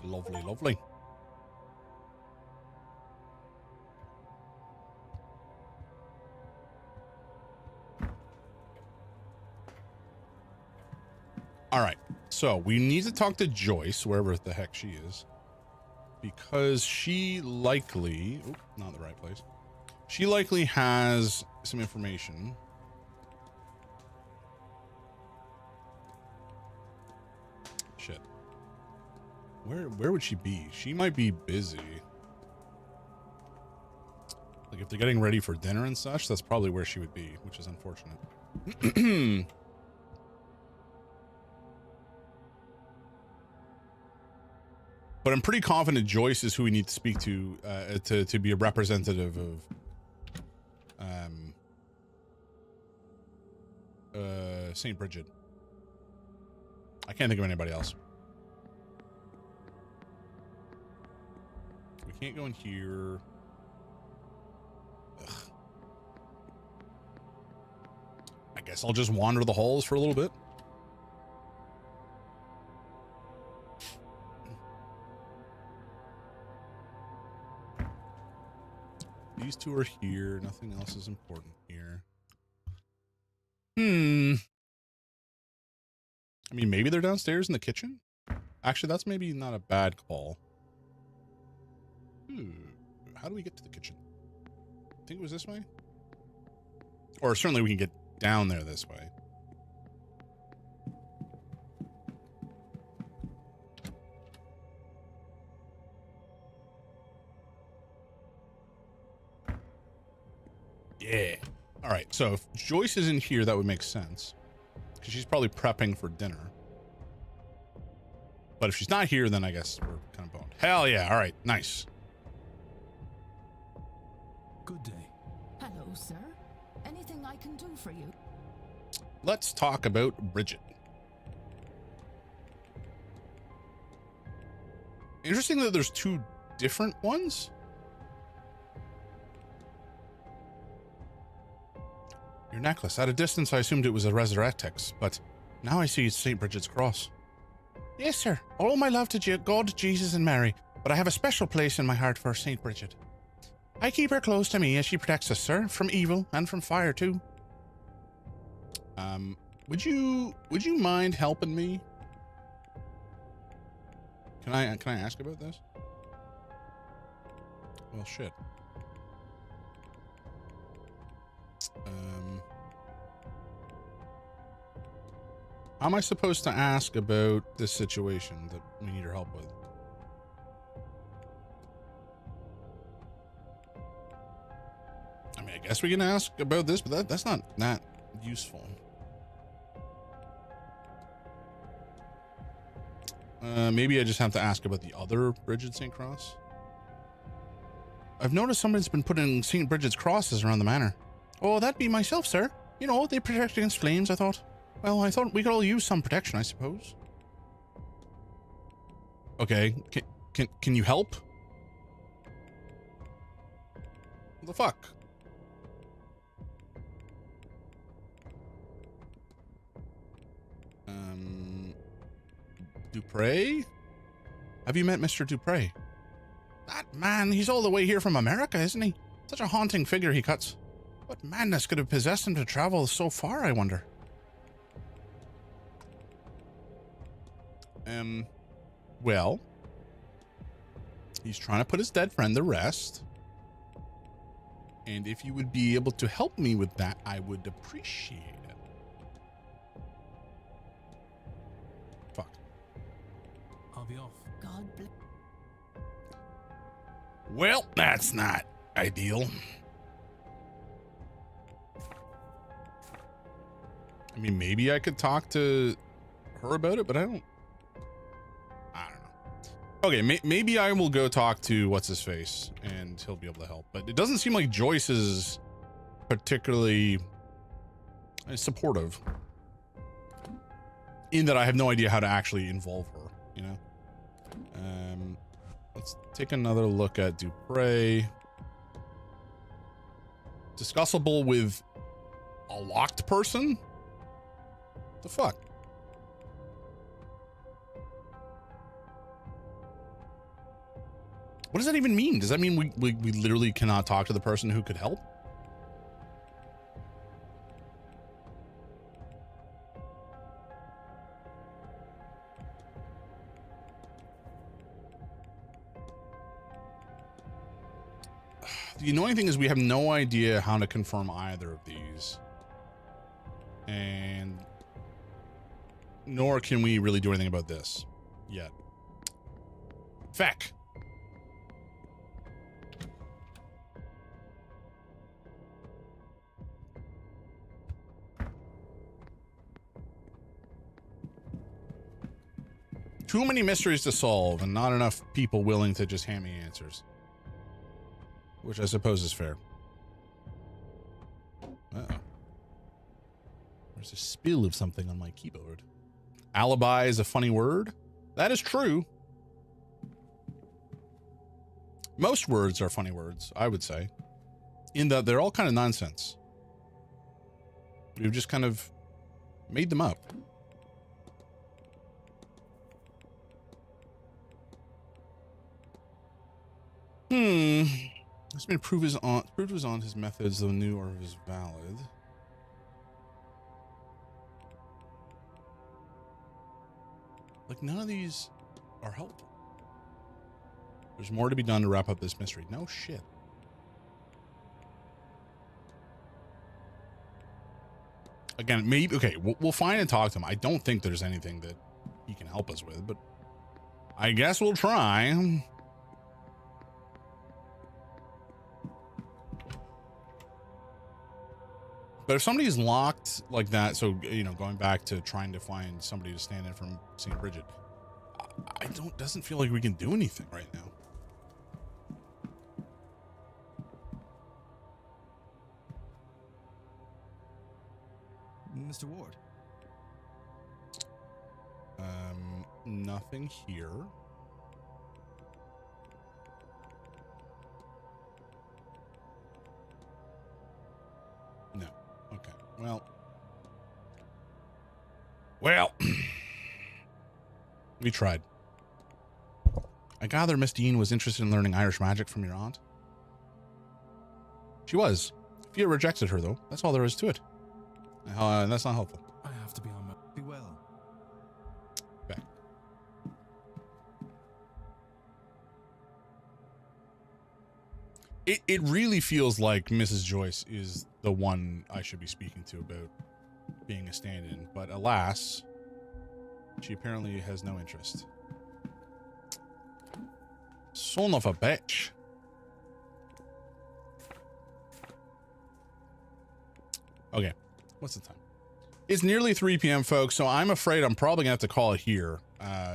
Lovely, lovely. All right, so we need to talk to Joyce, wherever the heck she is, because she likely, oh, not the right place. She likely has some information. Shit. Where would she be? She might be busy. Like if they're getting ready for dinner and such, that's probably where she would be, which is unfortunate. But I'm pretty confident Joyce is who we need to speak to be a representative of St. Bridget. I can't think of anybody else. We can't go in here. Ugh. I guess I'll just wander the halls for a little bit. These two are here. Nothing else is important here. I mean, maybe they're downstairs in the kitchen? Actually, that's maybe not a bad call. How do we get to the kitchen? I think it was this way? Or certainly we can get down there this way. Yeah. All right. So if Joyce is in here, that would make sense because she's probably prepping for dinner. But if she's not here, then I guess we're kind of boned. Hell yeah. All right. Nice. Good day. Hello, sir. Anything I can do for you? Let's talk about Bridget. Interesting that there's two different ones. Your necklace. At a distance, I assumed it was a Resurrectex, but now I see it's St. Bridget's cross. Yes, sir. All my love to God, Jesus, and Mary, but I have a special place in my heart for St. Bridget. I keep her close to me as she protects us, sir, from evil and from fire, too. Would you mind helping me? Can I ask about this? Well, shit. How am I supposed to ask about this situation that we need her help with? I mean, I guess we can ask about this, but that's not that useful. Maybe I just have to ask about the other Bridget St. Cross. I've noticed somebody's been putting St. Bridget's crosses around the manor. Oh, that'd be myself, sir. You know, they protect against flames, I thought. Well, I thought we could all use some protection, I suppose. Okay, can you help? What the fuck? Dupre? Have you met Mr. Dupre? That man, he's all the way here from America, isn't he? Such a haunting figure he cuts. What madness could have possessed him to travel so far, I wonder? Well, he's trying to put his dead friend to rest. And if you would be able to help me with that, I would appreciate it. Fuck. I'll be off. God bless. Well, that's not ideal. I mean, maybe I could talk to her about it, but I don't know. Okay, maybe I will go talk to what's-his-face, and he'll be able to help. But it doesn't seem like Joyce is particularly supportive. In that I have no idea how to actually involve her, you know? Let's take another look at Dupre. Discussable with a locked person? The fuck? What does that even mean? Does that mean we literally cannot talk to the person who could help? The annoying thing is we have no idea how to confirm either of these. And nor can we really do anything about this yet. Feck. Too many mysteries to solve and not enough people willing to just hand me answers. Which I suppose is fair. Uh-oh. There's a spill of something on my keyboard. Alibi is a funny word. That is true. Most words are funny words, I would say. In that they're all kind of nonsense. We've just kind of made them up. This may prove his aunt his methods, though new or is valid. Like, none of these are helpful. There's more to be done to wrap up this mystery. No shit. Again, maybe, okay, we'll find and talk to him. I don't think there's anything that he can help us with, but I guess we'll try. But if somebody's locked like that, so, you know, going back to trying to find somebody to stand in from St. Bridget, doesn't feel like we can do anything right now. Mr. Ward. Nothing here. No. Okay. Well, we tried. I gather Miss Dean was interested in learning Irish magic from your aunt. She was. Fia rejected her, though. That's all there is to it. That's not helpful. I have to be on my... Be well. Back. It really feels like Mrs. Joyce is the one I should be speaking to about being a stand-in, but alas, she apparently has no interest. Son of a bitch. Okay, what's the time? It's nearly 3 p.m., folks, so I'm afraid I'm probably gonna have to call it here,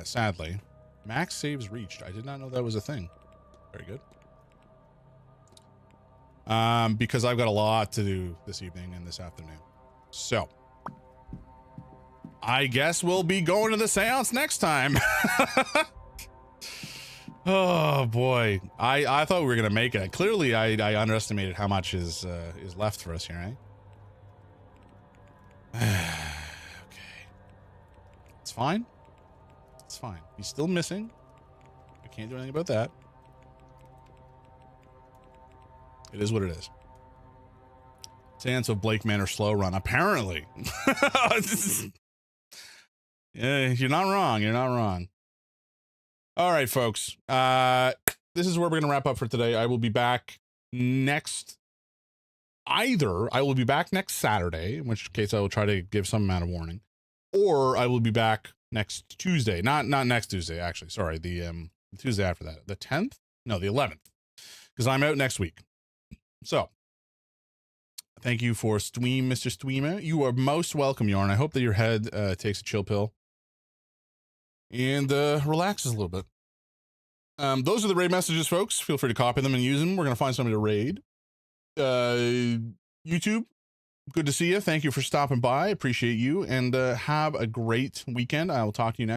sadly. Max saves reached. I did not know that was a thing. Very good. Because I've got a lot to do this evening and this afternoon. So, I guess we'll be going to the seance next time. Oh boy, I thought we were gonna make it. Clearly, I underestimated how much is left for us here, right? Okay, it's fine. It's fine. He's still missing. I can't do anything about that. It is what it is. Seance of Blake Manor slow run. Apparently. Yeah, you're not wrong. You're not wrong. All right, folks. This is where we're going to wrap up for today. I will be back next. Either I will be back next Saturday, in which case I will try to give some amount of warning, or I will be back next Tuesday. Not next Tuesday, actually. Sorry, the Tuesday after that. The 10th? No, the 11th. Because I'm out next week. So, thank you for Stream, Mr. Streamer. You are most welcome, Yarn. I hope that your head takes a chill pill and relaxes a little bit. Those are the raid messages, folks. Feel free to copy them and use them. We're going to find somebody to raid. YouTube, good to see you. Thank you for stopping by. Appreciate you. And have a great weekend. I will talk to you next.